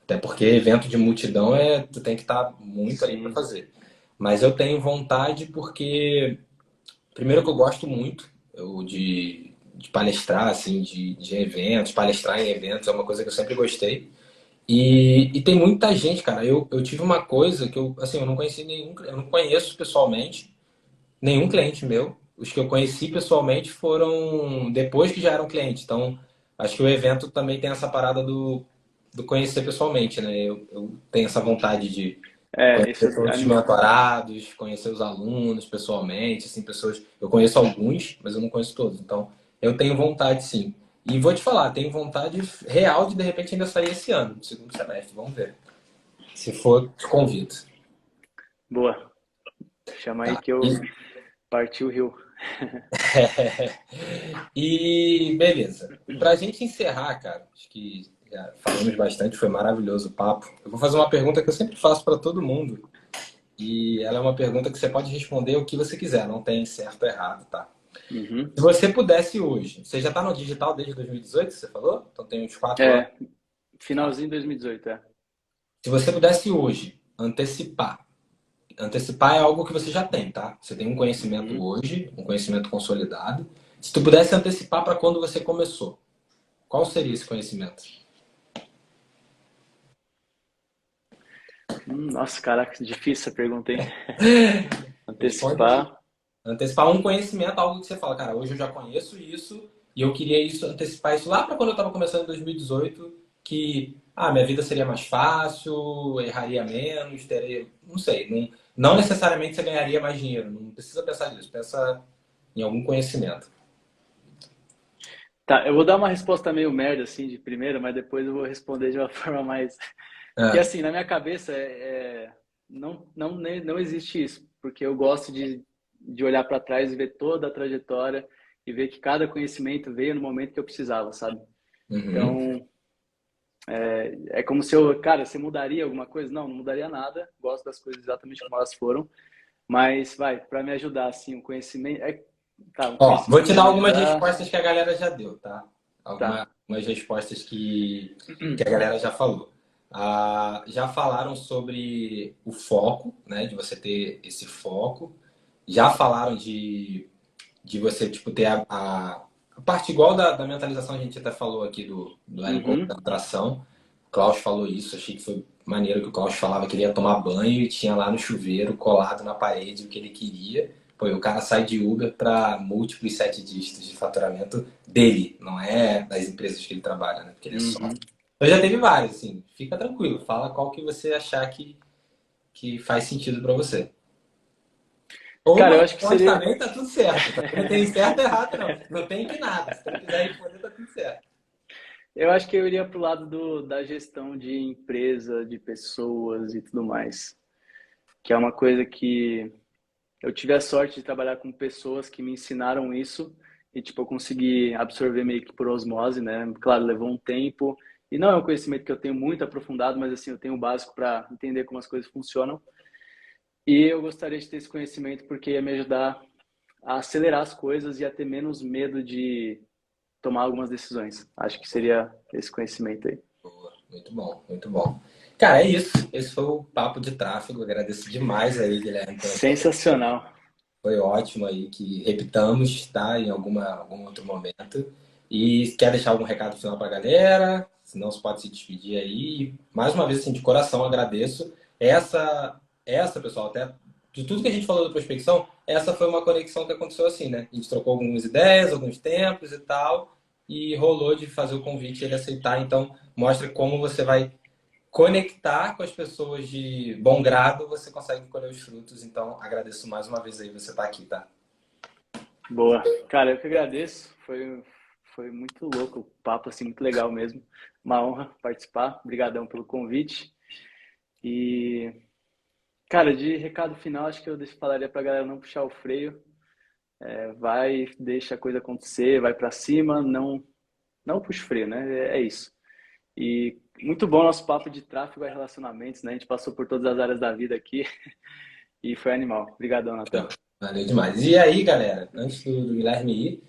até porque evento de multidão tu tem que estar muito ali para Sim. fazer. Mas eu tenho vontade porque primeiro que eu gosto muito de palestrar assim, de eventos, palestrar em eventos é uma coisa que eu sempre gostei. E tem muita gente, cara. Eu tive uma coisa que assim, eu não conheci nenhum, eu não conheço pessoalmente nenhum cliente meu. Os que eu conheci pessoalmente foram depois que já eram clientes. Então, acho que o evento também tem essa parada do conhecer pessoalmente, né? Eu tenho essa vontade de Isso conhecer todos os mentorados, conhecer os alunos pessoalmente, assim, pessoas. Eu conheço alguns, mas eu não conheço todos. Então, eu tenho vontade, sim. E vou te falar, tenho vontade real de repente ainda sair esse ano, no segundo semestre. Vamos ver. Se for, te convido. boa. Chama aí Tá. que eu parti o Rio. E beleza. Pra gente encerrar, cara, acho que já falamos bastante, foi maravilhoso o papo. Eu vou fazer uma pergunta que eu sempre faço para todo mundo. E ela é uma pergunta que você pode responder o que você quiser, não tem certo ou errado, tá? Uhum. Se você pudesse hoje, você já está no digital desde 2018, você falou? Então tem uns 4 anos. É, finalzinho de 2018, é. Se você pudesse hoje antecipar é algo que você já tem, tá? Você tem um conhecimento Uhum. hoje, um conhecimento consolidado. Se tu pudesse antecipar para quando você começou, qual seria esse conhecimento? Nossa, caraca, difícil essa pergunta, hein? Responde aí. Antecipar. Antecipar um conhecimento, algo que você fala, cara, hoje eu já conheço isso e eu queria isso, antecipar isso lá para quando eu estava começando em 2018, que minha vida seria mais fácil, erraria menos, teria, não sei, não necessariamente você ganharia mais dinheiro, não precisa pensar nisso, pensa em algum conhecimento. Tá, eu vou dar uma resposta meio merda, assim, de primeira, mas depois eu vou responder de uma forma mais. Que, Ah, assim, na minha cabeça, não existe isso, porque eu gosto de olhar para trás e ver toda a trajetória e ver que cada conhecimento veio no momento que eu precisava, sabe? uhum. Então, é como se eu, cara, você mudaria alguma coisa? Não, não mudaria nada, gosto das coisas exatamente como elas foram, mas vai, para me ajudar, assim, o conhecimento. Tá, um Ó, vou conhecimento te para dar me algumas ajudar, respostas que a galera já deu, tá? tá. Algumas respostas que a galera já falou. Já falaram sobre o foco, né? De você ter esse foco. Já falaram de você, tipo, ter a parte igual da mentalização, a gente até falou aqui do helicóptero da atração. O Klaus falou isso, achei que foi maneiro que o Klaus falava que ele ia tomar banho e tinha lá no chuveiro, colado na parede, o que ele queria. Pô, e o cara sai de Uber para múltiplos 7 dígitos de faturamento dele, não é das empresas que ele trabalha, né? Porque ele é só. Eu já teve vários, assim. Fica tranquilo, fala qual que você achar que faz sentido para você. Ou Cara, eu não acho que pode seria. também, tá tudo certo. Tá? Não tem certo ou errado, não. Não tem que nada. Se você quiser responder, tá tudo certo. Eu acho que eu iria pro lado da gestão de empresa, de pessoas e tudo mais. Que é uma coisa que eu tive a sorte de trabalhar com pessoas que me ensinaram isso e, tipo, eu consegui absorver meio que por osmose, né? Claro, levou um tempo e não é um conhecimento que eu tenho muito aprofundado, mas, assim, eu tenho o básico para entender como as coisas funcionam. E eu gostaria de ter esse conhecimento porque ia me ajudar a acelerar as coisas e a ter menos medo de tomar algumas decisões. Acho que seria esse conhecimento aí. Boa, muito bom, muito bom. Cara, é isso. Esse foi o Papo de Tráfego. Agradeço demais aí, Guilherme, pela sua. Sensacional. Foi ótimo aí que repitamos, tá? Em algum outro momento. E quer deixar algum recado final para a galera? Senão você pode se despedir aí. Mais uma vez, assim, de coração, agradeço. Pessoal, até de tudo que a gente falou da prospecção, essa foi uma conexão que aconteceu assim, né? A gente trocou algumas ideias, alguns tempos e tal, e rolou de fazer o convite e ele aceitar. Então, mostra como você vai conectar com as pessoas de bom grado, você consegue colher os frutos. Então, agradeço mais uma vez aí você estar aqui, tá? Boa. Cara, eu que agradeço. Foi muito louco o papo, assim, muito legal mesmo. Uma honra participar. Obrigadão pelo convite. E, cara, de recado final, acho que eu falaria pra galera não puxar o freio. Vai, deixa a coisa acontecer, vai pra cima, não puxa o freio, né? É isso. E muito bom nosso papo de tráfego e relacionamentos, né? A gente passou por todas as áreas da vida aqui e foi animal. Obrigadão, Natan. Valeu demais. E aí, galera, antes do Guilherme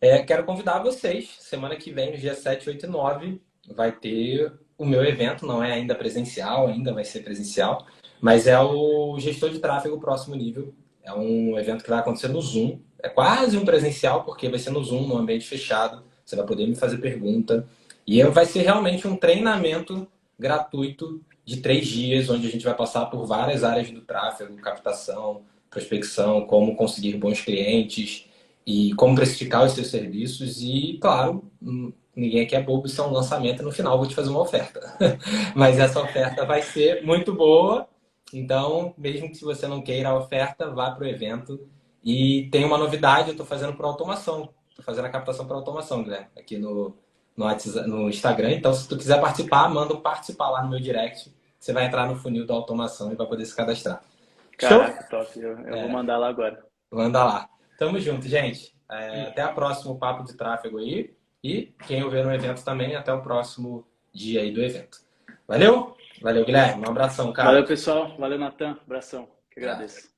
ir, quero convidar vocês. Semana que vem, no dia 7, 8 e 9, vai ter o meu evento. Não é ainda presencial, ainda vai ser presencial, mas é o Gestor de Tráfego Próximo Nível. É um evento que vai acontecer no Zoom. É quase um presencial, porque vai ser no Zoom, num ambiente fechado. Você vai poder me fazer pergunta. E vai ser realmente um treinamento gratuito de 3 dias, onde a gente vai passar por várias áreas do tráfego, captação, prospecção, como conseguir bons clientes e como precificar os seus serviços. E, claro, ninguém aqui é bobo, isso é um lançamento e no final eu vou te fazer uma oferta. Mas essa oferta vai ser muito boa. Então, mesmo que você não queira a oferta, vá para o evento. E tem uma novidade, eu estou fazendo por automação. Estou fazendo a captação por automação, Guilherme, aqui no Instagram. Então, se tu quiser participar, manda um participar lá no meu direct. Você vai entrar no funil da automação e vai poder se cadastrar. Show? Caraca, top. Eu vou mandar lá agora. Manda lá. Tamo junto, gente. Até o próximo Papo de Tráfego aí. E quem houver no evento também, até o próximo dia aí do evento. Valeu? Valeu, Guilherme. Um abração, cara. Valeu, pessoal. Valeu, Natan. Abração. Que agradeço.